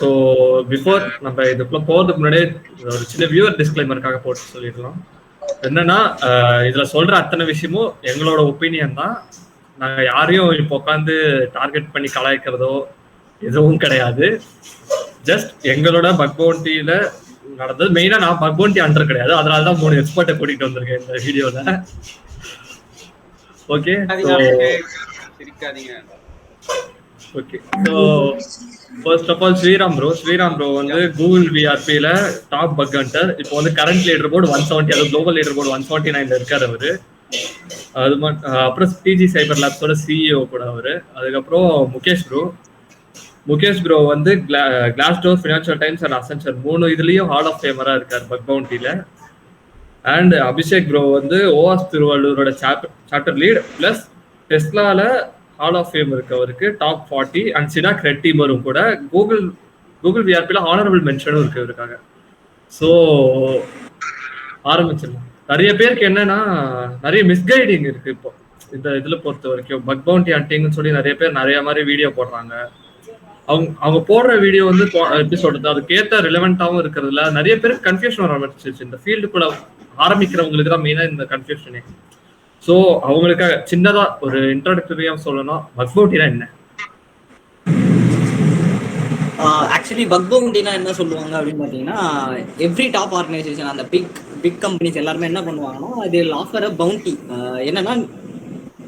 So before நம்ம இதுக்குள்ள போறதுக்கு முன்னாடியே ஒரு சின்ன வியூவர் டிஸ்க்ளைமருக்காக போட்டு சொல்லிடலாம். என்னன்னா இதுல சொல்ற அத்தனை விஷயமும் எங்களோட ஒப்பீனியன் தான். நாங்க யாரையும் இப்போ உட்காந்து டார்கெட் பண்ணி கலாய்க்கிறதோ எதுவும் கிடையாது. ஜஸ்ட் எங்களோட பக் பவுண்டியில நடந்தது. மெயினா நான் பக் பவுண்டி அண்டர் கிடையாது, அதனாலதான் 3 எக்ஸ்பர்ட்டை கூட்டிட்டு வந்திருக்கேன் இந்த வீடியோல. Okay okay. So first of all Sriram bro வந்து கூகுள் விஆர்பியில் டாப் பக் ஹண்டர். இப்போ வந்து கரண்ட் லீடர் போர்டு 170, அது குளோபல் லீடர் போர்டு 149 இருக்காரு அவரு. அது அப்புறம் டிஜி சைபர் லேப்ஸோட சிஇஓ கூட அவரு. அதுக்கப்புறம் முகேஷ் ப்ரோ வந்து Glassdoor, Financial Times and Accenture 3 இதுலயும் ஹால் ஆஃப் ஃபேமரா இருக்காரு பக் பவுண்டியில. அண்ட் அபிஷேக் ப்ரோ வந்து ஓஆஸ் திருவள்ளூரோட சாப்டர் லீட் பிளஸ் டெஸ்லால ஹால் ஆஃப் ஃபேம் இருக்கு அவருக்கு, டாப் 40. அண்ட் சினாக் ரெட் டீமரும் கூட கூகுள் விஆர்பியில் ஹானரபிள் மென்ஷனும் இருக்கு இவருக்காக. ஸோ ஆரம்பிச்சிடலாம். நிறைய பேருக்கு என்னன்னா நிறைய மிஸ்கைடிங் இருக்கு இப்போ இந்த இதுல பொறுத்த வரைக்கும். பக் பவுண்டி ஹண்டிங்னு சொல்லி நிறைய பேர் நிறைய மாதிரி வீடியோ போடுறாங்க. அவங்க போடுற வீடியோ வந்து எப்படி சொல்றது, அதுக்கேற்ற ரிலவெண்டாவும் இருக்கிறதுல நிறைய பேருக்கு கன்ஃபியூஷன் வர ஆரம்பிச்சிச்சு. இந்த ஃபீல்டுக்குள்ள ஆரம்பிக்கிறவங்களுக்கு தான் மெயினா இந்த கன்ஃபியூஷனே. ஸோ அவங்களுக்காக சின்னதா ஒரு இன்ட்ரோடக்டரியா சொல்லணும், பக் பவுண்டினா என்ன? ஆக்சுவலி பக் பவுண்டினா என்ன சொல்லுவாங்க அப்படின்னு பார்த்தீங்கன்னா, எவ்ரி டாப் ஆர்கனைசேஷன், அந்த பிக் கம்பெனிஸ் எல்லாருமே என்ன பண்ணுவாங்கன்னா, அது ஆஃபர் அ பவுண்டி. என்னன்னா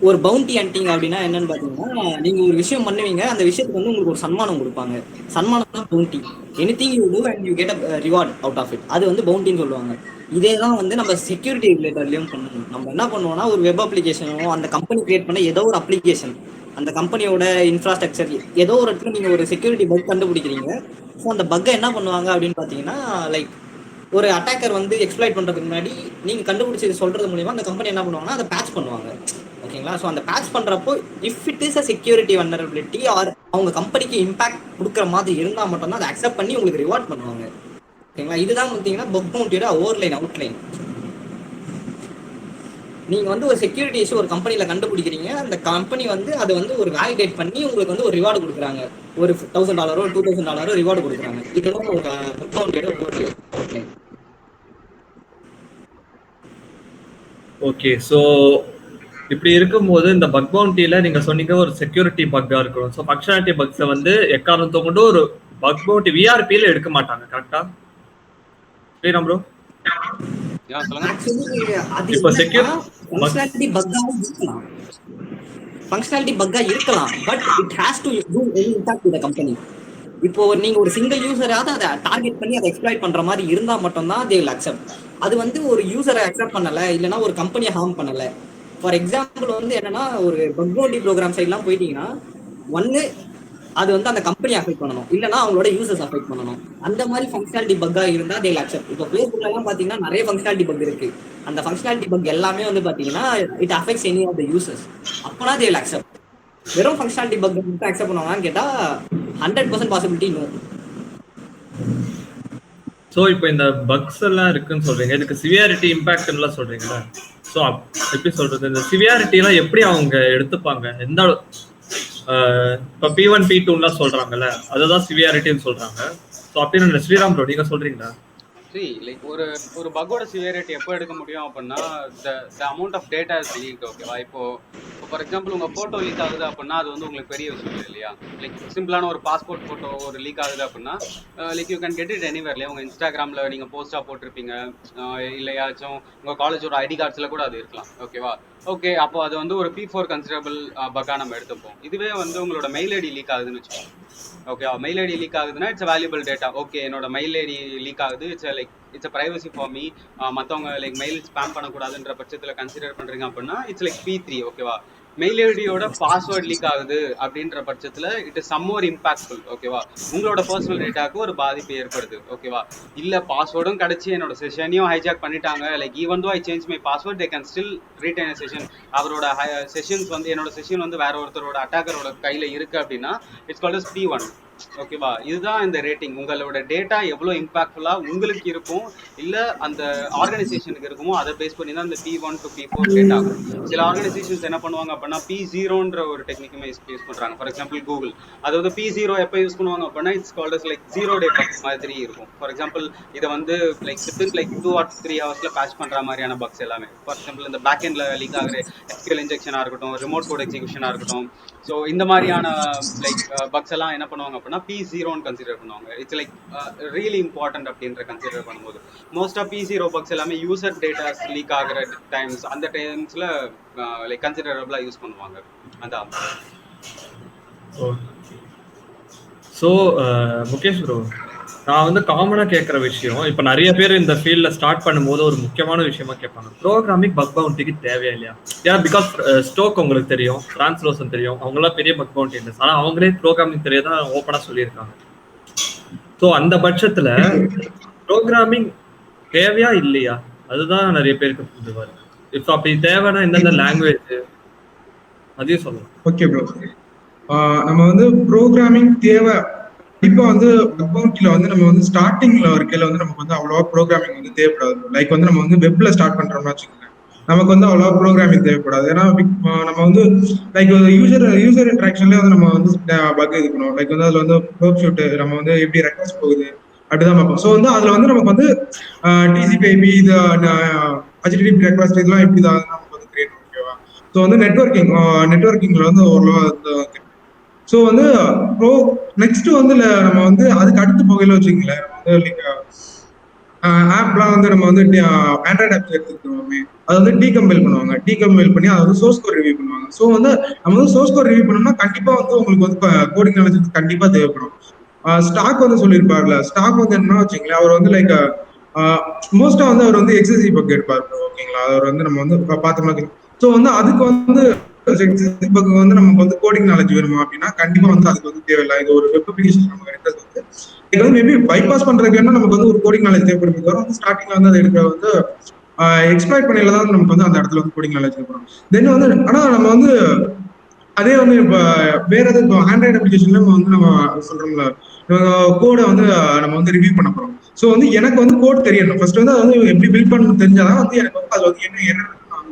ஒரு பவுண்டி ஹண்டிங் அப்படின்னா என்னன்னு பார்த்தீங்கன்னா, நீங்க ஒரு விஷயம் பண்ணுவீங்க, அந்த விஷயத்துக்கு வந்து உங்களுக்கு ஒரு சன்மானம் கொடுப்பாங்க. சன்மானம் தான் bounty. Anything you do and you get a reward out of it, அது வந்து பவுண்டின்னு சொல்லுவாங்க. இதே தான் வந்து நம்ம செக்யூரிட்டி ரிலேட்டட்லயும் பண்ணணும். நம்ம என்ன பண்ணுவோம்னா, ஒரு வெப் அப்ளிகேஷனோ அந்த கம்பெனி கிரியேட் பண்ண ஏதோ ஒரு அப்ளிகேஷன், அந்த கம்பெனியோட இன்ஃப்ராஸ்ட்ரக்சர் ஏதோ ஒரு இடத்துல நீங்க ஒரு செக்யூரிட்டி பக் கண்டுபிடிக்கிறீங்க. ஸோ அந்த பக்கை என்ன பண்ணுவாங்க அப்படின்னு பார்த்தீங்கன்னா, லைக் ஒரு அட்டாக்கர் வந்து எக்ஸ்ப்ளாய்ட் பண்றதுக்கு முன்னாடி நீங்க கண்டுபிடிச்சது சொல்றது மூலியமா அந்த கம்பெனி என்ன பண்ணுவாங்கன்னா அதை பேட்ச் பண்ணுவாங்க. ஓகேங்களா? ஸோ அந்த பேட்ச் பண்றப்போ if it is a security vulnerability or அவங்க கம்பெனிக்கு இம்பாக்ட் கொடுக்குற மாதிரி இருந்தால் மட்டும்தான் அதை அக்செப்ட் பண்ணி உங்களுக்கு ரிவார்ட் பண்ணுவாங்க. ஓகேங்களா? இதுதான் பார்த்தீங்கன்னா பக் பவுண்டியோட ஓவர்லைன் அவுட்லைன். நீங்க வந்து ஒரு செக்யூரிட்டி இஷ்யூ ஒரு கம்பெனில கண்டுபிடிக்கிறீங்க, அந்த கம்பெனி வந்து அதை வந்து ஒரு வேலிடேட் பண்ணி உங்களுக்கு வந்து ஒரு ரிவார்டு கொடுக்குறாங்க. ஒரு $1000 $2000 ரிவார்டு கொடுக்குறாங்க. இதுதான் ஒரு பக் பவுண்டியோட ஓவர்லைன். ஓகே. ஸோ இப்படி இருக்கும்போது இந்த பக் பவுண்டியில நீங்க சொன்னீங்க ஒரு செக்யூரிட்டி பக்கா இருக்கணும். ஸோ ஃபங்க்ஷனாலிட்டி பக்ஸை வந்து எக்காரணத்தை கொண்டு ஒரு பக் பவுண்டி விஆர்பியில எடுக்க மாட்டாங்க. கரெக்டா ஸ்ரீராம் ப்ரோ? இப்போ ஃபங்க்ஷனாலிட்டி பக்கா இருக்கலாம், but it has to to any impact to the company. இப்போ நீங்க ஒரு சிங்கிள் யூசராவது அதை டார்கெட் பண்ணி அதை எக்ஸ்ப்ளாய்ட் பண்ற மாதிரி இருந்தா மட்டும்தான் தே வில் அக்செப்ட். அது வந்து ஒரு யூசரை அக்செப்ட் பண்ணல, இல்லைன்னா ஒரு கம்பெனியை ஹார்ம் பண்ணல. ஃபார் எக்ஸாம்பிள் வந்து என்னன்னா, ஒரு பக் பவுண்டி ப்ரோக்ராம் சைட்லாம் போயிட்டீங்கன்னா, ஒன்னு அது வந்து அந்த கம்பெனி அஃபெக்ட் பண்ணணும், இல்லைன்னா அவங்களோட யூசர்ஸ் அஃபெக்ட் பண்ணணும். அந்த மாதிரி ஃபங்க்ஷனாலிட்டி பக்கா இருந்தா தே வில் அக்செப்ட். இப்போ ஃபேஸ்புக்ல எல்லாம் பாத்தீங்கன்னா நிறைய ஃபங்க்ஷனாலிட்டி பக் இருக்கு. அந்த ஃபங்க்ஷனாலிட்டி பக் எல்லாமே வந்து பாத்தீங்கன்னா it affects any of the users. அப்போனா தே வில் அக்செப்ட். வெறும் ஃபங்க்ஷனாலிட்டி பக் மட்டும் அக்செப்ட் பண்ணுவாங்கன்னு கேட்டா 100% பாசிபிலிட்டி நோ. ஸோ இப்போ இந்த பக்ஸ் எல்லாம் இருக்குன்னு சொல்றீங்க, இதுக்கு சிவியாரிட்டி இம்பாக்ட் எல்லாம் சொல்றீங்களா? ஸோ எப்படி சொல்றது, இந்த சிவியாரிட்டி எல்லாம் எப்படி அவங்க எடுத்துப்பாங்க? எந்த இப்போ P1 P2 சொல்றாங்கல்ல, அதுதான் சிவியாரிட்டின்னு சொல்றாங்க. ஸோ அப்படின்னு ஸ்ரீராம் ப்ரோ நீங்க சொல்றீங்களா? லைக் ஒரு பக்கோட சிவியாரிட்டி எப்போ எடுக்க முடியும் அப்படின்னா, the amount of data is leak. ஓகேவா? இப்போ ஃபார் எக்ஸாம்பிள் உங்க போட்டோ லீக் ஆகுது அப்படின்னா அது வந்து உங்களுக்கு பெரிய விஷயம் இல்லை இல்லையா? லைக் சிம்பிளான ஒரு பாஸ்போர்ட் போட்டோ ஒரு லீக் ஆகுது அப்படின்னா like you can get it anywhere இல்லையா? உங்க இன்ஸ்டாகிராம்ல நீங்க போஸ்டா போட்டிருப்பீங்க, இல்லையாச்சும் உங்க காலேஜோட ஐடி கார்ட்ஸ்ல கூட அது இருக்கலாம். ஓகேவா? ஓகே, அப்போ அது வந்து ஒரு P4 கன்சிடரபிள் பக்கா நம்ம எடுத்துப்போம். இதுவே வந்து உங்களோட மெயில் ஐடி லீக் ஆகுதுன்னு வச்சுக்கோங்க. ஓகே, மெயில் ஐடி லீக் ஆகுதுன்னா இட்ஸ் வேல்யூபிள் டேட்டா. ஓகே, என்னோட மெயில் ஐடி லீக் ஆகுது, இட்ஸ் பிரைவசி ஃபார் மீ. மற்றவங்க லைக் மெயில் ஸ்பேம் பண்ணக்கூடாதுன்ற பட்சத்தில் கன்சிடர் பண்றீங்க அப்படின்னா இட்ஸ் லைக் P3. ஓகேவா? மெயில் ஐடியோட பாஸ்வேர்ட் லீக் ஆகுது அப்படின்ற பட்சத்தில் it is some more impactful. ஓகேவா? உங்களோட பர்சனல் டேட்டாக்கு ஒரு பாதிப்பு ஏற்படுது. ஓகேவா? இல்லை பாஸ்வேர்டும் கிடைச்சி என்னோட செஷனையும் ஹைஜாக் பண்ணிட்டாங்க, லைக் ஈவன் தோ I change my password they can still retain session. அவரோட செஷன்ஸ் வந்து என்னோட செஷன் வந்து வேற ஒருத்தரோட அட்டாக்கரோட கையில் இருக்கு அப்படின்னா இட்ஸ் கால்ட் அஸ் P1. ஓகேவா? இதுதான் இந்த ரேட்டிங். உங்களோட டேட்டா எவ்வளவு இம்பாக்ட்ஃபுல்லா உங்களுக்கு இருக்கும், இல்ல அந்த ஆர்கனைசேஷனுக்கு இருக்குமோ அதை பேஸ் பண்ணி தான் இந்த P1 to P4 ரேட் ஆகும். சில ஆர்கனைசேஷன்ஸ் என்ன பண்ணுவாங்க அப்படின்னா P0ன்ற ஒரு டெக்னிக்குமே யூஸ் பண்றாங்க. For example Google. அதாவது P0 எப்போ யூஸ் பண்ணுவாங்க அப்படின்னா it's called as like 0 day bug மாதிரி இருக்கும். ஃபார் எக்ஸாம்பிள் இதை வந்து லைக் வித்தின் லைக் 2 or 3 ஹவர்ஸ்ல பேட்ச் பண்ற மாதிரியான பக்ஸ் எல்லாமே. ஃபார் எக்ஸாம்பிள் இந்த பேக் எண்ட்ல லீக் ஆகிற SQL இன்ஜெக்ஷனா இருக்கட்டும், ரிமோட் கோட் எக்ஸிகியூஷனா இருக்கட்டும். ஸோ இந்த மாதிரியான லைக் பக்ஸ் எல்லாம் என்ன பண்ணுவாங்க அப்படின்னா P0ன்னு கன்சிடர் பண்ணுவாங்க. இட்ஸ் லைக் ரியலி இம்பார்ட்டன்ட் அப்படின்ற கன்சிடர் பண்ணும்போது மோஸ்ட் ஆஃப் P0 பக்ஸ் எல்லாமே யூசர் டேட்டாஸ் லீக் ஆகிற டைம்ஸ், அந்த டைம்ஸ்ல லைக் கன்சிடரபிளா யூஸ் பண்ணுவாங்க. அதான். ஸோ முகேஷ் ப்ரோ, நான் வந்து காமனாக கேட்குற விஷயம், இப்போ நிறைய பேர் இந்த ஃபீல்டில் ஸ்டார்ட் பண்ணும்போது ஒரு முக்கியமான விஷயமா கேட்பாங்க, ப்ரோக்ராமிங் பக் பவுண்டிக்கு தேவையா இல்லையா? ஏன்னா பிகாஸ் ஸ்டோக் உங்களுக்கு தெரியும், டிரான்ஸ்லோசன் தெரியும், அவங்களாம் பெரிய பக் பவுண்டி இல்லை, ஆனால் அவங்களே ப்ரோக்ராமிங் தெரியாதான் ஓப்பனாக சொல்லியிருக்காங்க. ஸோ அந்த பட்சத்தில் ப்ரோக்ராமிங் தேவையா இல்லையா, அதுதான் நிறைய பேருக்கு புரிஞ்சு வரும். இப்போ அப்படி தேவைன்னா எந்தெந்த லாங்குவேஜ் அதையும் சொல்லலாம். ஓகே ப்ரோ, நம்ம வந்து ப்ரோக்ராமிங் தேவை. இப்போ வந்து பக் வந்து நம்ம வந்து ஸ்டார்டிங்ல இருக்கையில வந்து நமக்கு வந்து அவ்வளோவா ப்ரோக்ராமிங் வந்து தேவைப்படாது. லைக் வந்து நம்ம வந்து வெப்ல ஸ்டார்ட் பண்றோம்னு வச்சுக்கோங்க, நமக்கு வந்து அவ்வளோவா ப்ரோக்ராமிங் தேவைப்படாது. ஏன்னா நம்ம வந்து லைக் யூசர் இன்ட்ராக்ஷன்லேயே வந்து நம்ம வந்து பக் இருக்கணும். லைக் வந்து அதில் வந்து வேர்ப் ஷூட் நம்ம வந்து எப்படி ரெக்வஸ்ட் போகுது அப்படிதான் பார்ப்போம். ஸோ வந்து அதில் வந்து நமக்கு வந்து TCP/IP இது HTTP ரெக்வஸ்ட் இதெல்லாம் எப்படி தான் நமக்கு வந்து கிரியேட் பண்ணும். ஓகேவா? ஸோ வந்து நெட்வொர்க்கிங்ல வந்து ஓரளவு ஸோ வந்து நெக்ஸ்ட் வந்து நம்ம வந்து அதுக்கு அடுத்து போகையில வச்சுக்கங்களேன், வந்து லைக் ஆப்லாம் வந்து நம்ம வந்து ஆண்ட்ராய்டு ஆப்ஸ் எடுத்துக்கிட்டோமே, அதை வந்து டீகம்பைல் பண்ணுவாங்க. டீகம்பைல் பண்ணி அதை வந்து சோர்ஸ் கோட் ரிவ்யூ பண்ணுவாங்க. ஸோ வந்து நம்ம வந்து சோர்ஸ் கோட் ரிவ்யூ பண்ணோம்னா கண்டிப்பா வந்து உங்களுக்கு வந்து கோடிங் நாலேஜ் கண்டிப்பா தேவைப்படும். ஸ்டாக் வந்து சொல்லியிருப்பாருல, ஸ்டாக் வந்து என்ன வச்சுங்களேன், அவர் வந்து லைக் மோஸ்டா வந்து அவர் வந்து எக்ஸசிவ் பக் எடுப்பார். ஓகேங்களா? அவர் வந்து நம்ம வந்து பார்த்தோம்னா ஸோ வந்து அதுக்கு வந்து வந்து நமக்கு வந்து கோடிங் நாலேஜ் வேணுமா அப்படின்னா கண்டிப்பா வந்து அதுக்கு வந்து தேவையில்லை. இது ஒரு வெப் அப்ளிகேஷன் நம்ம எடுக்கிறது வந்து இது வந்து மேபி பைபாஸ் பண்றதுக்கு வேணா நமக்கு வந்து ஒரு கோடிங் நாலேஜ் தேவைப்படுது. தவிர வந்து ஸ்டார்டிங்ல வந்து அதை எடுக்க வந்து எக்ஸ்பிளைட் பண்ணல தான் நமக்கு வந்து அந்த இடத்துல வந்து கோடிங் நாலேஜ் தேவைப்படும். தென் வந்து ஆனா நம்ம வந்து அதே வந்து இப்ப வேற எதாவது ஆண்ட்ராய்டு அப்ளிகேஷன்ல வந்து நம்ம சொல்றோம்ல, கோடை வந்து நம்ம வந்து ரிவ்யூ பண்ண போறோம். ஸோ வந்து எனக்கு வந்து கோட் தெரியணும். ஃபர்ஸ்ட் வந்து அது வந்து எப்படி பில்ட் பண்ணணும் தெரிஞ்சாதான் வந்து எனக்கு வந்து அது வந்து என்ன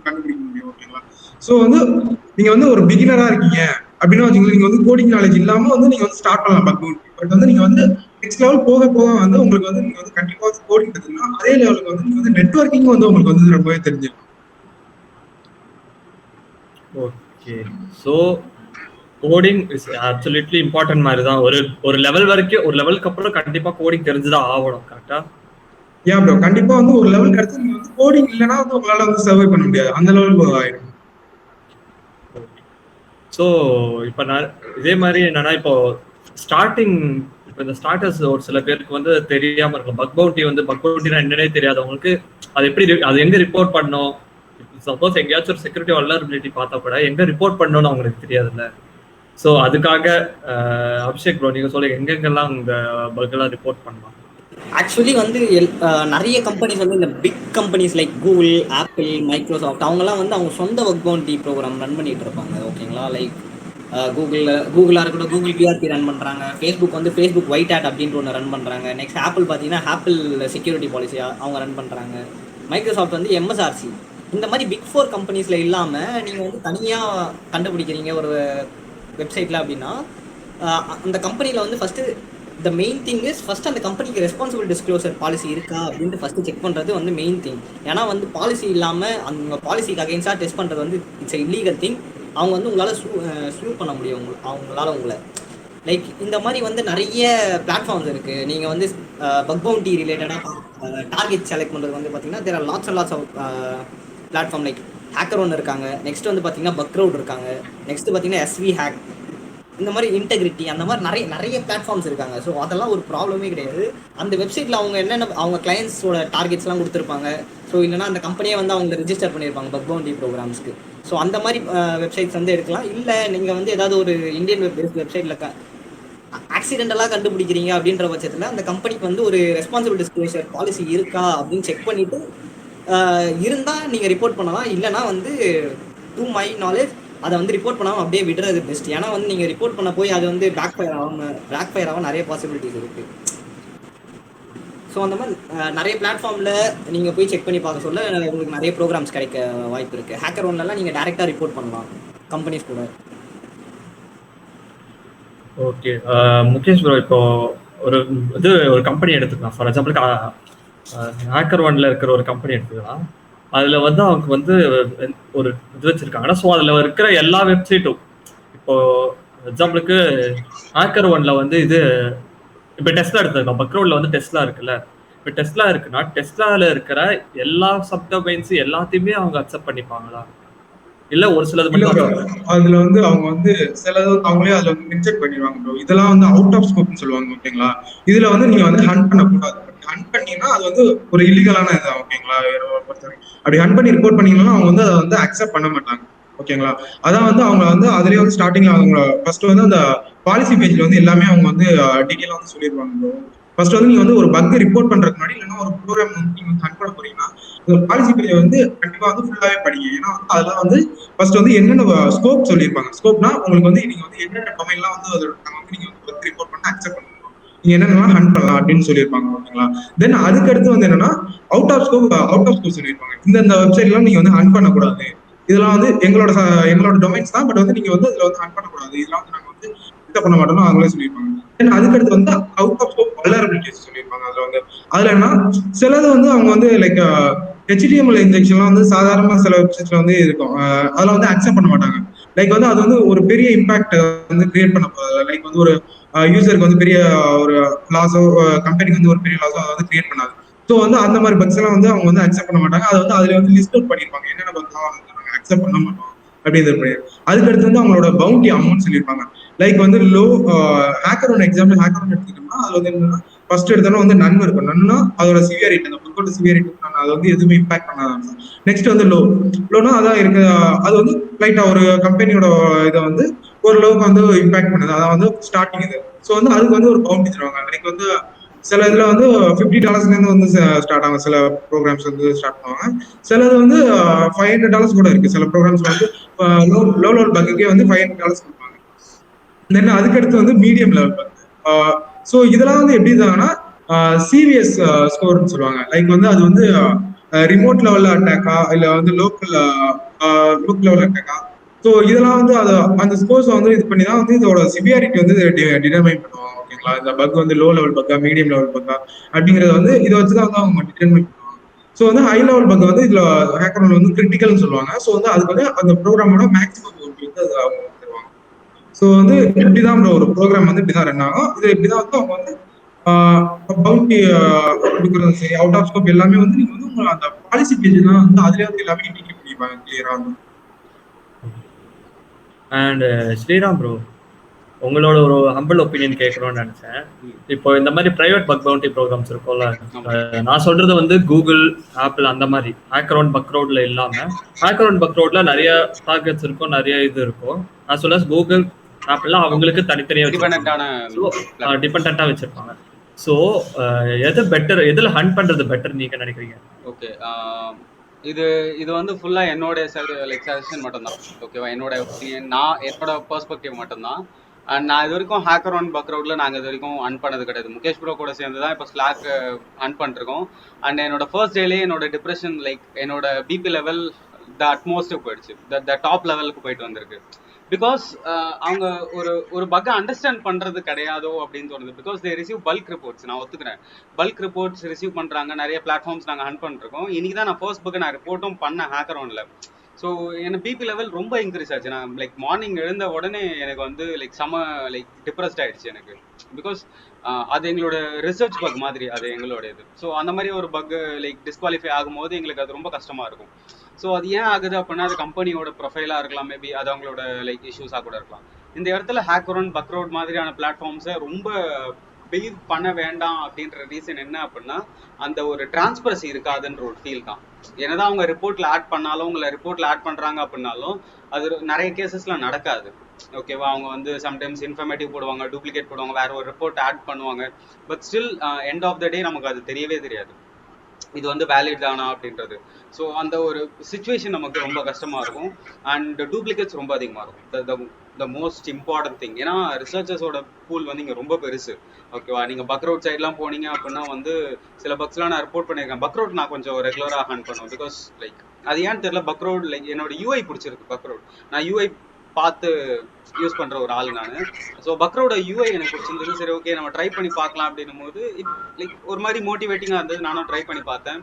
கண்டுபிடிக்க முடியும். ஓகேங்களா? ஸோ வந்து நீங்க வந்து ஒரு பிகினரா இருக்கீங்க அப்படின்னா வச்சுக்கோங்க, நீங்க வந்து கோடிங் நாலேஜ் இல்லாம வந்து நீங்க வந்து ஸ்டார்ட் பண்ணலாம் பக் பவுண்டி. பட் வந்து நீங்க வந்து நெக்ஸ்ட் லெவல் போக போக வந்து உங்களுக்கு வந்து நீங்க வந்து கண்டிப்பா வந்து கோடிங் தெரிஞ்சுன்னா அதே லெவலுக்கு வந்து நீங்க வந்து நெட்வொர்க்கிங் வந்து உங்களுக்கு வந்து ரொம்பவே தெரிஞ்சிருக்கும். Okay, so coding is absolutely important மாதிரி தான். ஒரு லெவல் வரைக்கும், ஒரு லெவலுக்கு அப்புறம் கண்டிப்பா கோடிங் தெரிஞ்சுதான் ஆகணும். கரெக்டா? ஏன் ப்ரோ, கண்டிப்பா வந்து ஒரு லெவல் கிடைச்சு நீங்க வந்து கோடிங் இல்லைன்னா வந்து உங்களால வந்து சர்வை பண்ண முடியாது. அந்த லெவல் ஆயிடும். ஸோ இப்போ நான் இதே மாதிரி என்னன்னா, இப்போ ஸ்டார்டிங் இப்போ இந்த ஸ்டார்டர்ஸ் ஒரு சில பேருக்கு வந்து தெரியாம இருக்கும். பக் பவுண்டி வந்து பக் பவுண்டினா என்னன்னே தெரியாதவங்களுக்கு அது எப்படி அது எங்க ரிப்போர்ட் பண்ணணும், சப்போஸ் எங்கேயாச்சும் ஒரு செக்யூரிட்டி வல்னரபிலிட்டி பார்த்தா கூட எங்க ரிப்போர்ட் பண்ணணும்னு அவங்களுக்கு தெரியாதுல்ல. ஸோ அதுக்காக அபிஷேக் ப்ரோ நீங்க சொல்லுங்க, எங்கெங்கெல்லாம் உங்க பக்கெல்லாம் ரிப்போர்ட் பண்ணலாம்? ஆக்சுவலி வந்து நிறைய கம்பெனிஸ் வந்து இந்த big companies like Google, Apple, Microsoft அவங்கலாம் வந்து அவங்க சொந்த ஒர்க் பவுண்டி ப்ரோக்ராம் ரன் பண்ணிட்டு இருப்பாங்க. ஓகேங்களா? லைக் கூகுளாக இருக்கட்டும், கூகுள் பிஆர்பி ரன் பண்ணுறாங்க. ஃபேஸ்புக் வந்து ஃபேஸ்புக் ஒயிட் ஆட் அப்படின்ற ஒன்று ரன் பண்ணுறாங்க. நெக்ஸ்ட் ஆப்பிள் பார்த்தீங்கன்னா ஆப்பிள் செக்யூரிட்டி பாலிசியாக அவங்க ரன் பண்ணுறாங்க. மைக்ரோசாஃப்ட் வந்து MSRC. இந்த மாதிரி பிக் 4 கம்பெனிஸில் இல்லாமல் நீங்கள் வந்து தனியாக கண்டுபிடிக்கிறீங்க ஒரு வெப்சைட்டில் அப்படின்னா அந்த கம்பெனியில் வந்து first the main thing is first அந்த கம்பெனிக்கு ரெஸ்பான்சிபிள் டிஸ்க்ளோசர் பாலிசி இருக்கா அப்படின்ட்டு ஃபர்ஸ்ட் செக் பண்ணுறது வந்து மெயின் திங். ஏன்னா வந்து பாலிசி இல்லாமல் அந்த பாலிசிக்கு அகைன்ஸ்டாக டெஸ்ட் பண்ணுறது வந்து இட்ஸ் இல்லீகல் திங். அவங்க வந்து உங்களால் ஸ்லூ பண்ண முடியும் அவங்களால உங்களை. லைக் இந்த மாதிரி வந்து நிறைய பிளாட்ஃபார்ம்ஸ் இருக்குது. நீங்கள் வந்து பக் பவுண்டி ரிலேட்டடாக டார்கெட் செலக்ட் பண்ணுறது வந்து பார்த்தீங்கன்னா there are lots and lots of platform. Like hacker ஒன்று இருக்காங்க, நெக்ஸ்ட் வந்து பார்த்தீங்கன்னா பக் க்ரௌட் இருக்காங்க, நெக்ஸ்ட் பார்த்தீங்கன்னா SV ஹேக், இந்த மாதிரி இன்டெகிரிட்டி, அந்த மாதிரி நிறைய பிளாட்ஃபார்ம்ஸ் இருக்காங்க. ஸோ அதெல்லாம் ஒரு ப்ராப்ளமே கிடையாது. அந்த வெப்சைட்டில் அவங்க என்னென்ன அவங்க கிளையன்ஸோட டார்கெட்ஸ்லாம் கொடுத்துருப்பாங்க. ஸோ இல்லைனா அந்த கம்பெனியை வந்து அவங்க ரெஜிஸ்டர் பண்ணியிருப்பாங்க பக் பவுண்டி ப்ரோக்ராம்ஸ்க்கு. ஸோ அந்த மாதிரி வெப்சைட்ஸ் வந்து எடுக்கலாம். இல்லை நீங்கள் வந்து ஏதாவது ஒரு இந்தியன் வெப்சைட்டில் ஆக்சிடென்டலாக கண்டுபிடிக்கிறீங்க அப்படின்ற பட்சத்தில் அந்த கம்பெனிக்கு வந்து ஒரு ரெஸ்பான்சிபிள் டிஸ்க்ளோசர் பாலிசி இருக்கா அப்படின்னு செக் பண்ணிவிட்டு இருந்தால் நீங்கள் ரிப்போர்ட் பண்ணலாம். இல்லைனா வந்து டு மை நாலேஜ் அதை வந்து ரிப்போர்ட் பண்ணாமல் அப்படியே விடுறது பெஸ்ட். ஏன்னா வந்து நீங்கள் ரிப்போர்ட் பண்ண போய் அது வந்து பேக் ஃபயர் ஆகும் நிறைய பாசிபிலிட்டிஸ் இருக்குது. ஸோ அந்த மாதிரி நிறைய பிளாட்ஃபார்மில் நீங்கள் போய் செக் பண்ணி பார்க்க சொல்ல உங்களுக்கு நிறைய ப்ரோக்ராம்ஸ் கிடைக்க வாய்ப்பு இருக்குது. ஹேக்கர் ஒன்லலாம் நீங்கள் டேரெக்டாக ரிப்போர்ட் பண்ணலாம் கம்பெனிஸ் கூட. ஓகே முகேஷ் ப்ரோ, இப்போ ஒரு கம்பெனி எடுத்துக்கலாம். ஃபார் எக்ஸாம்பிளுக்கு ஹேக்கர் ஒன்ல இருக்கிற ஒரு கம்பெனி எடுத்துக்கலாம். அதில் வந்து அவங்க வந்து ஒரு இது வச்சுருக்காங்கன்னா, ஸோ அதில் இருக்கிற எல்லா வெப்சைட்டும், இப்போ எக்ஸாம்பிளுக்கு ஹேக்கர் ஒன்ல வந்து இப்போ டெஸ்லா எடுத்துக்கலாம். பக்ரவுட்ல வந்து டெஸ்லா இருக்குல்ல, இப்போ டெஸ்லா இருக்குன்னா டெஸ்லாவில் இருக்கிற எல்லா சப்டொமைன்ஸ் எல்லாத்தையுமே அவங்க அக்செப்ட் பண்ணிப்பாங்களா, இல்ல ஒரு சிலது மட்டும்? அதுல வந்து அவங்க வந்து சிலது அவங்களே அதுல வந்து ரிஜெக்ட் பண்ணிடுவாங்க ப்ரோ. இதெல்லாம் வந்து அவுட் ஆஃப் ஸ்கோப்னு சொல்லுவாங்க, ஓகேங்களா. இதுல வந்து நீங்க வந்து ஹண்ட் பண்ணக்கூடாது. ஹண்ட் பண்ணீங்கன்னா அது வந்து ஒரு இல்லீகலான இது, ஓகேங்களா. அப்படி ஹண்ட் பண்ணி ரிப்போர்ட் பண்ணீங்கன்னா அவங்க வந்து அதை வந்து அக்செப்ட் பண்ண மாட்டாங்க, ஓகேங்களா. அதான் வந்து அவங்க வந்து அதுலயே வந்து ஸ்டார்டிங்ல அவங்க ஃபர்ஸ்ட் வந்து அந்த பாலிசி பேஜ்ல வந்து எல்லாமே அவங்க வந்து டீட்டெயிலா வந்து சொல்லிடுவாங்க ப்ரோ. ஃபர்ஸ்ட் வந்து நீங்க வந்து ஒரு பக் ரிப்போர்ட் பண்றதுக்கு முன்னாடி இல்லைன்னா ஒரு ப்ரோக்ராம் வந்து நீங்க ஹண்ட் பண்ண போறீங்கன்னா ஒரு பாலிசி பேஜ் வந்து கண்டிப்பா வந்து ஃபுல்லாவே படிங்க. ஏன்னா வந்து அதெல்லாம் வந்து ஃபர்ஸ்ட் வந்து என்னென்ன ஸ்கோப் சொல்லியிருப்பாங்க. ஸ்கோப்னா உங்களுக்கு வந்து நீங்க வந்து என்னென்ன டொமைன்லாம் வந்து அதோட வந்து நீங்க வந்து பக் ரிப்போர்ட் பண்ண அக்செப்ட் பண்ணணும், நீங்க என்னென்னலாம் ஹண்ட் பண்ணலாம் அப்படின்னு சொல்லியிருப்பாங்க, ஓகேங்களா. தென் அதுக்கு அடுத்து வந்து என்னன்னா அவுட் ஆஃப் ஸ்கோப் சொல்லியிருப்பாங்க. இந்த வெப்சைட்லாம் நீங்க வந்து ஹண்ட் பண்ணக்கூடாது, இதெல்லாம் வந்து எங்களோட டொமைன்ஸ் தான், பட் வந்து நீங்க வந்து அதுல வந்து ஹண்ட் பண்ணக்கூடாது, இதெல்லாம் வந்து நாங்க வந்து இது பண்ண மாட்டோம்னு அவங்களே சொல்லியிருப்பாங்க. தென் அதுக்கடுத்து வந்து அவுட் ஆஃப் ஸ்கோப் வல்னரபிலிட்டிஸ் சொல்லியிருப்பாங்க. அதுல என்ன சிலது வந்து அவங்க வந்து லைக் HTML இன்ஜெக்ஷன்லாம் வந்து சாதாரணமா சில வெப்சைட்ஸ்ல வந்து இருக்கும், அதெல்லாம் வந்து அக்செப்ட் பண்ண மாட்டாங்க. லைக் வந்து அது வந்து ஒரு பெரிய இம்பாக்ட் வந்து கிரியேட் பண்ண போகுது. லைக் வந்து ஒரு யூசருக்கு வந்து பெரிய ஒரு லாஸோ, கம்பெனிக்கு வந்து ஒரு பெரிய லாஸோ அதை வந்து கிரியேட் பண்ணாது. ஸோ வந்து அந்த மாதிரி பக்ஸ் எல்லாம் வந்து அவங்க வந்து அக்செப்ட் பண்ண மாட்டாங்க. அதை வந்து அதுல வந்து லிஸ்ட் அவுட் பண்ணிருப்பாங்க, என்னென்ன பக்ஸ்லாம் வந்து நாங்க அக்செப்ட் பண்ண மாட்டோம் அப்படின்னு. அதுக்கடுத்து வந்து அவங்களோட பவுண்டி அமௌண்ட் சொல்லியிருப்பாங்க. லைக் வந்து low hacker one example hacker one எடுத்துக்கிட்டோம்னா அது வந்து என்னன்னா ஃபர்ஸ்ட் எடுத்தோம்னா வந்து நன் இருக்கும். நன்னா அதோட சிவியாரிட்டி, அந்த புக்கோட சிவியாரிட்டி அதை வந்து எதுவுமே இம்பாக்ட் பண்ணாதான். நெக்ஸ்ட் வந்து லோனா அதான் இருக்கு, அது வந்து லைட்டா ஒரு கம்பெனியோட இதை வந்து ஒரு லோவுக்கு வந்து இம்பாக்ட் பண்ணுது, அதான் வந்து ஸ்டார்டிங் இது. ஸோ வந்து அதுக்கு வந்து ஒரு பவுண்டி தருவாங்க. லைக் வந்து சில இதுல வந்து $50 வந்து ஸ்டார்ட் ஆகும், சில ப்ரோக்ராம்ஸ் வந்து ஸ்டார்ட் பண்ணுவாங்க. சிலது வந்து $500 கூட இருக்கு. சில ப்ரோக்ராம்ஸ் வந்து லோ லெவல் பக்குக்கே வந்து $500 கொடுப்பாங்க. தென் அதுக்கடுத்து வந்து மீடியம் லெவல் பக். ஸோ இதெல்லாம் வந்து எப்படி இருந்தாங்கன்னா சிவிஎஸ் ஸ்கோர்னு சொல்லுவாங்க. லைக் வந்து அது வந்து ரிமோட் லெவல்ல அட்டாக்கா இல்ல வந்து லோக்கல் லெவல் அட்டாக்கா. ஸோ இதெல்லாம் வந்து அது அந்த ஸ்கோர்ஸ் வந்து இது பண்ணி தான் வந்து இதோட சிவியாரிட்டி வந்து டிட்டர்மைன் பண்ணுவாங்க, ஓகேங்களா. இந்த பக் வந்து லோ லெவல் பக்கா மீடியம் லெவல் பக்கா அப்படிங்கறத வந்து இதை வச்சுதான் வந்து அவங்க டிட்டர்மைன் பண்ணுவாங்க. ஸோ வந்து ஹை லெவல் பக் வந்து இதுல ஹேக்கர் வந்து கிரிட்டிக்கல்னு சொல்லுவாங்க. ஸோ வந்து அதுக்கு வந்து அந்த ப்ரோக்ராமோட மேக்ஸிமம் வந்து அது அவங்க தருவாங்க. ஸோ வந்து இப்படிதான் ஒரு ப்ரோக்ராம் வந்து இப்படிதான் ரன் ஆகும். இது இப்படிதான் வந்து அவங்க வந்து பவுண்டி கொடுக்குறது சரி, அவுட் ஆஃப் ஸ்கோப் எல்லாமே வந்து நீங்க வந்து உங்க அந்த பாலிசி பேஜ் தான் வந்து அதுலயே வந்து எல்லாமே இண்டிகேட் பண்ணிருப்பாங்க கிளியரா வந்து. அண்ட் ஸ்ரீராம் ப்ரோ, உங்களோட ஒரு ஹம்பிள் ஒப்பீனியன் கேட்கணும்னு நினைச்சேன். இப்போ இந்த மாதிரி பிரைவேட் பக் பவுண்டி ப்ரோக்ராம்ஸ் இருக்கும்ல, நான் சொல்றது வந்து கூகுள், ஆப்பிள் அந்த மாதிரி ஹேக்கர் ஒன் பக்ரவுட்ல இல்லாம, ஹேக்கர் ஒன் பக்ரவுட்ல நிறைய டார்கெட்ஸ் இருக்கும், நிறைய இது இருக்கும். நான் சொல்ல கூகுள், ஆப்பிள்லாம் அவங்களுக்கு தனித்தனியா டிபெண்டா வச்சிருப்பாங்க. ஸோ எது பெட்டர், எதுல ஹண்ட் பண்றது பெட்டர் நீங்க நினைக்கிறீங்க? ஓகே, இது வந்து ஃபுல்லா என்னோட லைக் சஜஷன் மட்டும்தான், ஓகேவா. என்னோட ஒப்பீனியன், என்னோட பெர்ஸ்பெக்டிவ் மட்டும்தான். அண்ட் நான் இது வரைக்கும் ஹேக்கர் ஒன் பக்ரவுட்ல நாங்கள் இது வரைக்கும் ஹண்ட் பண்ணது கிடையாது. முகேஷ் ப்ரோ கூட சேர்ந்து தான் இப்போ ஸ்லாக் ஹண்ட் பண்ணிருக்கோம். அண்ட் என்னோட ஃபர்ஸ்ட் டேலேயே என்னோட டிப்ரெஷன், லைக் என்னோட பிபி லெவல் அட்மோஸ்ட்டுக்கு போயிடுச்சு, டாப் லெவலுக்கு போயிட்டு வந்திருக்கு. பிகாஸ் அவங்க ஒரு பக்கை அண்டர்ஸ்டாண்ட் பண்றது கிடையாதோ அப்படின்னு தோணுது. Because they receive bulk reports. நான் ஒத்துக்கிறேன், பல்க் ரிப்போர்ட்ஸ் ரிசீவ் பண்றாங்க, நிறைய பிளாட்ஃபார்ம்ஸ் நாங்கள் ஹண்ட் பண்ணிருக்கோம். இன்னைக்கு தான் நான் ஃபர்ஸ்ட் பக்கை நான் ரிப்போர்ட்டும் பண்ணேன் ஹேக்கர் ஒன்ல. ஸோ எனக்கு பிபி லெவல் ரொம்ப இன்க்ரீஸ் ஆச்சு. நான் லைக் மார்னிங் எழுந்த உடனே எனக்கு வந்து லைக் லைக் டிப்ரெஸ்ட் ஆயிடுச்சு எனக்கு. பிகாஸ் அது எங்களோட ரிசர்ச் பக் மாதிரி, அது எங்களோட இது. ஸோ அந்த மாதிரி ஒரு பக் லைக் டிஸ்குவாலிஃபை ஆகும்போது எங்களுக்கு அது ரொம்ப கஷ்டமா இருக்கும். ஸோ அது ஏன் ஆகுது அப்படின்னா அது கம்பெனியோட ப்ரொஃபைலாக இருக்கலாம், மேபி அது அவங்களோட லைக் இஷ்யூஸாக கூட இருக்கலாம். இந்த இடத்துல ஹேக்கர் ஒன் பக்ரவுட் மாதிரியான பிளாட்ஃபார்ம்ஸை ரொம்ப பிலீவ் பண்ண வேண்டாம் அப்படின்ற ரீசன் என்ன அப்படின்னா அந்த ஒரு டிரான்ஸ்பரன்சி இருக்காதுன்ற ஒரு ஃபீல் தான். என்னதான் அவங்க ரிப்போர்ட்ல ஆட் பண்ணாலும், உங்களை ரிப்போர்ட்ல ஆட் பண்றாங்க அப்படின்னாலும் அது நிறைய கேசஸ்ல நடக்காது, ஓகேவா. அவங்க வந்து சம்டைம்ஸ் இன்ஃபர்மேட்டிவ் போடுவாங்க, டூப்ளிகேட் போடுவாங்க, வேற ஒரு ரிப்போர்ட் ஆட் பண்ணுவாங்க. But still end of the day நமக்கு அது தெரியவே தெரியாது. இது வந்து வேலிட் தானா அப்படின்றது. ஸோ அந்த ஒரு சுச்சுவேஷன் நமக்கு ரொம்ப கஷ்டமா இருக்கும். அண்ட் டூப்ளிகேட்ஸ் ரொம்ப அதிகமாக இருக்கும். The most important thing. ஏன்னா ரிசர்ச்சர்ஸோட பூல் வந்து இங்கே ரொம்ப பெருசு. ஓகேவா, நீங்கள் பக்ரவுட் சைட்லாம் போனீங்க அப்படின்னா வந்து சில பக்ஸ்லாம் நான் ரிப்போர்ட் பண்ணியிருக்கேன். பக்ரவுட் நான் கொஞ்சம் ரெகுலராக ஹேண்ட் பண்ணுவேன். பிகாஸ் லைக் அது ஏன்னு தெரியல, பக்ரவுட் லைக் என்னோட யூஐ பிடிச்சிருக்கு. பக்ரவுட் நான் யூஐ பார்த்து யூஸ் பண்ற ஒரு ஆள் நான். ஸோ பக்ரோட யூஐ எனக்கு பிடிச்சிருந்தது. சரி ஓகே நம்ம ட்ரை பண்ணி பார்க்கலாம் அப்படின்னும் போது லைக் ஒரு மாதிரி மோட்டிவேட்டிங்காக இருந்தது. நானும் ட்ரை பண்ணி பார்த்தேன்.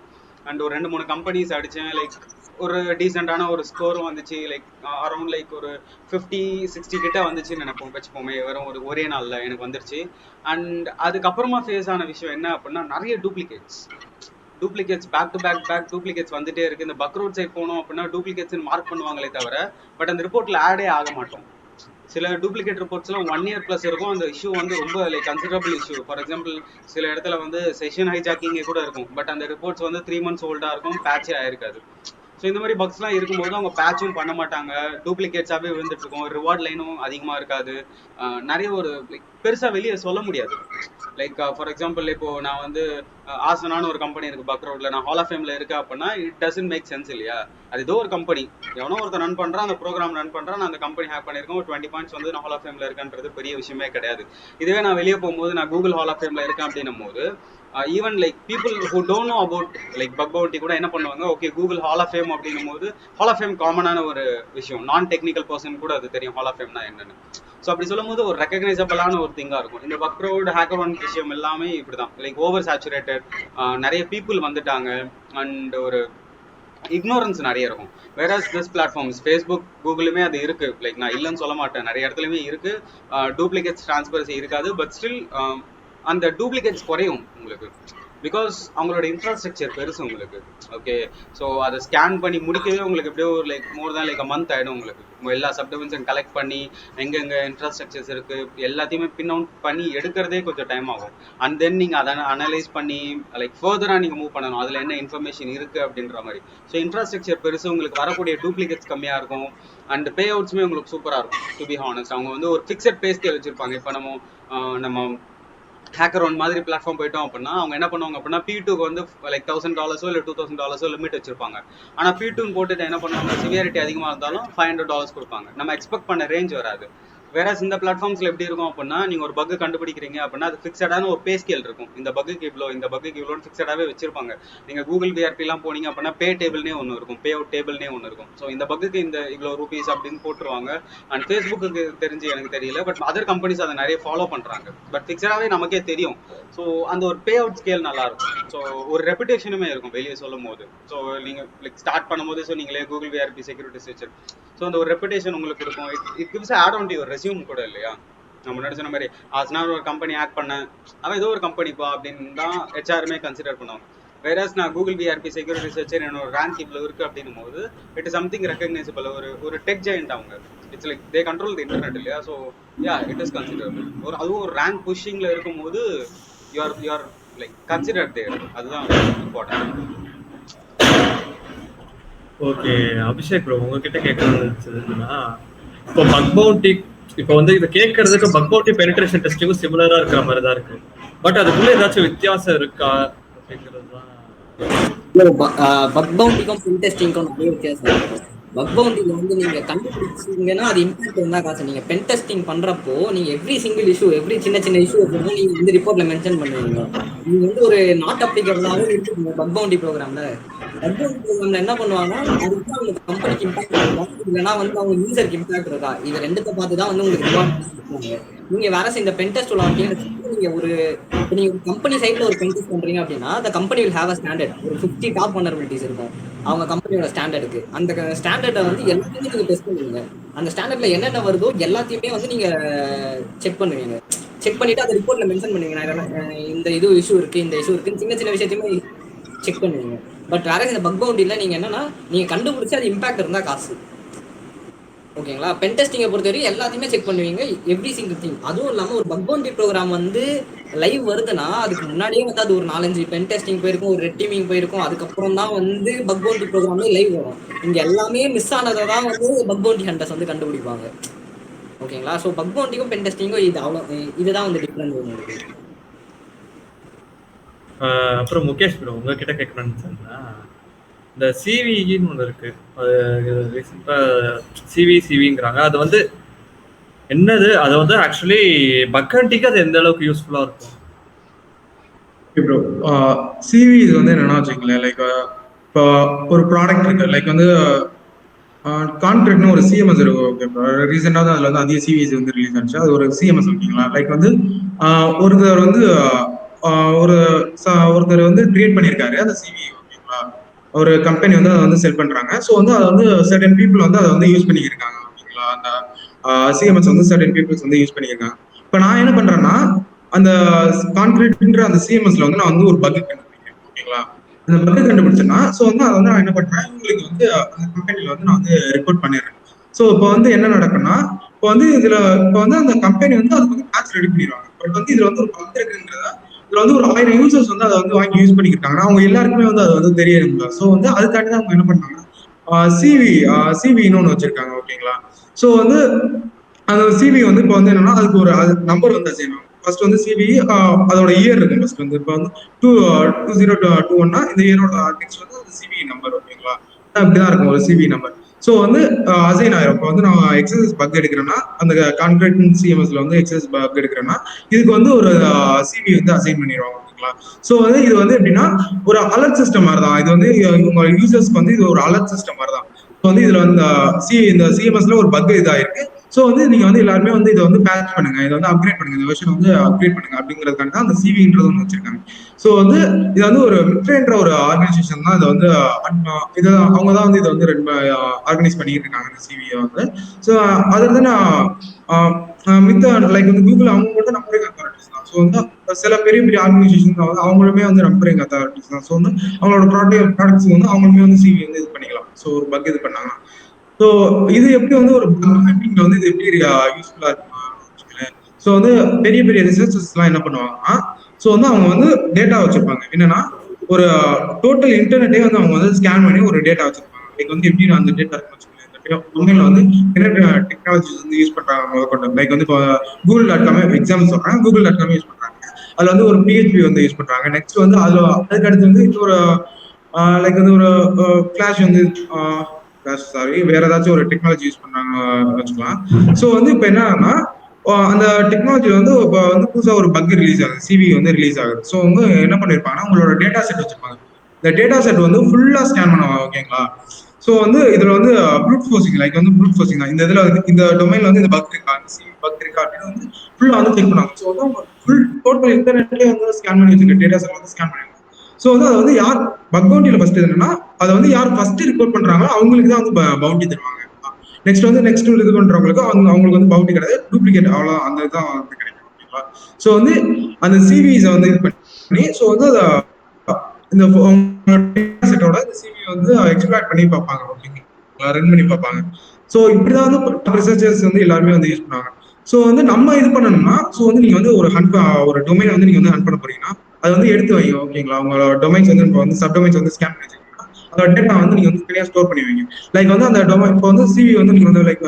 அண்ட் ஒரு 2-3 கம்பெனிஸ் அடித்தேன். லைக் ஒரு டீசெண்டான ஒரு ஸ்கோரும் வந்துச்சு. லைக் அரௌண்ட் லைக் ஒரு 50-60 கிட்ட வந்துச்சுன்னு நினைப்போம் வச்சுப்போமே. வெறும் ஒரே நாளில் எனக்கு வந்துருச்சு. அண்ட் அதுக்கப்புறமா ஃபேஸ் ஆன விஷயம் என்ன அப்படின்னா, நிறைய duplicates back to back duplicates வந்துட்டே இருக்கு. இந்த பக்ரவுட் சைட் போனோம் அப்படின்னா டூப்ளிகேட்ஸ் மார்க் பண்ணுவாங்களே தவிர பட் அந்த ரிப்போர்ட்ல ஆடே ஆக மாட்டோம். சில டூப்ளிகேட் ரிப்போர்ட்ஸ்லாம் 1 year ப்ளஸ் இருக்கும். அந்த இஷ்யூ வந்து ரொம்ப like considerable issue. For example சில இடத்துல வந்து செஷன் ஹைஜாக்கிங்கே கூட இருக்கும். பட் அந்த ரிப்போர்ட்ஸ் வந்து 3 months ஓல்டா இருக்கும், பேட்சே ஆயிருக்காது. ஸோ இந்த மாதிரி பக்ஸ்லாம் இருக்கும்போது அவங்க பேட்சும் பண்ண மாட்டாங்க, டூப்ளிகேட்ஸாகவே விழுந்துட்டு இருக்கும். ரிவார்ட் லைனும் அதிகமாக இருக்காது. நிறைய ஒரு லைக் பெருசாக வெளியே சொல்ல முடியாது. லைக் ஃபார் எக்ஸாம்பிள் இப்போ நான் வந்து ஆசனான்னு ஒரு கம்பெனி இருக்கு பக்ரவுட்ல, நான் ஹால் ஆஃப் ஃபேம்ல இருக்கேன் அப்படின்னா இட் டசன்ட் மேக் சென்ஸ் இல்லையா. அது ஏதோ ஒரு கம்பெனி எவனோ ஒருத்தர் ரன் பண்றான், அந்த ப்ரோக்ராம் ரன் பண்றான், நான் அந்த கம்பெனி ஹேக் பண்ணியிருக்கேன், ஒரு 20 பாயிண்ட்ஸ் வந்து நான் ஹால் ஆஃப் ஃபேம்ல இருக்கேன்றது பெரிய விஷயமே கிடையாது. இதுவே நான் வெளியே போகும்போது நான் கூகுள் ஹால் ஆஃப் ஃபேம்ல இருக்கேன் அப்படின்னும் போது even like people who don't know about like bug bounty கூட என்ன பண்ணுவாங்க, okay Google hall of fame அப்படின்னும் போது ஹால் ஆஃப் ஃபேம் காமனான ஒரு விஷயம், நான் டெக்னிக்கல் பர்சன் கூட அது தெரியும் ஹால் ஆஃப் ஃபேம்னா என்னன்னு. ஸோ அப்படி சொல்லும் போது ஒரு ரெக்கக்னைசபிளான ஒரு திங்காக இருக்கும். இந்த பக்ரவுட் ஹேக்கர் விஷயம் எல்லாமே இப்படிதான், லைக் ஓவர் சேச்சுரேட்டட், நிறைய பீப்புள் வந்துட்டாங்க அண்ட் ஒரு இக்னோரன்ஸ் நிறைய இருக்கும். வேறஸ் திஸ் பிளாட்ஃபார்ம்ஸ் ஃபேஸ்புக் கூகுளுமே அது இருக்கு. லைக் நான் இல்லைன்னு சொல்ல மாட்டேன், நிறைய இடத்துலையுமே இருக்கு. டூப்ளிகேட்ஸ் டிரான்ஸ்பரன்சி இருக்காது, பட் ஸ்டில் அந்த டூப்ளிகேட்ஸ் குறையும் உங்களுக்கு. பிகாஸ் அவங்களோட இன்ஃப்ராஸ்ட்ரக்சர் பெருசு உங்களுக்கு. ஓகே, ஸோ அதை ஸ்கேன் பண்ணி முடிக்கவே உங்களுக்கு எப்படியோ ஒரு லைக் மோர் தான் லைக் மந்த் ஆகிடும் உங்களுக்கு. எல்லா சப்டிவிஷன் கலெக்ட் பண்ணி எங்கெங்கே இன்ஃப்ராஸ்ட்ரக்சர்ஸ் இருக்குது எல்லாத்தையுமே பின் அவுட் பண்ணி எடுக்கிறதே கொஞ்சம் டைம் ஆகும். அண்ட் தென் நீங்கள் அதை அனலைஸ் பண்ணி லைக் ஃபர்தராக நீங்கள் மூவ் பண்ணணும், அதில் என்ன இன்ஃபர்மேஷன் இருக்குது அப்படின்ற மாதிரி. ஸோ இன்ஃப்ராஸ்ட்ரக்சர் பெருசு, உங்களுக்கு வரக்கூடிய டூப்ளிகேட்ஸ் கம்மியாக இருக்கும். அண்ட் பே அவுட்ஸுமே உங்களுக்கு சூப்பராக இருக்கும். டு பி ஹானஸ்ட் அவங்க வந்து ஒரு ஃபிக்ஸட் பே ஸ்கேல் வச்சுருப்பாங்க. இப்போ நம்ம ஹேக்கர் ஒன் மாதிரி பிளாட்ஃபார்ம் போயிட்டோம் அப்படின்னா அவங்க என்ன பண்ணுவாங்க அப்படின்னா P2க்கு வந்து லைக் $1000 இல்லை $2000 லிமிட் வச்சிருப்பாங்க. ஆனால் P2 போட்டுட்டு என்ன பண்ணுவாங்க, சிவியாரிட்டி அதிகமாக இருந்தாலும் $500 கொடுப்பாங்க. நம்ம எக்ஸ்பெக்ட் பண்ண ரேஞ்ச் வராது. வேற இந்த பிளாட்ஃபார்ம்ஸ்ல எப்படி இருக்கும் அப்படின்னா, நீங்க ஒரு பக் கண்டுபிடிக்கிறீங்க அப்படின்னா அது ஃபிக்ஸடான ஒரு பே ஸ்கேல் இருக்கும். இந்த பக்குக்கு இவ்வளோ, இந்த பக்குக்கு இவ்வளோன்னு ஃபிக்ஸடாகவே வச்சிருப்பாங்க. நீங்க கூகுள் விஆர்பிலாம் போனீங்க அப்படின்னா பே டேபிள்னே ஒன்று இருக்கும், பே அவுட் டேபிள்னே ஒன்று இருக்கும். ஸோ இந்த பக்குக்கு இந்த இவ்வளோ ரூபீஸ் அப்படின்னு போட்டுருவாங்க. அண்ட் ஃபேஸ்புக்கு தெரிஞ்சு எனக்கு தெரியல, பட் அதர் கம்பெனிஸ் அதை நிறைய ஃபாலோ பண்றாங்க. பட் ஃபிக்ஸடாகவே நமக்கே தெரியும். ஸோ அந்த ஒரு பே அவுட் ஸ்கேல் நல்லா இருக்கும். ஸோ ஒரு ரெப்புடேஷனுமே இருக்கும் வெளியே சொல்லும் போது. ஸோ நீங்க லைக் ஸ்டார்ட் பண்ணும்போது ஸோ நீங்களே Google VRP security structure, so அந்த ஒரு ரெப்புடேஷன் உங்களுக்கு இருக்கும். It gives add on to your resume கூட இல்லையா. நான் முன்னாடி சொன்ன மாதிரி நான் ஒரு கம்பெனி ஆட் பண்ணேன், அவன் ஏதோ ஒரு கம்பெனிப்பா அப்படின்னு தான் ஹெச்ஆருமே கன்சிடர் பண்ணுவாங்க. வேறஸ் நான் கூகுள் விஆர்பி செக்யூரிட்டி ரிசர்ச்சர் என்னோட ரேங்க் இவ்வளோ இருக்கு அப்படின்னும் போது இட் இஸ் சம்திங் ரெகக்னைசபிள். ஒரு டெக் ஜெயண்ட் அவங்க, it's like they control the internet இல்லையா. So yeah it is considerable. அதுவும் ஒரு ரேங்க் புஷிங்ல இருக்கும்போது யூஆர் லைக் கன்சிடர் தேர். அதுதான் இம்பார்ட்டன்ட். ஓகே அபிஷேக் ப்ரோ, உங்ககிட்ட கேட்கறதுன்னா இப்போ பக் பவுண்டி, இப்போ வந்து இதை கேட்கறதுக்கு பக் பவுண்டி பெனிட்ரேஷன் டெஸ்டிங்கும் சிமிலரா இருக்கிற மாதிரி தான் இருக்கு. பட் அதுக்குள்ள ஏதாச்சும் வித்தியாசம் இருக்கா அப்படிங்கிறது தான். பக் பவுண்டிக்கும் பென் டெஸ்டிங்க்கும் நிறைய வித்தியாசம் இருக்கு. பக் பவுண்டில வந்து நீங்க கண்டுபிடிச்சீங்கன்னா அது இம்பாக்ட் இருந்தா காசு. நீங்க பென் டெஸ்டிங் பண்றப்போ நீங்க எவ்ரி சிங்கிள் இஷ்யூ, எவ்ரி சின்ன சின்ன இஷ்யூ அப்படின்னா நீங்க வந்து ரிப்போர்ட்ல மென்ஷன் பண்ணுவீங்க. நீங்க வந்து ஒரு நாட் அப்ளிகபிளாவே இருக்குங்க பக் பவுண்டி ப்ரோக்ராம்ல. பக் பவுண்டி ப்ரோக்ராம்ல என்ன பண்ணுவாங்கன்னா அதுக்கு அவங்க கம்பெனிக்கு இம்பாக்ட் இருக்கா, இல்லைன்னா வந்து அவங்க யூசருக்கு இம்பாக்ட் இருக்கா, இது ரெண்டுத்தை பார்த்து தான் வந்து உங்களுக்கு ரிவார்ட் பண்ணுவாங்க. நீங்க வேற இந்த பென் டெஸ்ட் நீங்க ஒரு கம்பெனி சைட்ல ஒரு பென் டெஸ்ட் பண்றீங்க அப்படின்னா அந்த company will have a standard. ஒரு 50 டாப் வல்னரபிலிட்டிஸ் இருக்கும் அவங்க கம்பெனியோட ஸ்டாண்டர்டுக்கு. அந்த ஸ்டாண்டர்டை வந்து எல்லாத்தையுமே நீங்க டெஸ்ட் பண்ணுவீங்க. அந்த ஸ்டாண்டர்ட்ல என்னென்ன வருதோ எல்லாத்தையுமே வந்து நீங்க செக் பண்ணுவீங்க. செக் பண்ணிட்டு அதை ரிப்போர்ட்ல மென்ஷன் பண்ணுவீங்க. இந்த இது இஷ்யூ இருக்கு, இந்த இஷ்யூ இருக்குன்னு சின்ன சின்ன விஷயத்தையுமே செக் பண்ணுவீங்க. பட் வேற இந்த பக் பவுண்டில நீங்க என்னன்னா நீங்க கண்டுபிடிச்சு அது இம்பாக்ட் இருந்தா காசு. ஓகேங்களா. பென் டெஸ்டிங்கை பொறுத்தவரைக்கும் எல்லாத்தையுமே செக் பண்ணுவீங்க, எவ்ரி சிங்கிள் திங். அதுவும் இல்லாமல் ஒரு பக் பவுண்டி ப்ரோக்ராம் வந்து லைவ் வருதுன்னா அதுக்கு முன்னாடியே வந்து அது ஒரு 4-5 பென் டெஸ்டிங் போயிருக்கும், ஒரு ரெட் டீமிங் போயிருக்கும். அதுக்கப்புறம் தான் வந்து பக் பவுண்டி ப்ரோக்ராம்லேயே லைவ் வரும். இங்கே எல்லாமே மிஸ் ஆனதை தான் வந்து பக் பவுண்டி ஹண்டர்ஸ் வந்து கண்டுபிடிப்பாங்க. ஓகேங்களா. ஸோ பக் பவுண்டிக்கும் பென் டெஸ்டிங்கும் இதுதான் வந்து டிஃப்ரெண்ட் உங்களுக்கு. அப்புறம் முகேஷ் ப்ரோ உங்ககிட்ட கேட்கணும்னு சொன்னா இந்த சிவின்னு ஒன்று இருக்கு. அது ரீசெண்டாக சிவிங்கிறாங்க. அது வந்து என்னது? அது வந்து ஆக்சுவலி பக்கண்டிக்கு அது எந்த அளவுக்கு யூஸ்ஃபுல்லாக இருக்கும்? ப்ரோ சிவி இது வந்து என்னன்னா வச்சுக்கங்களேன், லைக் இப்போ ஒரு ப்ராடக்ட் இருக்கு, லைக் வந்து கான்ட்ராக்ட்னு ஒரு சிஎம்எஸ் இருக்கு. ஓகே ப்ரோ, ரீசெண்டாக தான் அதில் வந்து அதிக சிவிஸ் வந்து ரிலீஸ் ஆச்சு. அது ஒரு சிஎம்எஸ் ஓகேங்களா. லைக் வந்து ஒருத்தர் வந்து ஒருத்தர் வந்து கிரியேட் பண்ணியிருக்காரு அந்த சிவி ஓகேங்களா. ஒரு கம்பெனி வந்து அதை வந்து செல் பண்றாங்க. ஸோ வந்து அதை வந்து சர்டன் பீப்புள் வந்து அதை வந்து யூஸ் பண்ணியிருக்காங்க ஓகேங்களா. அந்த சிஎம்எஸ் வந்து சர்டன் பீப்புள்ஸ் வந்து யூஸ் பண்ணியிருக்காங்க. இப்போ நான் என்ன பண்றேன்னா அந்த கான்கிரீட்ன்ற அந்த சிஎம்எஸ்ல வந்து நான் வந்து ஒரு பக் கண்டுபிடிக்கிறேன் ஓகேங்களா. அந்த பக் கண்டுபிடிச்சேன்னா ஸோ வந்து அதை வந்து நான் என்ன பண்றேன், இவங்களுக்கு வந்து அந்த கம்பெனில வந்து நான் வந்து ரிப்போர்ட் பண்ணிடுறேன். ஸோ இப்போ வந்து என்ன நடக்கும்னா, இப்போ வந்து இப்போ வந்து அந்த கம்பெனி வந்து அதுக்கு வந்து பேட்ச் ரெடி பண்ணிடுவாங்க. பட் வந்து இதுல வந்து ஒரு பக் இருக்குங்கிறதா, இதுல வந்து ஒரு 1000 யூசர்ஸ் வந்து அதை வந்து வாங்கி யூஸ் பண்ணிக்கிட்டாங்கன்னா அவங்க எல்லாருக்குமே வந்து அது வந்து தெரியணுங்களா. ஸோ வந்து அதுக்காண்டி தான் அவங்க என்ன பண்ணாங்கன்னா சிவின்னு ஒன்று வச்சிருக்காங்க ஓகேங்களா. ஸோ வந்து அந்த சிவி வந்து இப்போ வந்து என்னன்னா அதுக்கு ஒரு நம்பர் வந்து செய்யணும். ஃபர்ஸ்ட் வந்து சிவி அதோட இயர் இருக்கும். ஃபர்ஸ்ட் வந்து இப்போ வந்து 2021 இந்த இயரோட நெக்ஸ்ட் வந்து அந்த சிவி நம்பர் ஓகேங்களா. அப்படிதான் இருக்கும் ஒரு சிவி நம்பர். ஸோ வந்து அசைன் ஆயிரும். இப்போ வந்து நான் எக்ஸசைஸ் பக் எடுக்கிறேன்னா அந்த கான்கிரீட் சிஎம்எஸ்ல வந்து எக்ஸசைஸ் பக் எடுக்கிறேன்னா இதுக்கு வந்து ஒரு சிவி வந்து அசைன் பண்ணிடுவாங்க ஓகேங்களா. ஸோ வந்து இது வந்து எப்படின்னா ஒரு அலர்ட் சிஸ்டம் மாதிரி தான். இது வந்து உங்க யூசர்ஸ்க்கு வந்து இது ஒரு அலர்ட் சிஸ்டம் மாதிரி தான். வந்து இதுல வந்து இந்த சிஎம்எஸ்ல ஒரு பக் இதாயிருக்கு. ஸோ வந்து நீங்க வந்து எல்லாருமே வந்து இதை வந்து பேட்ச் பண்ணுங்க, இதை வந்து அப்கிரேட் பண்ணுங்க, இந்த வெர்ஷன் வந்து அப்கிரேட் பண்ணுங்க அப்படிங்கிறதுக்காக தான் அந்த சிவின்றது ஒன்று வச்சிருக்காங்க. ஸோ வந்து இது வந்து ஒரு மிட்ரேன்ற ஒரு ஆர்கனைசேஷன் தான் இதை வந்து இதை அவங்க தான் வந்து இதை வந்து ஆர்கனைஸ் பண்ணிட்டு இருக்காங்க இந்த சிவியை வந்து. ஸோ அதில் தான் மித்த லைக் வந்து கூகுள் அவங்க மட்டும் நம்பரிங் அத்தாரிட்டிஸ் தான். ஸோ வந்து சில பெரிய பெரிய ஆர்கனைசேஷன் வந்து அவங்களுமே வந்து நம்பரிங் அத்தாரிட்டிஸ் தான். ஸோ வந்து அவங்களோட ப்ராடக்ட்ஸ் வந்து அவங்களுமே வந்து சிவி வந்து இது பண்ணிக்கலாம். ஸோ ஒரு பக் இது பண்ணாங்க. ஸோ இது எப்படி வந்து ஒரு ஹேக்கிங்ல வந்து இது எப்படி யூஸ்ஃபுல்லா இருக்குமா வச்சுக்கோங்களேன். ஸோ வந்து பெரிய பெரிய ரிசர்ச்சர்ஸ் எல்லாம் என்ன பண்ணுவாங்கன்னா, ஸோ வந்து அவங்க வந்து டேட்டா வச்சிருப்பாங்க. என்னன்னா ஒரு டோட்டல் இன்டர்நெட்டே வந்து அவங்க வந்து ஸ்கேன் பண்ணி ஒரு டேட்டா வச்சிருப்பாங்க. லைக் வந்து எப்படி அந்த டேட்டா இருக்குன்னு வச்சுக்கோங்களேன். இந்த டொமைன்ல வந்து என்ன டெக்னாலஜிஸ் வந்து யூஸ் பண்றாங்க முதற்கொண்டு. லைக் வந்து இப்போ Google.com எக்ஸாம்பிள் சொல்றாங்க. Google.com யூஸ் பண்றாங்க. அதுல வந்து ஒரு PHP வந்து யூஸ் பண்றாங்க. நெக்ஸ்ட் வந்து அதுக்கு அடுத்து வந்து இன்னொரு லைக் வந்து ஒரு கிளாஷ் வந்து சாரி வேற ஏதாச்சும் ஒரு டெக்னாலஜி யூஸ் பண்றாங்க வச்சுக்கலாம். ஸோ வந்து இப்போ என்னன்னா அந்த டெக்னாலஜி வந்து இப்போ வந்து புதுசாக ஒரு பக் ரிலீஸ் ஆகுது, சிவி வந்து ரிலீஸ் ஆகுது. ஸோ வந்து என்ன பண்ணிருப்பாங்கன்னா உங்களோட டேட்டா செட் வச்சிருப்பாங்க. இந்த டேட்டா செட் வந்து ஃபுல்லா ஸ்கேன் பண்ணுவாங்க ஓகேங்களா. ஸோ வந்து இதுல வந்து ப்ரூட் ஃபோர்சிங் லைக் வந்து ப்ரூட் ஃபோர்சிங் தான். இந்த இதுல இந்த டொமைன்ல வந்து இந்த பக் இருக்கா, இந்த சிவி பக் இருக்கா அப்படின்னு வந்து ஃபுல்லா வந்து செக் பண்ணுவாங்க. ஸோ வந்து ஃபுல் டோட்டல் இன்டர்நெட்லேயே வந்து ஸ்கேன் பண்ணி வச்சிருக்க டேட்டா செட் வந்து ஸ்கேன் பண்ணிருக்காங்க. ஸோ வந்து அதை வந்து யார் பக் பவுண்டியில ஃபர்ஸ்ட் என்னன்னா அதை வந்து யார் ஃபர்ஸ்ட் ரிப்போர்ட் பண்றாங்களோ அவங்களுக்கு தான் வந்து பவுண்டி தருவாங்க. நெக்ஸ்ட் வந்து நெக்ஸ்ட் இது பண்றவங்களுக்கு அவங்களுக்கு வந்து பவுண்டி கிடையாது, டூப்ளிகேட் அவ்வளோ அந்த இதுதான் வந்து கிடைக்கும் ஓகேங்களா. ஸோ வந்து அந்த சிவிஸை வந்து இது பண்ணி ஸோ வந்து அதை இந்த செட்டோட இந்த சிவி வந்து எக்ஸ்பிளாய்ட் பண்ணி பார்ப்பாங்க ஓகேங்களா, ரன் பண்ணி பார்ப்பாங்க. ஸோ இப்படிதான் வந்து ரிசர்ச்சர்ஸ் வந்து எல்லாருமே வந்து யூஸ் பண்ணாங்க. ஸோ வந்து நம்ம இது பண்ணணும்னா ஸோ வந்து நீங்க வந்து ஒரு டொமைனை வந்து நீங்க வந்து ஹண்ட் பண்ண போறீங்கன்னா அதை வந்து எடுத்து வைங்க ஓகேங்களா. உங்களோட டொமைன்ஸ் வந்து இப்போ வந்து சப் டொமைன்ஸ் வந்து ஸ்கேன் பண்ணி வச்சிருக்கீங்கன்னா அதோட டேட்டா வந்து நீங்க வந்து தனியாக ஸ்டோர் பண்ணி வைங்க. லைக் வந்து அந்த டொமைன் இப்போ வந்து சிவி வந்து நீங்க வந்து லைக்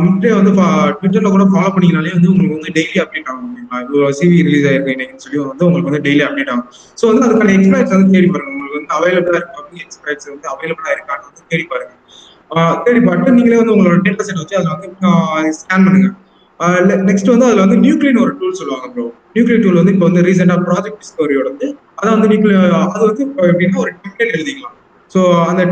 மிட்டே வந்து ட்விட்டர்ல கூட ஃபாலோ பண்ணீங்கனாலே வந்து உங்களுக்கு வந்து டெய்லி அப்டேட் ஆகும் ஓகேங்களா. இப்போ சிவி ரிலீஸ் ஆயிருக்கு இன்னைக்குன்னு சொல்லி வந்து உங்களுக்கு வந்து டெய்லி அப்டேட் ஆகும். ஸோ வந்து அதுக்கான எக்ஸ்பிளைட்ஸ் வந்து தேடி பாருங்க. உங்களுக்கு வந்து அவைலபிளா இருக்கு எக்ஸ்பிளைட்ஸ் வந்து அவைலபிளா இருக்கான்னு வந்து தேடி பாருங்க. தேடி பார்த்து நீங்களே வந்து உங்களோட டேட்டா செட் வச்சு அதில் வந்து ஸ்கேன் பண்ணுங்க. நெக்ஸ்ட் வந்து அதுல வந்து நியூக்ளியன் ஒரு டூல் சொல்லுவாங்க ப்ரோ. நியூக்ளியர் டூல் வந்து இப்போ வந்து ரீசெண்டா ப்ராஜெக்ட் டிஸ்கவரியோட வந்து அதான் வந்து அது வந்து எப்படின்னா ஒரு டெம்ப்ளேட் எழுதிக்கலாம். ஸோ அந்த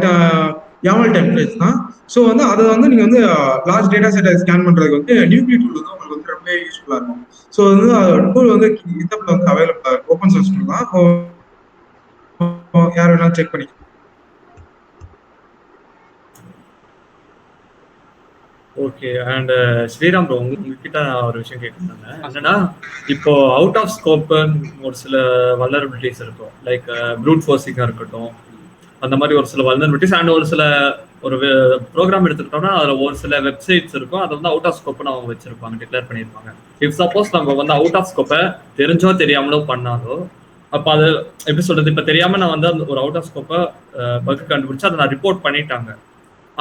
YAML டெம்ப்ளேட்ஸ் தான். ஸோ வந்து அதை வந்து நீங்க வந்து லார்ஜ் டேட்டா செட்டை ஸ்கேன் பண்றதுக்கு வந்து நியூக்ளியர் டூல் வந்து உங்களுக்கு வந்து ரொம்ப யூஸ்ஃபுல்லா இருக்கும். ஸோ வந்து டூல் வந்து GitHubல வந்து அவைலபிளா இருக்கு, ஓப்பன் சோர்ஸ் டூல் தான். யார் வேணாலும் செக் பண்ணி. ஓகே. அண்ட் ஸ்ரீராம் ப்ரோ உங்ககிட்ட ஒரு விஷயம் கேட்குறாங்க. என்னன்னா இப்போ அவுட் ஆஃப் ஸ்கோப் ஒரு சில வல்னரபிலிட்டிஸ் இருக்கும். லைக் ப்ரூட் ஃபோர்ஸிங்காக இருக்கட்டும், அந்த மாதிரி ஒரு சில வல்னரபிலிட்டிஸ் அண்ட் ஒரு சில ஒரு ப்ரோக்ராம் எடுத்துக்கிட்டோம்னா அதில் ஒரு சில வெப்சைட்ஸ் இருக்கும். அதை வந்து அவுட் ஆஃப் ஸ்கோப்னு அவங்க வச்சிருப்பாங்க, டிக்ளேர் பண்ணியிருப்பாங்க. இஃப் சப்போஸ் நம்ம வந்து அவுட் ஆஃப் ஸ்கோப்பை தெரிஞ்சோ தெரியாமலோ பண்ணாலோ அப்போ அது எப்படி சொல்றது, இப்போ தெரியாம நான் வந்து ஒரு அவுட் ஆஃப் ஸ்கோப்பை பக் கண்டுபிடிச்சு அதை நான் ரிப்போர்ட் பண்ணிட்டாங்க,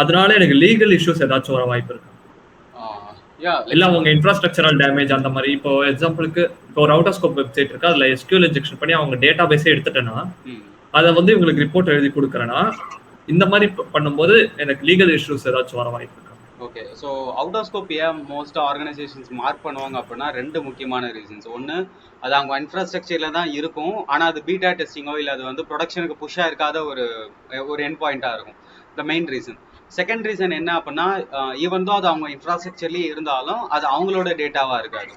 அதனால எனக்கு லீகல் இஷ்யூஸ் ஏதாச்சும் வர வாய்ப்பு இருக்கு? யா இல்ல லைக் அவங்க இன்ஃப்ராஸ்ட்ரக்சரல் டேமேஜ் அந்த மாதிரி. இப்போ எக்ஸாம்பிளுக்கு இப்போ ஒரு அவுட் ஆஃப் ஸ்கோப் வெப்சைட் இருக்கு, அதுல எஸ்கியூஎல் இன்ஜெக்ஷன் பண்ணி அவங்க டேட்டா பேஸே எடுத்துட்டேன்னா அதை வந்து இவங்களுக்கு ரிப்போர்ட் எழுதி கொடுக்குறேன்னா இந்த மாதிரி பண்ணும்போது எனக்கு லீகல் இஷ்யூஸ் ஏதாச்சும் வர வாய்ப்பு இருக்கு. Okay, so out of scope ஏன் மோஸ்ட் ஆர்கனைசேஷன்ஸ் மார்க் பண்ணுவாங்க அப்படின்னா 2 முக்கியமான ரீசன்ஸ். ஒன்று, அது அவங்க இன்ஃப்ராஸ்ட்ரக்சரில் தான் இருக்கும், ஆனால் அது பீட்டா டெஸ்டிங்கோ இல்லை அது வந்து ப்ரொடக்ஷனுக்கு புஷ்ஷாக இருக்காத ஒரு எண்ட் பாயிண்ட்டாக இருக்கும். The main reason. Second reason என்ன அப்படின்னா, ஈவன் தான் அது அவங்க இன்ஃப்ராஸ்ட்ரக்சர்லேயே இருந்தாலும் அது அவங்களோட டேட்டாவாக இருக்காது.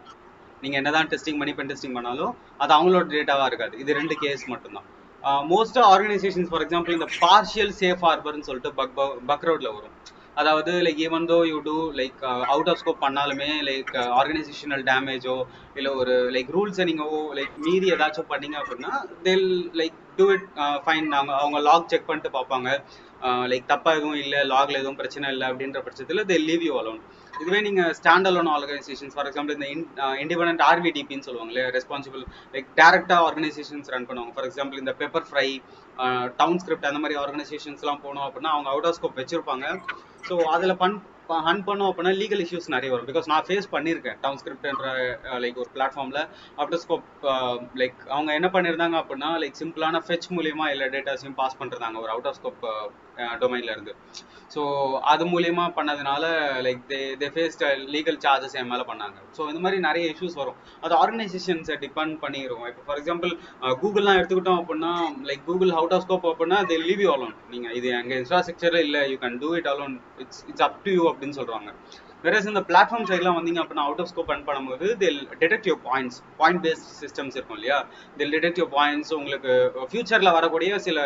நீங்கள் என்ன தான் டெஸ்டிங் பண்ணி பென் டெஸ்டிங் பண்ணாலும் அது அவங்களோட டேட்டாவாக இருக்காது. இது 2 கேஸ் மட்டும்தான். மோஸ்ட்டாக ஆர்கனைசேஷன்ஸ் ஃபார் எக்ஸாம்பிள் இந்த பார்ஷியல் சேஃப் ஹார்பர்னு சொல்லிட்டு பக்ரவுட்ல வரும். அதாவது like even though you do like out of scope பண்ணாலுமே லைக் ஆர்கனைசேஷனல் டேமேஜோ இல்லை ஒரு லைக் ரூல்ஸை நீங்கள் லைக் மீறி ஏதாச்சும் பண்ணீங்க அப்படின்னா தெல் லைக் டூ இட் ஃபைன். அவங்க லாக் செக் பண்ணிட்டு பார்ப்பாங்க, லைக் தப்பாக எதுவும் இல்லை, லாக்ல எதுவும் பிரச்சனை இல்லை அப்படின்ற பட்சத்தில் தே லீவ் யூ அலோன். இதுவே நீங்கள் stand alone organisations for example இந்த இண்டிபெண்டன்ட் ஆர்விடிபின்னு சொல்லுவாங்களே, ரெஸ்பான்சிபிள் லைக் டேரக்டாக ஆர்கனைசேஷன்ஸ் ரன் பண்ணுவாங்க. ஃபார் எக்ஸாம்பிள் இந்த பெப்பர் ஃப்ரை, டவுன் ஸ்கிரிப்ட் அந்த மாதிரி ஆர்கனைசேஷன்ஸ்லாம் போனோம் அப்படின்னா அவங்க அவுட் ஆஃப் ஸ்கோப் வச்சிருப்பாங்க. ஸோ அதில் ஹன் பண்ணோம் அப்படின்னா லீகல் இஷ்யூஸ் நிறைய வரும். பிகாஸ் நான் ஃபேஸ் பண்ணியிருக்கேன் டவுன் ஸ்கிரிப்ட்ன்ற லைக் ஒரு பிளாட்ஃபார்மில் அவுட் ஆஃப் ஸ்கோப் லைக் அவங்க என்ன பண்ணியிருந்தாங்க அப்படின்னா லைக் சிம்பிளான ஃபெச் மூலியமா எல்லா டேட்டாஸையும் பாஸ் பண்ணிருந்தாங்க ஒரு அவுட் ஆஃப் ஸ்கோப் டொமைன்ல இருந்து. ஸோ அது மூலியமா பண்ணதுனால like they faced legal charges என் மேலே பண்ணாங்க. ஸோ இந்த மாதிரி நிறைய இஷ்யூஸ் வரும். அது ஆர்கனைசேஷன்ஸை டிபெண்ட் பண்ணிடுவோம். இப்போ ஃபார் எக்ஸாம்பிள் கூகுள்லாம் எடுத்துக்கிட்டோம் அப்படின்னா like Google out of scope அப்படின்னா தே லீவ் யூ அலோன். நீங்கள் இது எங்கள் இன்ஃப்ராஸ்ட்ரக்சர் இல்லை, you can do it alone, it's up to you அப்படின்னு சொல்கிறாங்க. வேற இந்த பிளாட்ஃபார்ம் சைட்லாம் வந்தீங்க அப்படின்னா அவுட் ஆஃப் ஸ்கோப் ரன் பண்ணும்போது they'll detect your points. Point based systems இருக்கும் இல்லையா, தில் டிடெக்ட் யுவர் பாயிண்ட்ஸ். உங்களுக்கு ஃபியூச்சரில் வரக்கூடிய சில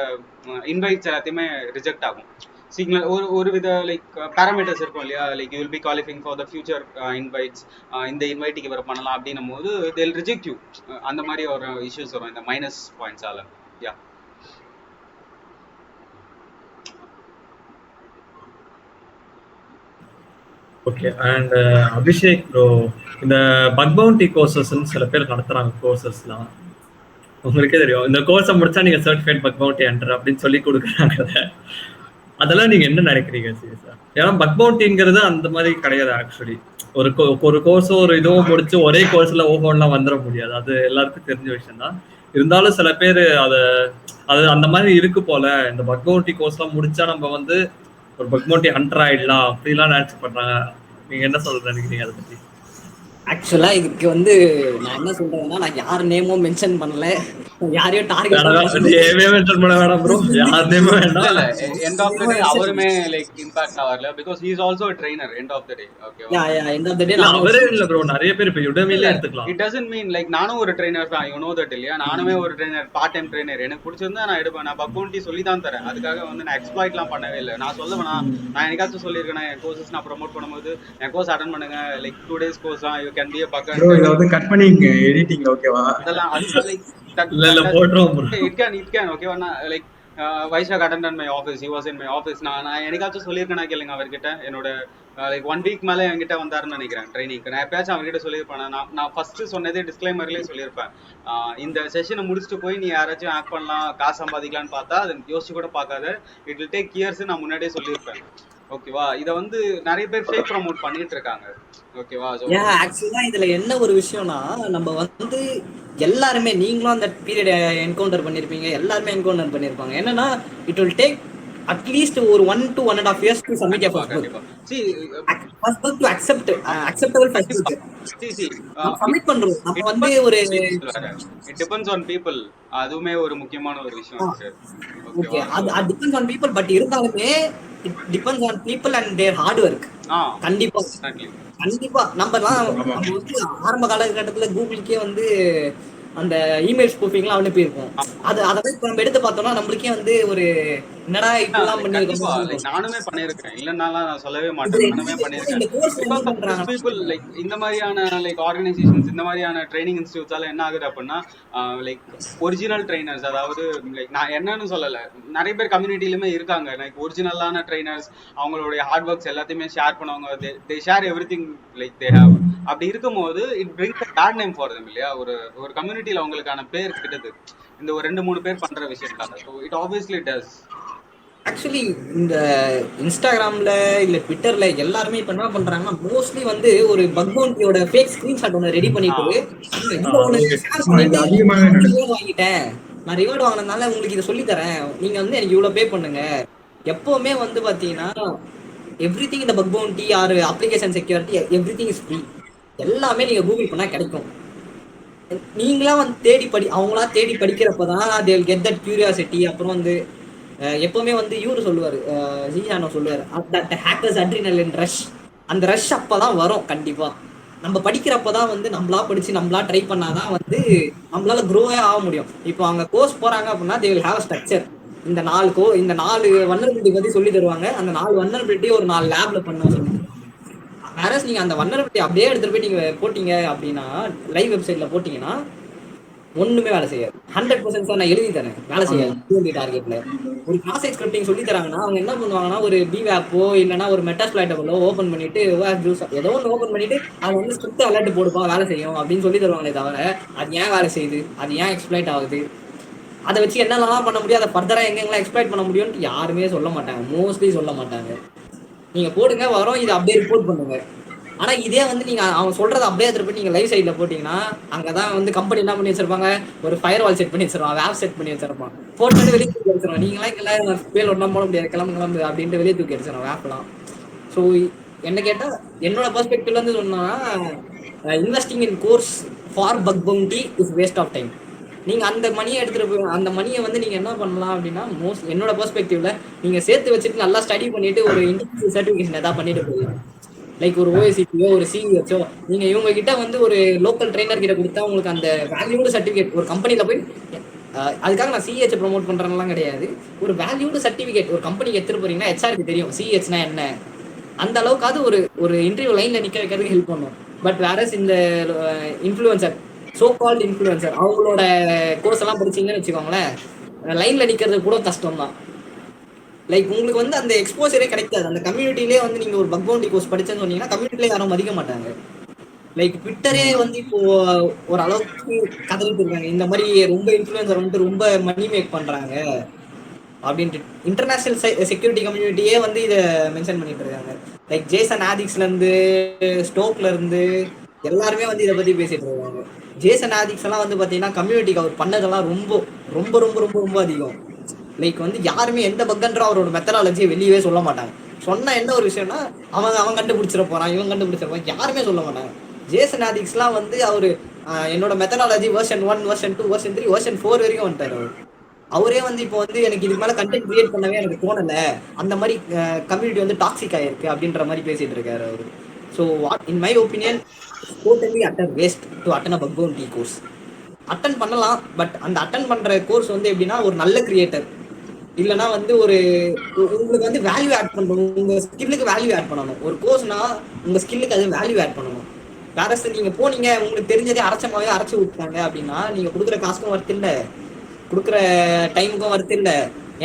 இன்வைட்ஸ் எல்லாத்தையுமே ரிஜெக்ட் ஆகும். சிக்னல் ஒரு வித லைக் பேராமீட்டர்ஸ் இருக்கும் இல்லையா, like you will be qualifying for the future invites, இந்த இன்வைட்டுக்கு இவரை பண்ணலாம் அப்படின்னும் போது தில் ரிஜெக்ட் யூ. அந்த மாதிரி ஒரு இஷ்யூஸ் வரும் இந்த மைனஸ் பாயிண்ட்ஸால. Yeah okay. And Abhishek bro, இந்த பக் பவுண்டி கோர்சஸ்ன்னு சில பேர் நடத்துறாங்க கோர்சஸ்லாம், உங்களுக்கே தெரியும். இந்த கோர்ஸை முடிச்சா நீங்க சர்டிஃபைட் பக் பவுண்டி என்டர் அப்படின்னு சொல்லி கொடுக்குறாங்க. அதெல்லாம் நீங்க என்ன நினைக்கிறீங்க சீரியஸா? ஏன்னா பக் பவுண்டிங்கிறது அந்த மாதிரி கிடையாது ஆக்சுவலி. ஒரு கோர்ஸோ ஒரு இதுவும் முடிச்சு ஒரே கோர்ஸ்ல ஓஹோன்லாம் வந்துட முடியாது, அது எல்லாருக்கும் தெரிஞ்ச விஷயம் தான். இருந்தாலும் சில பேர் அது அந்த மாதிரி இருக்கு போல, இந்த பக் பவுண்டி கோர்ஸ்லாம் முடிச்சா நம்ம வந்து ஒரு பக் பவுண்டி ஹண்டர் ஆயிடலாம் அப்படிலாம் நினைச்சு பண்றாங்க. நீங்க என்ன சொல்ற நினைக்கிறீங்க அதை பத்தி? ஆக்சுவலா இதுக்கு வந்து நான் என்ன சொல்றேன்னா, நான் யார் நேமும் மென்ஷன் பண்ணல, யாரையும் டார்கெட் அவருமே லைக் இம்பாக்ட் ஆவறல because he is also a trainer end of the day. Okay, end of the day அவரே இல்ல bro, நிறைய பேர் இப்ப Udemy-ல எடுத்துக்கலாம். It doesn't mean like நானும் ஒரு trainer தான், you know that இல்லையா. நானுமே ஒரு trainer, பார்ட் டைம் trainer. எனக்கு பிடிச்சிருந்தா நான் எடுப்பேன். நான் பக் பவுண்டி சொல்லி தான் தரேன், அதுக்காக வந்து நான் எக்ஸ்ப்ளாய்ட்லாம் பண்ணவே இல்லை. நான் சொல்லுவேனா, நான் எனக்காச்சும் சொல்லியிருக்கேன் என் கோர்சஸ் நான் ப்ரோமோட் பண்ணும்போது என் கோர்ஸ் அட்டெண்ட் பண்ணுங்க, லைக் 2 days கோர்ஸ் தான், you can be a bug bro. இத வந்து கட் பண்ணிங்க எடிட்டிங்ல, ஓகேவா? அதெல்லாம் அது லைக் it can okay வா. Like Vizag attended my office, he was in my office. நான் எனக்காச்சும் சொல்லியிருக்கேன் கேளுங்க அவர்கிட்ட. என்னோட லைக் 1 வீக் மேலே என்கிட்ட வந்தாருன்னு நினைக்கிறேன் ட்ரைனிங்க்கு. நான் எப்பயாச்சும் அவர்கிட்ட சொல்லியிருப்பேன். நான் ஃபர்ஸ்ட் சொன்னதே டிஸ்க்ளைமர்லேயே சொல்லியிருப்பேன், இந்த செஷனை முடிச்சுட்டு போய் நீ யாராச்சும் ஆக்ட் பண்ணலாம், காசு சம்பாதிக்கலான்னு பார்த்தா அது யோசிச்சு கூட பார்க்காத, இட் வில் டேக் இயர்ஸ் நான் முன்னாடியே சொல்லியிருப்பேன். ஓகேவா, இத வந்து நிறைய பேர் ஃபேக் ப்ரோமோட் பண்ணிட்டு இருக்காங்க. ஓகேவா, ஆக்சுவலா இதுல என்ன ஒரு விஷயம்னா, நம்ம வந்து எல்லாருமே, நீங்களும் அந்த பீரியட் என்கவுண்டர் பண்ணிருப்பீங்க, எல்லாருமே என்கவுண்டர் பண்ணிருப்பாங்க. என்னன்னா இட் வில் டேக் அட்லீஸ்ட் ஒரு 1 to 1.5 years to submit a first book to acceptable first book. submit பண்றோம் நம்ம வந்து ஒரு it depends on people. அதுமே ஒரு முக்கியமான ஒரு விஷயம் இருக்கு. ஓகே, அது depends on people, பட் இருந்தாலுமே it depends on people and their hard work. கண்டிப்பா நம்மலாம் வந்து ஆரம்ப காலகட்டத்துல கூகுளுக்கே வந்து அந்த இமெயில் ஸ்பூஃபிங்லாம் அனுப்பியிருக்கோம். அதை நம்ம எடுத்து பார்த்தோம்னா நம்மளுக்கே வந்து ஒரு என்னடா இப்பெல்லாம் பண்ணிருக்கோம். நானுமே பண்ணிருக்கேன், இல்லன்னாலாம் நான் சொல்லவே மாட்டேன். நானுமே பண்ணிருக்கேன். பீப்புள் லைக் இந்த மாதிரியான லைக் ஆர்கனைசேஷன்ஸ், இந்த மாதிரியான ட்ரைனிங் இன்ஸ்டிடியூட்ஸால என்ன ஆகுது அப்படின்னா, லைக் ஒரிஜினல் ட்ரைனர்ஸ், அதாவது லைக் நான் என்னன்னு சொல்லல, நிறைய பேர் கம்யூனிட்டிலுமே இருக்காங்க லைக் ஒரிஜினலான ட்ரைனர்ஸ். அவங்களுடைய ஹார்ட் ஒர்க்ஸ் எல்லாத்தையுமே ஷேர் பண்ணுவாங்க, they share everything like they have. அப்படி இருக்கும்போது it brings a bad name for them இல்லையா. ஒரு கம்யூனிட்டியில அவங்களுக்கான பேர் கிட்டது இந்த ஒரு 2-3 பேர் பண்ற விஷயத்தால. So it obviously does. Actually இந்த இன்ஸ்டாகிராம்ல இல்ல ட்விட்டர்ல எல்லாருமே இப்ப என்ன பண்றாங்கன்னா மோஸ்ட்லி வந்து ஒரு பக் பவுண்டியோட ஃபேக் ஸ்கிரீன்ஷாட் ஒன்று ரெடி பண்ணிட்டு இதை ஒன்று ஷேர் பண்ணிட்டு இது அதிகமாவே நான் நடக்குது. ரிவார்டு வாங்கிட்டேன், நான் ரிவார்டு வாங்கினதுனால உங்களுக்கு இதை சொல்லி தரேன், நீங்க வந்து எனக்கு இவ்வளவு பே பண்ணுங்க. எப்பவுமே வந்து பாத்தீங்கன்னா எவ்ரி திங் இந்த bug bounty or application security everything is free. எல்லாமே நீங்க கூகுள் பண்ணா கிடைக்கும். நீங்களா வந்து தேடி அவங்களா தேடி படிக்கிறப்பதான் they will get that curiosity. அப்புறம் வந்து எப்பவுமே வந்து இவரு சொல்லுவாரு, ஜியானோ சொல்லுவாரு, தட் ஹேக்கர்ஸ் அட்ரினலின் ரஷ். அந்த ரஷ் அப்பதான் வரும் கண்டிப்பா. நம்ம படிக்கிறப்பதான் வந்து நம்மளா படிச்சு நம்மளா ட்ரை பண்ணாதான் வந்து நம்மளால க்ரோவே ஆக முடியும். இப்போ அவங்க கோர்ஸ் போறாங்க அப்படின்னா they will have a structure. இந்த 4 வல்னரபிலிட்டி பத்தி சொல்லி தருவாங்க. அந்த 4 வல்னரபிலிட்டி ஒரு 4 லேப்ல பண்ண சொல்லி, வேற நீங்க அந்த வல்னரபிலிட்டி அப்படியே எடுத்துட்டு போய் நீங்க போட்டீங்க அப்படின்னா லைவ் வெப்சைட்ல போட்டீங்கன்னா ஒண்ணுமே வேலை செய்யாது. 100% நான் எழுதி தரேன், வேலை செய்யாது. டார்கெட்ல ஒரு கிளாஸ் ஸ்கிரிப்டிங் சொல்லி தராங்கன்னா அவங்க என்ன பண்ணுவாங்கன்னா ஒரு பிவேப்போ இல்லைன்னா ஒரு மெட்டாஸ்பிளைட்டபுளோ ஓப்பன் பண்ணிட்டு ஏதோ ஒன்று ஓப்பன் பண்ணிட்டு அது வந்து ஸ்கிரிப்ட் அலர்ட் போடுப்பா வேலை செய்யும் அப்படின்னு சொல்லி தருவாங்களே தவிர அது ஏன் வேலை செய்யுது, அது ஏன் எக்ஸ்பிளைட் ஆகுது, அதை வச்சு என்னென்னலாம் பண்ண முடியும், அதை ஃபர்தரா எங்கெங்கெல்லாம் எக்ஸ்பிளைட் பண்ண முடியும்னு யாருமே சொல்ல மாட்டாங்க, மோஸ்ட்லி சொல்ல மாட்டாங்க. நீங்க போடுங்க வரோம், இதை அப்படியே ரிப்போர்ட் பண்ணுங்க. ஆனா இதே வந்து நீங்க அவங்க சொல்றதை அப்படியே திருப்பி நீங்க லைவ் சைட்ல போட்டீங்கன்னா அங்கதான் வந்து கம்பெனி என்ன பண்ணி வச்சிருப்பாங்க, ஒரு ஃபயர் வால் செட் பண்ணி வச்சிருவான், வேப் செட் பண்ணி வச்சிருப்பான், போட்டு வெளியே தூக்கி வச்சிருவான். நீங்களாம் இங்க பேர் ஒன்றும் போட முடியாது, கிளம்பு அப்படின்ட்டு வெளியே தூக்கி வச்சிருவான் வேப்லாம். ஸோ என்ன கேட்டா என்னோட பெர்ஸ்பெக்டிவ்ல இருந்து சொன்னா investing in course for bug bounty is waste of time. நீங்க அந்த மணியை எடுத்துட்டு போய் அந்த மணியை வந்து நீங்க என்ன பண்ணலாம் அப்படின்னா என்னோட பெர்ஸ்பெக்டிவ்ல நீங்க சேர்த்து வச்சுட்டு நல்லா ஸ்டடி பண்ணிட்டு ஒரு இன்டர்வியூ சர்டிஃபிகேஷன் ஏதாவது பண்ணிட்டு போயிடலாம். லைக் ஒரு ஓஎஸ்சியோ ஒரு சிவிஎச்சோ நீங்க இவங்க கிட்ட வந்து ஒரு லோக்கல் ட்ரெயினர் கிட்ட கொடுத்தா உங்களுக்கு அந்த வேல்யூடு சர்டிஃபிகேட் ஒரு கம்பெனில போய் அதுக்காக நான் சிஹெச் ப்ரொமோட் பண்றேன்லாம் கிடையாது. ஒரு வேல்யூடு சர்டிஃபிகேட் ஒரு கம்பெனிக்கு எடுத்துட்டு போறீங்கன்னா ஹெச்ஆருக்கு தெரியும் சிஹெச்னா என்ன, அந்த அளவுக்காவது ஒரு இன்டர்வியூ லைன்ல நிக்க வைக்கிறதுக்கு ஹெல்ப் பண்ணும். பட் வேற இந்த இன்ஃப்ளூயன்சர் சோ கால்ட் இன்ஃப்ளூயன்சர் அவங்களோட கோர்ஸ் எல்லாம் படிச்சீங்கன்னு வச்சுக்கோங்களேன், லைன்ல நிக்கிறது கூட கஷ்டம் தான். லைக் உங்களுக்கு வந்து அந்த எக்ஸ்போசரே கிடைக்காது. அந்த கம்யூனிட்டிலே வந்து நீங்க ஒரு பக் பவுண்டி கோர்ஸ் படிச்சேன்னு சொன்னீங்கன்னா கம்யூனிட்டிலே யாரும் மதிக்க மாட்டாங்க. லைக் ட்விட்டரே வந்து இப்போ ஒரு அளவுக்கு கதறிட்டு இருக்காங்க, இந்த மாதிரி ரொம்ப இன்ஃப்ளூயன்சர் வந்துட்டு ரொம்ப மணி மேக் பண்றாங்க அப்படின்ட்டு. இன்டர்நேஷனல் செக்யூரிட்டி கம்யூனிட்டியே வந்து இதை மென்ஷன் பண்ணிட்டு இருக்காங்க. லைக் ஜேசன் ஆதிக்ஸ்ல இருந்து ஸ்டோக்ல இருந்து எல்லாருமே வந்து இதை பத்தி பேசிட்டு இருக்காங்க. ஜேசன் ஆதிக்ஸ் எல்லாம் வந்து பாத்தீங்கன்னா கம்யூனிட்டிக்கு அவர் பண்ணதெல்லாம் ரொம்ப ரொம்ப ரொம்ப ரொம்ப ரொம்ப அதிகம். லைக் வந்து யாருமே எந்த பக்கன்ற அவரோட மெத்தடாலஜியை வெளியவே சொல்ல மாட்டாங்க. சொன்ன என்ன ஒரு விஷயம்னா அவன் கண்டுபிடிச்சிட போறான், இவன் கண்டுபிடிச்சிருப்பான், யாருமே சொல்ல மாட்டாங்க. ஜேசன் ஆதிக்ஸ்லாம் வந்து அவரு என்னோட methodology version 1 version 2 version 3 version 4 வரைக்கும் வந்துட்டாரு. அவரே வந்து இப்போ வந்து எனக்கு இதுக்கு மேல கண்டென்ட் கிரியேட் பண்ணவே எனக்கு தோணல, அந்த மாதிரி கம்யூனிட்டி வந்து டாக்ஸிக் ஆயிருக்கு அப்படின்ற மாதிரி பேசிட்டு இருக்காரு அவரு. So in my opinion totally utter waste to attend a buck bounty course. Attend பண்ணலாம், பட் அந்த அட்டன் பண்ற கோர்ஸ் வந்து எப்படின்னா ஒரு நல்ல கிரியேட்டர் இல்லைன்னா வந்து உங்களுக்கு வந்து வேல்யூ ஆட் பண்ணணும், உங்க ஸ்கில்லுக்கு வேல்யூ ஆட் பண்ணணும். ஒரு கோர்ஸ்னா உங்க ஸ்கில்லுக்கு அது வேல்யூ ஆட் பண்ணணும். வேற நீங்க போனீங்க உங்களுக்கு தெரிஞ்சதே அரைச்சமாவே அரைச்சு விட்டாங்க அப்படின்னா நீங்க கொடுக்குற காசுக்கும் ஒர்த் இல்லை, கொடுக்குற டைமுக்கும் ஒர்த் இல்லை.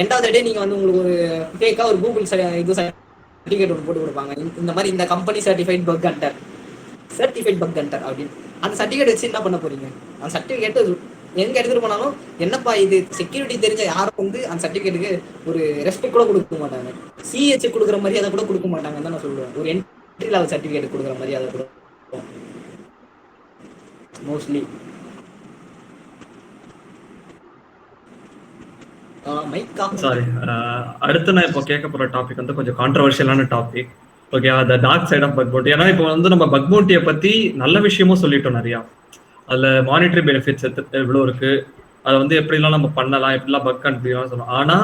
எண்டாவது டே நீங்க வந்து உங்களுக்கு ஒரு ஃபேக்கா ஒரு கூகுள் இது சர்டிஃபிகேட் ஒன்று போட்டு கொடுப்பாங்க, இந்த மாதிரி இந்த கம்பெனி சர்டிஃபைட் பக் ஹண்டர் அப்படின்னு. அந்த சர்டிஃபிகேட் வச்சு என்ன பண்ண போறீங்க? அந்த சர்டிஃபிகேட் எங்க எடுத்துட்டு போனாலும் என்னப்பா இது செக்யூரிட்டி தெரிஞ்ச யாரும் வந்து அந்த சர்டிஃபிகேட்டுக்கு ஒரு ரெஸ்பெக்ட் கூட கொடுக்க மாட்டாங்க. சிஹெச் கொடுக்குற மரியாதை கூட கொடுக்க மாட்டாங்கன்னு தான் நான் சொல்லுவேன். ஒரு என்ட்ரி லெவல் சர்டிஃபிகேட் கொடுக்குற மரியாதை கூட மோஸ்ட்லி. சாரி, அடுத்து நான் இப்போ கேட்க போற டாபிக் வந்து கொஞ்சம் கான்ட்ரவர்ஷியலான டாபிக். ஓகே, அந்த dark side of bug bounty. ஏன்னா இப்போ வந்து நம்ம பக் பவுண்டியை பத்தி நல்ல விஷயமும் சொல்லிட்டோம் நிறையா. அதுல மானிட்டரி பெனிஃபிட்ஸ் எவ்வளோ இருக்கு, அதை வந்து எப்படிலாம் நம்ம பண்ணலாம், எப்படிலாம் பக் கண்டுபிடிக்கலாம் சொல்லலாம். ஆனா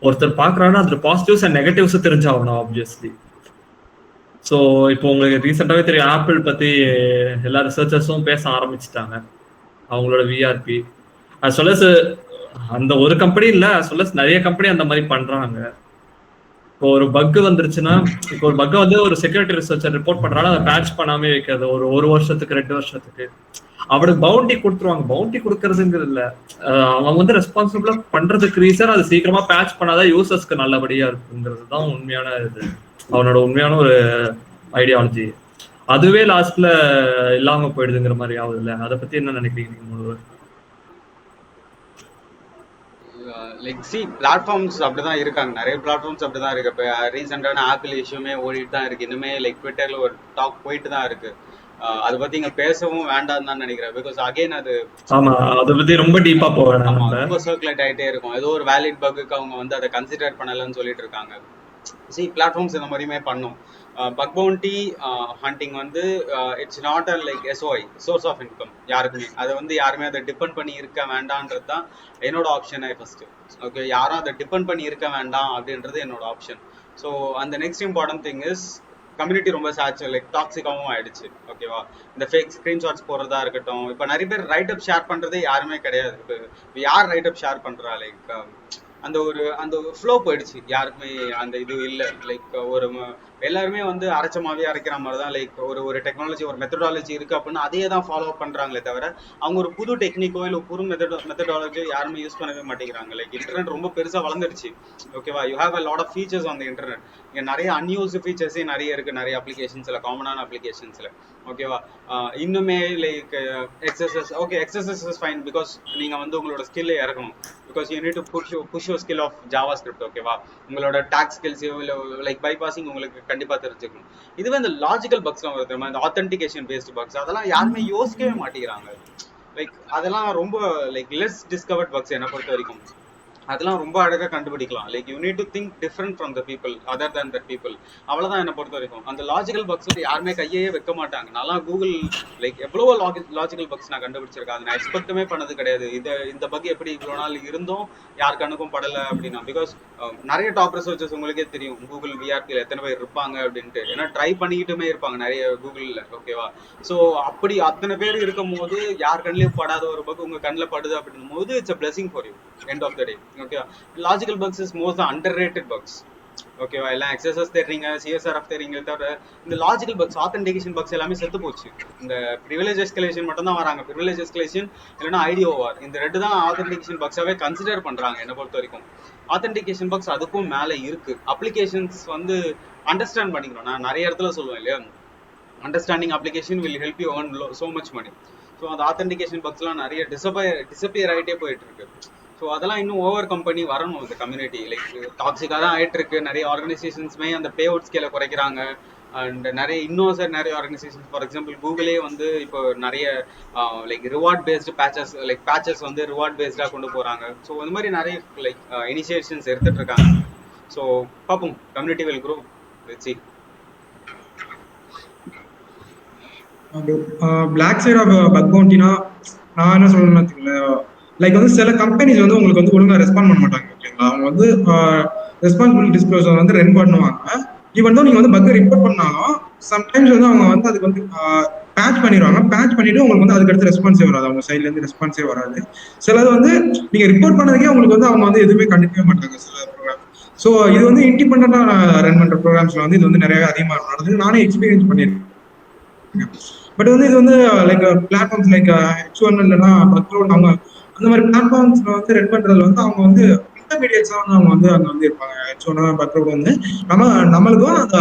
ஒருத்தர் பாக்குறாங்கன்னா அதுல பாசிட்டிவ்ஸ் அண்ட் நெகட்டிவ்ஸ் தெரிஞ்சாகணும் ஆப்வியஸ்லி. ஸோ இப்போ உங்களுக்கு ரீசெண்டாவே தெரியும், ஆப்பிள் பத்தி எல்லா ரிசர்ச்சர்ஸும் பேச ஆரம்பிச்சுட்டாங்க, அவங்களோட விஆர்பி அது சொல்ல. அந்த ஒரு கம்பெனி இல்ல, சொல்ல நிறைய கம்பெனி அந்த மாதிரி பண்றாங்க. இப்போ ஒரு பக் வந்துருச்சுன்னா, இப்போ ஒரு பக்கை வந்து ஒரு செக்யூரிட்டி ரிசர்ச்சர் ரிப்போர்ட் பண்றாலும் அதை பேட்ச் பண்ணாமே வைக்கிறது ஒரு வருஷத்துக்கு 2 வருஷத்துக்கு அவனுக்கு பவுண்டி கொடுத்துருவாங்க. பவுண்டி கொடுக்கறதுங்கிறது இல்ல, அவங்க வந்து ரெஸ்பான்சிபிளா பண்றதுக்கு ரீசன் அது சீக்கிரமா பேட்ச் பண்ணாதான் யூசர்ஸ்க்கு நல்லபடியா இருக்குங்கிறது தான் உண்மையான இது, அவனோட உண்மையான ஒரு ஐடியாலஜி. அதுவே லாஸ்ட்ல இல்லாம போயிடுதுங்கிற மாதிரி ஆகுது இல்ல. அதை பத்தி என்ன நினைக்கிறீங்க? லைக் சி பிளாட்ஃபார்ம்ஸ் அப்படிதான் இருக்காங்க, நிறைய பிளாட்ஃபார்ம்ஸ் அப்படிதான் இருக்கு. இப்போ ரீசெண்டான ஆப்பிள் இஷ்யூமே ஓடிட்டு தான் இருக்கு, இன்னுமே லைக் ட்விட்டர்ல ஒரு டாக் போயிட்டு தான் இருக்கு. அதை பத்தி இங்க பேசவும் வேண்டாம் தான் நினைக்கிறேன். பிகாஸ் அகைன் அது ஆமா, அதை பத்தி ரொம்ப டீப்பா போவேன். ஆமா ரொம்ப சர்க்குலேட் ஆயிட்டே இருக்கும். ஏதோ ஒரு வேலிட் பக்குக்கு அவங்க வந்து அதை கன்சிடர் பண்ணலன்னு சொல்லிட்டு இருக்காங்க. சி பிளாட்ஃபார்ம்ஸ் இந்த மாதிரியுமே பண்ணும். பக் பவுண்டி ஹண்டிங் வந்து it's not a like sure source of income யாருக்குமே. அதை வந்து யாருமே அதை டிபெண்ட் பண்ணி இருக்க வேண்டான்றது தான் என்னோட ஆப்ஷனே ஃபர்ஸ்ட். ஓகே, யாரும் அதை டிபெண்ட் பண்ணி இருக்க வேண்டாம் அப்படின்றது என்னோட ஆப்ஷன். ஸோ அந்த next important thing is community ரொம்ப லைக் டாக்ஸிக்காகவும் ஆயிடுச்சு. ஓகேவா, இந்த ஃபேக் ஸ்க்ரீன்ஷாட்ஸ் போடுறதா இருக்கட்டும். இப்போ நிறைய பேர் ரைட் அப் ஷேர் பண்றதே யாருமே கிடையாது. இப்போ யார் ரைட் அப் ஷேர் பண்றா? லைக் அந்த ஃப்ளோ போயிடுச்சு, யாருக்குமே அந்த இது இல்லை. லைக் எல்லாருமே வந்து அரைச்சமாவே அரைக்கிற மாதிரி தான். லைக் ஒரு டெக்னாலஜி ஒரு மெத்தடாலஜி இருக்கு அப்படின்னா அதையே தான் ஃபாலோ பண்றாங்களே தவிர அவங்க ஒரு புது டெக்னிக்கோ இல்லை புது மெத்தடாலஜியோ யாருமே யூஸ் பண்ணவே மாட்டேங்கிறாங்க. லைக் இன்டர்நெட் ரொம்ப பெருசா வளர்ந்துருச்சு. ஓகேவா, you have a lot of features on the internet. இங்க நிறைய அன்யூஸ்டு ஃபீச்சர்ஸே நிறைய இருக்கு, நிறைய அப்ளிகேஷன்ஸ்ல, காமனான அப்ளிகேஷன்ஸ்ல. ஓகேவா, இன்னுமே like exercise. Okay, exercise is fine because நீங்க வந்து உங்களோட ஸ்கில்லை இறக்கணும். Because you need to push your skill of JavaScript. ஓகேவா, உங்களோட டாக்ஸ் ஸ்கில்ஸையோ இல்லை லைக் பைபாசிங் உங்களுக்கு கண்டிப்பா தெரிஞ்சுக்கணும். இதுவே இந்த லாஜிக்கல் பக்ஸ்லாம் வருது, இந்த ஆத்தென்டிகேஷன் பேஸ்டு பக்ஸ், அதெல்லாம் யாருமே யோசிக்கவே மாட்டேங்கிறாங்க. லைக் அதெல்லாம் ரொம்ப லைக் லெஸ் டிஸ்கவர்ட் பக்ஸ் என்னை பொறுத்த வரைக்கும். அதெல்லாம் ரொம்ப அழகாக கண்டுபிடிக்கலாம். Like you need to think different from the people other than that people. அவ்வளோதான் என்னை பொறுத்த வரைக்கும். அந்த லாஜிக்கல் பக்ஸ் யாருமே கையே வைக்க மாட்டாங்க. நல்லா கூகுள் லைக் எவ்வளவோ லாஜிக்கல் பக்ஸ் நான் கண்டுபிடிச்சிருக்கேன். அதை நான் எக்ஸ்பெக்டுமே பண்ணது கிடையாது. இந்த பக் எப்படி இவ்வளோ நாள் இருந்தும் யார் கண்ணுக்கும் படலை அப்படின்னா. பிகாஸ் நிறைய டாப் ரிசர்ச்சர்ஸ் உங்களுக்கே தெரியும் கூகுள் விஆர்பியில் எத்தனை பேர் இருப்பாங்க அப்படின்ட்டு. ஏன்னா ட்ரை பண்ணிக்கிட்டுமே இருப்பாங்க நிறைய கூகுளில். ஓகேவா, ஸோ அப்படி அத்தனை பேர் இருக்கும் போது யார் கண்ணிலையும் படாத ஒரு பக் உங்கள் கண்ணில் படுது அப்படின்னும் போது it's a blessing for you end of the day. ஓகேவா, logical bugs is most underrated bugs. ஓகேவா, எல்லாம் எக்ஸசஸ் தெரியுங்க, சிஎஸ்ஆர்எஃப் தெரியுங்க தவிர இந்த லாஜிக்கல் பக்ஸ் ஆத்தென்டிகேஷன் பக்ஸ் எல்லாமே செத்து போச்சு. இந்த ப்ரிவிலேஜ் எஸ்கலேஷன் மட்டும் தான் வராங்க. ப்ரிவிலேஜ் எஸ்கலேஷன் இல்லைன்னா ஐடிஓஆர், இந்த ரெண்டு தான் ஆத்தென்டிகேஷன் பக்ஸாவே கன்சிடர் பண்றாங்க என்னை பொறுத்த வரைக்கும். ஆத்தென்டிகேஷன் பக்ஸ் அதுக்கும் மேலே இருக்கு. அப்ளிகேஷன்ஸ் வந்து அண்டர்ஸ்டாண்ட் பண்ணிக்கணும். நான் நிறைய இடத்துல சொல்லுவேன் இல்லையா, understanding application will help you earn so much money. So அந்த ஆத்தென்டிகேஷன் பக்ஸ்லாம் நிறைய டிசப்பியர் ஆகிட்டே போயிட்டு இருக்கு. ஸோ அதெல்லாம் இன்னும் ஓவர் கம் பண்ணி வரணும். இந்த கம்யூனிட்டி லைக் டாக்ஸிக்காக தான் ஆயிட்டு இருக்கு. நிறைய ஆர்கனைசேஷன்ஸ்மே அந்த பே அவுட் ஸ்கேலை குறைக்கிறாங்க. அண்ட் நிறைய இன்னும் நிறைய ஆர்கனைசேஷன்ஸ், ஃபார் எக்ஸாம்பிள் கூகுளே வந்து இப்போ நிறைய லைக் ரிவார்ட் பேஸ்டு பேச்சஸ் வந்து ரிவார்ட் பேஸ்டாக கொண்டு போகிறாங்க. ஸோ இந்த மாதிரி நிறைய லைக் இனிஷியேஷன்ஸ் எடுத்துட்டு இருக்காங்க. ஸோ பார்ப்போம், community will grow. Let's see. Black side of bug பவுண்டினா நான் என்ன சொல்லணும்னா, லைக் வந்து சில கம்பெனிஸ் வந்து உங்களுக்கு வந்து ஒழுங்கா ரெஸ்பாண்ட் பண்ண மாட்டாங்க. ஓகேங்களா, அவங்க வந்து ரெஸ்பான்சிபிலிட்டி டிஸ்க்ளோசர் வந்து ரன் பண்ணுவாங்க. ஈவன் தான் நீங்க வந்து பக்கை ரிப்போர்ட் பண்ணாலும் சம்டைம்ஸ் வந்து அவங்க வந்து அதுக்கு வந்து பேட்ச் பண்ணிடுவாங்க. பேட்ச் பண்ணிட்டு உங்களுக்கு வந்து அதுக்கு அடுத்து ரெஸ்பான்ஸே வராது, அவங்க சைட்ல இருந்து ரெஸ்பான்ஸே வராது. சிலது வந்து நீங்க ரிப்போர்ட் பண்ணதுக்கே உங்களுக்கு வந்து அவங்க வந்து எதுவுமே கண்டுக்கவே மாட்டாங்க சில ப்ரோக்ராம். ஸோ இது வந்து இண்டிபெண்டா ரன் பண்ற ப்ரோக்ராம்ஸ்ல வந்து இது வந்து நிறைய அதிகமாக நடந்தது, நானே எக்ஸ்பீரியன்ஸ் பண்ணியிருக்கேன். பட் வந்து இது வந்து லைக் பிளாட்ஃபார்ம்ஸ் லைக் H1 இல்லைன்னா பக்ரோட், அவங்க அந்த மாதிரி பிளாட்ஃபார்ம்ஸ்ல வந்து ரெட் பண்றதுல வந்து அவங்க வந்து இன்டர்மீடியட்ஸா வந்து அவங்க வந்து அங்க வந்து இருப்பாங்க. H1 பக்ரோட் வந்து நம்மளுக்கும் அந்த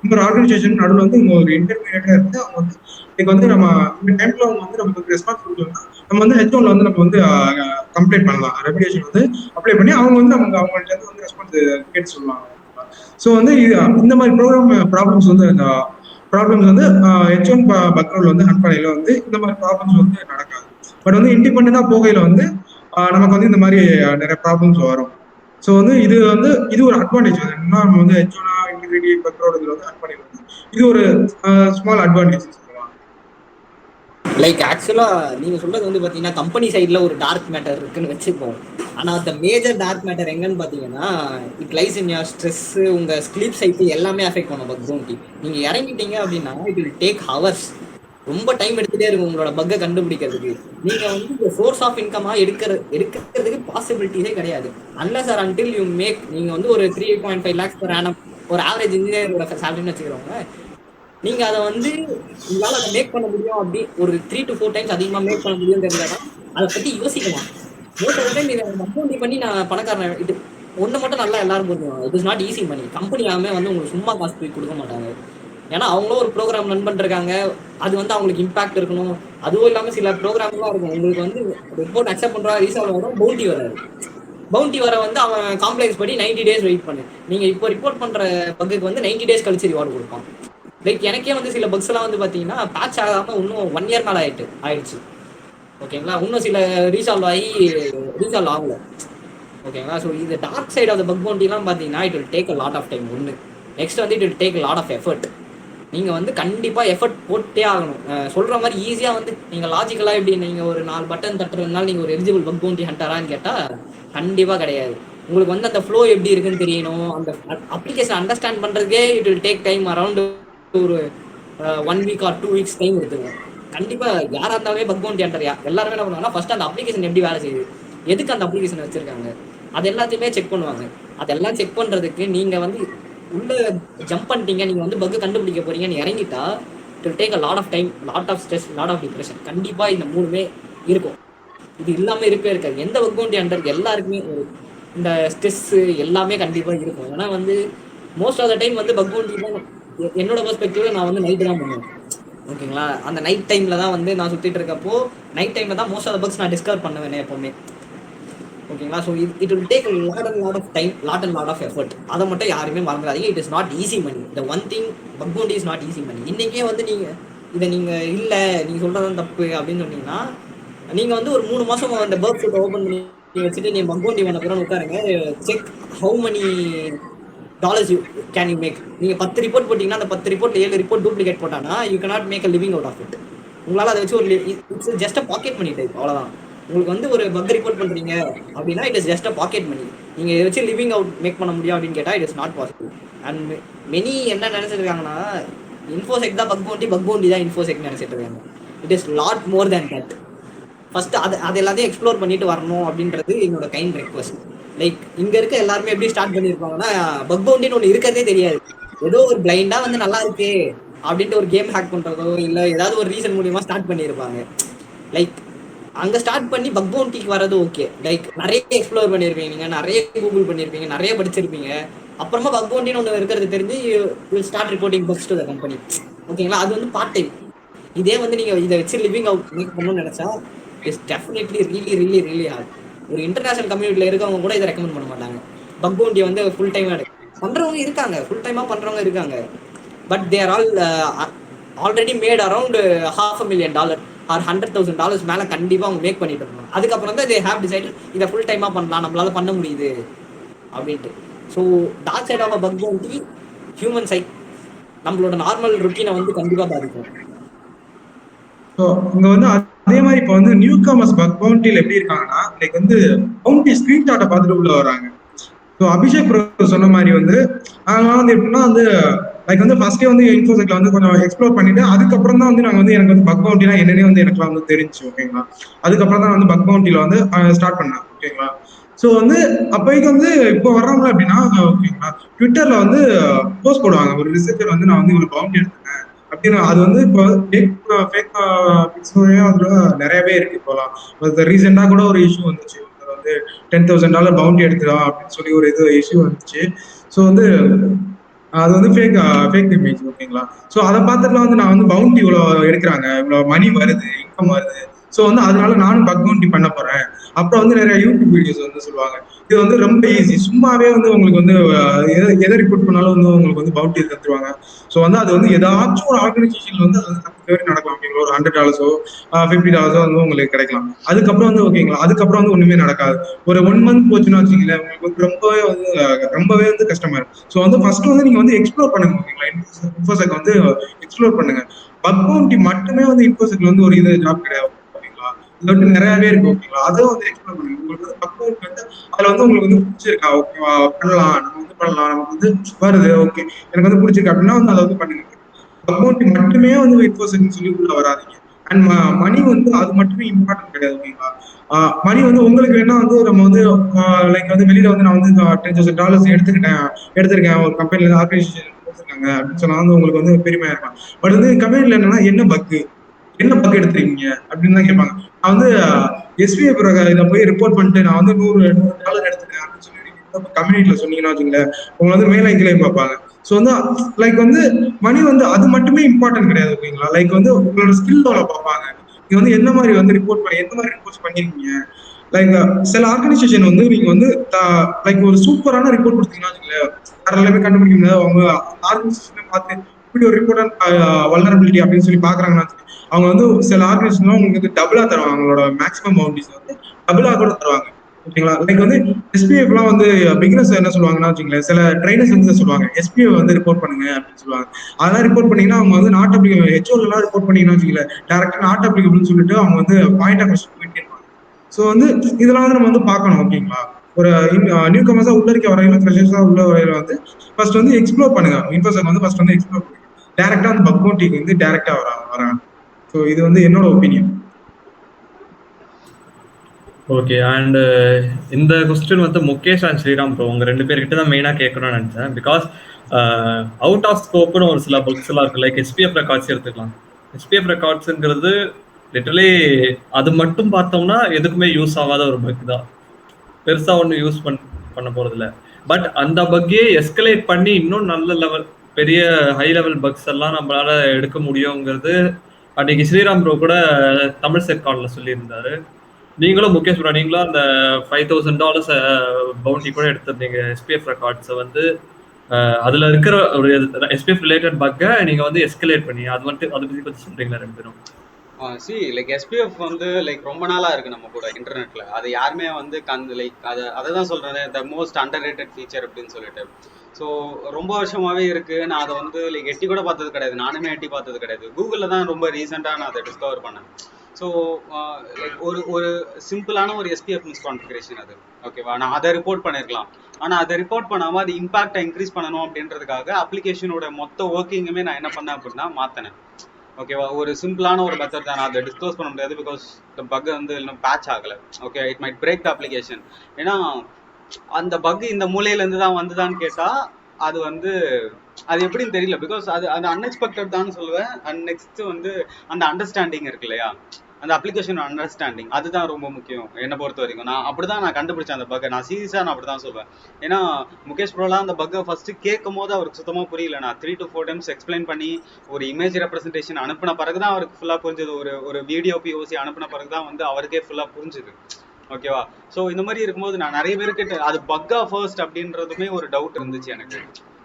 இன்னொரு ஆர்கனைசேஷன் நடுவில் வந்து இங்க ஒரு இன்டர்மீடியட்டா இருந்து அவங்க வந்து இதுக்கு வந்து நம்ம இந்த டைம்ல அவங்க வந்து நமக்கு ரெஸ்பான்ஸ் கொடுக்கணும்னா நம்ம வந்து H1ல வந்து நம்ம வந்து கம்ப்ளைண்ட் பண்ணலாம், ரெப்யூட்டேஷன் வந்து அப்ளை பண்ணி அவங்க வந்து அவங்கள்ட்ட இருந்து வந்து ரெஸ்பான்ஸ் கேட்டு சொல்லுவாங்க. ஸோ வந்து இந்த மாதிரி ப்ராப்ளம்ஸ் வந்து H1 பக்ரோட்ல வந்து ஹண்ட்படையில வந்து இந்த மாதிரி ப்ராப்ளம்ஸ் வந்து நடக்காது. பட் வந்து இண்டிபெண்டா போகையில வந்து நமக்கு வந்து இந்த மாதிரி நிறைய ப்ராப்ளம்ஸ் வரும். ஸோ வந்து இது ஒரு அட்வான்டேஜ். என்ன நம்ம வந்து H1 இன்டிகிரிட்டி பக்ரோட் இதுல வந்து ஹண்ட்படையில வந்து இது ஒரு ஸ்மால் அட்வான்டேஜ் சொல்லலாம். லைக் ஆக்சுவலா நீங்க சொல்றது வந்து பாத்தீங்கன்னா கம்பெனி சைட்ல ஒரு டார்க் மேட்டர் இருக்குன்னு வச்சுப்போம். ஆனா அந்த மேஜர் டார்க் மேட்டர் எங்கன்னு பாத்தீங்கன்னா it lies in your stress, உங்க ஸ்லீப் சைக்கிள் எல்லாமே அஃபெக்ட் பண்ணும் பக் பவுண்டி. நீங்க இறங்கிட்டீங்க அப்படின்னா இட் வில் டேக் ஹவர்ஸ், ரொம்ப டைம் எடுத்துட்டே இருக்கும் உங்களோட பக்கை கண்டுபிடிக்கிறதுக்கு. நீங்க வந்து இந்த சோர்ஸ் ஆஃப் இன்கமா எடுக்கிறதுக்கு பாசிபிலிட்டிஸே கிடையாது. Unless or until you make, நீங்க வந்து ஒரு 3.5 lakhs per annum ஒரு ஆவரேஜ் இன்ஜினியரோட சேலரின்னு வச்சுக்கிறவங்க, நீங்க அதை வந்து உங்களால அதை மேக் பண்ண முடியும். அப்படி ஒரு 3 to 4 times அதிகமா மேக் பண்ண முடியும் தெரிஞ்சாதான் அதை பத்தி யோசிக்கலாம். மோஸ்ட் ஆஃப் டைம் இதை மப்போண்டி பண்ணி நான் பணக்காரன் இது ஒன்று மட்டும் நல்லா எல்லாரும் புரிஞ்சுக்கணும், it is not easy money. Company யாருமே வந்து உங்களுக்கு சும்மா காசு போய் கொடுக்க மாட்டாங்க. ஏன்னா அவங்களும் ஒரு ப்ரோக்ராம் ரன் பண்ணிருக்காங்க, அது வந்து அவங்களுக்கு இம்பாக்ட் இருக்கணும். அதுவும் இல்லாமல் சில ப்ரோக்ராம்லாம் இருக்கும் உங்களுக்கு வந்து ரிப்போர்ட் அக்செப்ட் பண்றா ரீசால்வ் ஆகும், பவுண்டி வராது. பவுண்டி வர வந்து அவன் காம்ப்ளெக்ஸ் படி 90 days வெயிட் பண்ணு. நீங்க இப்போ ரிப்போர்ட் பண்ற பக்குக்கு வந்து 90 days கழிச்சு ரிவார்டு கொடுப்பான். லைக் எனக்கே வந்து சில பக்ஸ் எல்லாம் வந்து பாத்தீங்கன்னா பேட்ச் ஆகாம இன்னும் 1 year மேல ஆயிடுச்சு. ஓகேங்களா, இன்னும் சில ரீசால்வ் ஆகல. ஓகேங்களா, ஸோ இது dark side of the bug பவுண்டிலாம் பார்த்தீங்கன்னா it will take a lot of time. ஒன்று நெக்ஸ்ட் வந்து it will take lot of effort. நீங்கள் வந்து கண்டிப்பாக எஃபர்ட் போட்டே ஆகணும். சொல்கிற மாதிரி ஈஸியாக வந்து நீங்கள் லாஜிக்கலாக எப்படி நீங்கள் ஒரு 4 பட்டன் தட்டுறதுனால நீங்கள் ஒரு எலிஜிபிள் பக் பவுண்டி ஹண்டரான்னு கேட்டால் கண்டிப்பாக கிடையாது. உங்களுக்கு வந்து அந்த ஃப்ளோ எப்படி இருக்குன்னு தெரியணும். அந்த அப்ளிகேஷன் அண்டர்ஸ்டாண்ட் பண்ணுறதுக்கே it will take time around ஒரு 1 week or 2 weeks டைம் எடுத்துங்க. கண்டிப்பாக யாராக இருந்தாலுமே பக் பவுண்டி ஹண்டர் எல்லாருமே என்ன பண்ணுவாங்கன்னா ஃபர்ஸ்ட் அந்த அப்ளிகேஷன் எப்படி வேலை செய்யுது, எதுக்கு அந்த அப்ளிகேஷன் வச்சிருக்காங்க, அது எல்லாத்தையுமே செக் பண்ணுவாங்க. அதெல்லாம் செக் பண்றதுக்கு நீங்க வந்து உள்ள ஜம்ப் பண்ணிட்டீங்க, நீங்க வந்து பக் கண்டுபிடிக்க போறீங்கன்னு இறங்கிட்டா it will take a lot of time, lot of stress, lot of depression. கண்டிப்பா இந்த மூணுமே இருக்கும். இது இல்லாம இருக்கவே இருக்காது. எந்த பக் பவுண்டி ஹண்டர் எல்லாருக்குமே இந்த ஸ்ட்ரெஸ் எல்லாமே கண்டிப்பா இருக்கும். ஏன்னா வந்து மோஸ்ட் ஆஃப் த டைம் வந்து பக் பவுண்டி என்னோட பெர்ஸ்பெக்டிவ்ல நான் வந்து நைட்டு தான் பண்ணுவேன். ஓகேங்களா, அந்த நைட் டைம்ல தான் வந்து நான் சுத்திட்டு இருக்கப்போ நைட் டைம்ல தான் மோஸ்ட் ஆஃப் த பக்ஸ் நான் டிஸ்கவர் பண்ணுவேன் எப்பவுமே. ஓகேங்களா, so it will take lot of time, lot of effort. அதை மட்டும் யாருமே மறந்துடாதீங்க. It is not easy money. The one thing bug bounty is not easy money. இன்னைக்கே வந்து நீங்கள் இல்லை நீங்கள் சொல்கிறதான் தப்பு அப்படின்னு சொன்னீங்கன்னா நீங்கள் வந்து ஒரு 3 மாதம் அந்த பர்த் ஷூட் ஓப்பன் பண்ணி வச்சுட்டு நீங்கள் பக் பவுண்டி பண்ண பிறகு உட்காருங்க. Check how many dollars can you make. நீங்கள் 10 ரிப்போர்ட் போட்டிங்கன்னா அந்த 10 ரிப்போர்ட் 7 ரிப்போர்ட் டூப்ளிகேட் போட்டானா you cannot make a living out of it. உங்களால் அதை வச்சு ஒரு it's just a pocket money type, அவ்வளோதான். உங்களுக்கு வந்து ஒரு பக் ரிப்போர்ட் பண்றீங்க அப்படின்னா it is just a pocket money. நீங்க இதை வச்சு லிவிங் அவுட் மேக் பண்ண முடியும் அப்படின்னு கேட்டா it is not possible. And many என்ன நினைச்சிருக்காங்கன்னா இன்ஃபோசெக் தான் பக் பவுண்டி தான் இன்ஃபோசெக் நினைச்சிட்டு இருக்காங்க. It is lot more than that. First அது எல்லாத்தையும் எக்ஸ்ப்ளோர் பண்ணிட்டு வரணும் அப்படின்றது என்னோட கைண்ட் ரெக்வஸ்ட். லைக் இங்க இருக்க எல்லாருமே எப்படி ஸ்டார்ட் பண்ணிருப்பாங்கன்னா பக் பவுண்டின்னு ஒன்று இருக்கிறதே தெரியாது. ஏதோ ஒரு பிளைண்டா வந்து நல்லா இருக்கு அப்படின்ட்டு ஒரு கேம் ஹேக் பண்றதோ இல்லை ஏதாவது ஒரு ரீசன் மூலியமா ஸ்டார்ட் பண்ணியிருப்பாங்க. லைக் அங்க ஸ்டார்ட் பண்ணி பக் பவுண்டிக்கு வரது ஓகே. லைக் நிறைய எக்ஸ்ப்ளோர் பண்ணியிருப்பீங்க, நீங்க நிறைய கூகுள் பண்ணியிருப்பீங்க, நிறைய படிச்சிருப்பீங்க. அப்புறமா பக் பவுண்டின்னு ஒன்று இருக்கிறது தெரிஞ்சு you start reporting bugs to the company. ஓகேங்களா, அது வந்து பார்ட் டைம். இதே வந்து நீங்க இதை வச்சு லிவிங் அவுட் மேக் பண்ணணும்னு நினைச்சா இட்ஸ் டெஃபினெட்லி ரியலி ஹார்ட். ஒரு இன்டர்நேஷனல் கம்யூனிட்டியில இருக்கவங்க கூட இதை ரெக்கமெண்ட் பண்ண மாட்டாங்க. பக் பவுண்டி வந்து ஃபுல் டைமா பண்றவங்க இருக்காங்க, ஃபுல் டைமா பண்றவங்க இருக்காங்க. But they're already made around $500,000 or $100,000 மேல கண்டிப்பா அவங்க மேக் பண்ணிட்டு இருக்காங்க. அதுக்கப்புறம் தான் தே ஹேவ் டிசைடட் இதை ஃபுல் டைமா பண்ணலாம், நம்மளால பண்ண முடியுது அப்படின்ட்டு. So dark side of bug bounty human side நம்மளோட நார்மல் ருட்டீனை வந்து கண்டிப்பா பாதிக்கும். ஸோ இங்க வந்து அதே மாதிரி இப்போ வந்து நியூ கமர்ஸ் பக் பவுண்டியில் எப்படி இருக்காங்கன்னா லைக் வந்து பவுண்டி ஸ்கிரீன்ஷாட்டை பார்த்துட்டு உள்ள வராங்க. ஸோ அபிஷேக் ப்ரோ சொன்ன மாதிரி வந்து நாங்கள் வந்து எப்படின்னா வந்து லைக் வந்து ஃபர்ஸ்டே வந்து இன்ஃபோசெக்ல வந்து கொஞ்சம் எக்ஸ்ப்ளோர் பண்ணிட்டு அதுக்கப்புறம் தான் வந்து நாங்கள் வந்து எனக்கு வந்து பக் பவுண்டினா என்னன்னே வந்து எனக்குலாம் வந்து தெரிஞ்சு. ஓகேங்களா, அதுக்கப்புறம் தான் வந்து பக் பவுண்டியில் வந்து ஸ்டார்ட் பண்ணேன். ஓகேங்களா, ஸோ வந்து அப்போக்கு வந்து இப்போ வர்றவங்க அப்படின்னா ஓகேங்களா ட்விட்டர்ல வந்து போஸ்ட் போடுவாங்க, ஒரு ரிசர்ச்சர் வந்து நான் வந்து ஒரு பவுண்டி எடுத்தேன் அப்படின்னு. அது வந்து இப்போ ஃபேக் அதுல நிறையவே இருக்கு இப்போலாம். ரீசெண்டா கூட ஒரு இஷ்யூ வந்துச்சு, வந்து $10,000 பவுண்டி எடுத்துக்கலாம் அப்படின்னு சொல்லி ஒரு இது இஷ்யூ வந்துச்சு. ஸோ வந்து அது வந்து ஃபேக் இமேஜ். ஓகேங்களா, ஸோ அதை பார்த்துட்டுலாம் வந்து நான் வந்து பவுண்டி இவ்வளோ எடுக்கிறாங்க, இவ்வளோ மணி வருது, இன்கம் வருது, ஸோ வந்து அதனால நானும் பக் பவுண்டி பண்ண போறேன். அப்புறம் வந்து நிறைய யூடியூப் வீடியோஸ் வந்து சொல்லுவாங்க இது வந்து ரொம்ப ஈஸி, சும்மாவே வந்து உங்களுக்கு வந்து எதை ரிப்போர்ட் பண்ணாலும் வந்து உங்களுக்கு வந்து பவுண்டி தந்துருவாங்க. ஸோ வந்து அது வந்து ஏதாச்சும் ஒரு ஆர்கனைசேஷன்ல வந்து அது வந்து நடக்கலாம். ஓகேங்களா, ஒரு $100 $50 வந்து உங்களுக்கு கிடைக்கலாம். அதுக்கப்புறம் வந்து ஓகேங்களா, அதுக்கப்புறம் வந்து ஒண்ணுமே நடக்காது. ஒரு 1 month போச்சுன்னா வச்சுக்கீங்களேன், உங்களுக்கு வந்து ரொம்பவே வந்து கஷ்டமா இருக்கும். ஸோ வந்து ஃபர்ஸ்ட் வந்து நீங்க வந்து எக்ஸ்ப்ளோர் பண்ணுங்க. ஓகேங்களா, இன்ஃபோசெக் வந்து எக்ஸ்ப்ளோர் பண்ணுங்க. பக் பவுண்டி மட்டுமே வந்து இன்ஃபோசெக்ல வந்து ஒரு இது ஜாப் கிடையாது. ஓகேங்களா, இது வந்து நிறையவே இருக்கு. ஓகேங்களா, அதுவும் வந்து எக்ஸ்ப்ளோர் பண்ணுங்க. உங்களுக்கு வந்து பக் பவுண்டி வந்து அதுல வந்து உங்களுக்கு வந்து பிடிச்சிருக்கா, ஓகேவா, பண்ணலாம், நம்ம வந்து பண்ணலாம், நமக்கு வந்து வருது, ஓகே எனக்கு வந்து பிடிச்சிருக்கு அப்படின்னா வந்து அதை வந்து பண்ணுங்க. பக் பவுண்டி மட்டுமே வந்து இன்ஃபோசெக்னு சொல்லி உள்ள வராதீங்க. அண்ட் மணி வந்து அது மட்டுமே இம்பார்ட்டன்ட் கிடையாது. ஓகேங்களா, மணி வந்து உங்களுக்கு வேணா வந்து நம்ம வந்து லைக் வந்து வெளியில வந்து நான் வந்து $10,000 எடுத்திருக்கேன் ஒரு கம்பெனில ஆர்கனைசேஷன் கொடுத்துருக்காங்க அப்படின்னு சொன்னா வந்து உங்களுக்கு வந்து பெருமையா இருக்கும். பட் வந்து கம்பெனில என்னன்னா என்ன பக் எடுத்துருக்கீங்க அப்படின்னு தான் கேட்பாங்க. நான் வந்து எஸ்பிஐ இதை போய் ரிப்போர்ட் பண்ணிட்டு நான் வந்து $100 எடுத்துருக்கேன் அப்படின்னு சொல்லி கம்யூனிட்டியில சொன்னீங்கன்னா வச்சுங்களேன், உங்களை வந்து மேலே எங்கேயும் பார்ப்பாங்க. ஸோ வந்து லைக் வந்து மணி வந்து அது மட்டுமே இம்பார்ட்டன்ட் கிடையாது. ஓகேங்களா, லைக் வந்து உங்களோட ஸ்கில் டெவலப் பார்ப்பாங்க. நீங்க வந்து எந்த மாதிரி வந்து ரிப்போர்ட்ஸ் பண்ணிருக்கீங்க, லைக் சில ஆர்கனைசேஷன் வந்து நீங்க வந்து லைக் ஒரு சூப்பரான ரிப்போர்ட் கொடுத்தீங்கன்னா வச்சுக்கோங்களேன், வேற எல்லாமே கண்டுபிடிக்க முடியாது. அவங்க ஆர்கனைசேஷனை பார்த்து இப்படி ஒரு ரிப்போர்ட் வல்னரபிலிட்டி அப்படின்னு சொல்லி பாக்குறாங்கன்னா அவங்க வந்து சில ஆர்கனைசேஷன் உங்களுக்கு டபுளா தருவாங்க. அவங்களோட மேக்ஸிமம் பவுண்டரிஸ் வந்து டபுளா கூட தருவாங்க. ஓகேங்களா? லைக் வந்து எஸ்பிஎஃப் எல்லாம் வந்து பிகினர்ஸ் என்ன சொல்லுவாங்கன்னா வச்சுக்கோங்களேன், சில ட்ரைனர்ஸ் வந்து சொல்லுவாங்க எஸ்பிஎஃப் வந்து ரிப்போர்ட் பண்ணுங்க அப்படின்னு சொல்லுவாங்க. அதெல்லாம் ரிப்போர்ட் பண்ணீங்கன்னா அவங்க வந்து நாட் அப்ளிகபிள், ஹெச்ஓல எல்லாம் ரிப்போர்ட் பண்ணீங்கன்னா வச்சுக்கோங்களேன், டேரக்டா நாட் அப்ளிகபிள்னு சொல்லிட்டு அவங்க வந்து பாயிண்ட் ஆஃப் போயிட்டே இருப்பாங்க. ஸோ வந்து இதெல்லாம் வந்து நம்ம வந்து பார்க்கணும். ஓகேங்களா? ஒரு நியூ கமர்ஸா உள்ள இருக்க வரையில, ஃப்ரெஷர்ஸா உள்ள வரையில வந்து ஃபர்ஸ்ட் வந்து எக்ஸ்ப்ளோர் பண்ணுங்க. இன்ஃபோசெக் வந்து ஃபர்ஸ்ட் வந்து எக்ஸ்ப்ளோர் பண்ணுங்க. டேரக்டா அந்த பக் பவுண்டிக்கு வந்து டேரக்டா வராங்க. ஸோ இது வந்து என்னோட ஒப்பீனியன். ஓகே. அண்ட் இந்த கொஸ்டின் வந்து முகேஷ் அண்ட் ஸ்ரீராம் ப்ரோ உங்க 2 பேர்கிட்ட தான் மெயினா கேட்கணும்னு நினைச்சேன். பிகாஸ் அவுட் ஆஃப் ஸ்கோப்னு ஒரு சில புக்ஸ் எல்லாம் இருக்கு. லைக் எஸ்பிஎஃப் ரெக்கார்ட்ஸ் எடுத்துக்கலாம். எஸ்பிஎஃப் ரெக்கார்ட்ஸுங்கிறது லிட்டரலி அது மட்டும் பார்த்தோம்னா எதுக்குமே யூஸ் ஆகாத ஒரு பக் தான். பெருசா ஒன்றும் யூஸ் பண்ண போறது இல்லை. பட் அந்த பக்கையே எஸ்கலேட் பண்ணி இன்னும் நல்ல லெவல், பெரிய ஹை லெவல் பக்ஸ் எல்லாம் நம்மளால எடுக்க முடியுங்கிறது அன்னைக்கு ஸ்ரீராம் ப்ரோ கூட தமிழ் செட்கான்ல சொல்லியிருந்தாரு. நீங்களும் முகேஷ் ப்ரோ நீங்களும் அந்த $5,000 பவுண்டி கூட எடுத்திருந்தீங்க. எஸ்பிஎஃப் ரெக்கார்ட்ஸை வந்து அதுல இருக்கிற ஒரு எஸ்பிஎஃப் ரிலேட்டட் பக்கை நீங்க வந்து எஸ்கலேட் பண்ணி அது மட்டும் அதை பத்தி பத்தி சொல்றீங்களா 2 பேரும்? சி லைக் எஸ்பிஎஃப் வந்து லைக் ரொம்ப நாளா இருக்கு நம்ம கூட இன்டர்நெட்ல. அது யாருமே வந்து லைக் அதை தான் சொல்றேன், the most under rated feature அப்படின்னு சொல்லிட்டு. ஸோ ரொம்ப வருஷமாவே இருக்கு. நான் அதை வந்து லைக் எட்டி கூட பார்த்தது கிடையாது. நானுமே எட்டி பார்த்தது கிடையாது. கூகுளில் தான் ரொம்ப ரீசெண்டாக நான் அதை டிஸ்கவர் பண்ணேன். ஸோ லைக் ஒரு சிம்பிளான ஒரு எஸ்பிஎஃப் மிஸ்கான்ஃபிகரேஷன் அது. ஓகேவா? நான் அதை ரிப்போர்ட் பண்ணிருக்கலாம். ஆனால் அதை ரிப்போர்ட் பண்ணாமல் அது இம்பாக்டை இன்க்ரீஸ் பண்ணணும் அப்படின்றதுக்காக அப்ளிகேஷனோட மொத்த ஒர்க்கிங்குமே நான் என்ன பண்ணேன் அப்படின்னா மாற்றினேன். ஓகேவா? ஒரு சிம்பிளான ஒரு மெத்தட் தான். அதை டிஸ்க்ளோஸ் பண்ண முடியாது பிகாஸ் த பக் வந்து இன்னும் பேட்ச் ஆகலை. Okay, it might break the application. ஏன்னா அந்த பக் இந்த மூலையிலேருந்து தான் வந்துதான்னு கேட்டால் அது வந்து அது எப்படின்னு தெரியல. பிகாஸ் அது அது அன்எக்ஸ்பெக்டட் தான் சொல்லுவேன். அண்ட் நெக்ஸ்ட் வந்து அந்த அண்டர்ஸ்டாண்டிங் இருக்கு இல்லையா, அந்த அப்ளிகேஷன் அண்டர்ஸ்டாண்டிங் அதுதான் ரொம்ப முக்கியம் என்னை பொறுத்த வரைக்கும். நான் அப்படிதான் நான் கண்டுபிடிச்சேன் அந்த பக்கை. நான் சீரியஸாக நான் அப்படிதான் சொல்வேன். ஏன்னா முகேஷ் ப்ரோலாம் அந்த பக்கை ஃபர்ஸ்ட் கேட்கும் போது அவருக்கு சுத்தமாக புரியல. நான் 3 to 4 டைம்ஸ் எக்ஸ்பிளைன் பண்ணி ஒரு இமேஜ் ரெப்ரஸன்டேஷன் அனுப்பின பிறகு தான் அவருக்கு ஃபுல்லாக புரிஞ்சது. ஒரு வீடியோ பிஓசி அனுப்பின பிறகு தான் வந்து அவருக்கே ஃபுல்லாக புரிஞ்சுது. ஓகேவா? ஸோ இந்த மாதிரி இருக்கும்போது நான் நிறைய பேருக்கு அது பக்கா ஃபர்ஸ்ட் அப்படின்றதுமே ஒரு டவுட் இருந்துச்சு எனக்கு.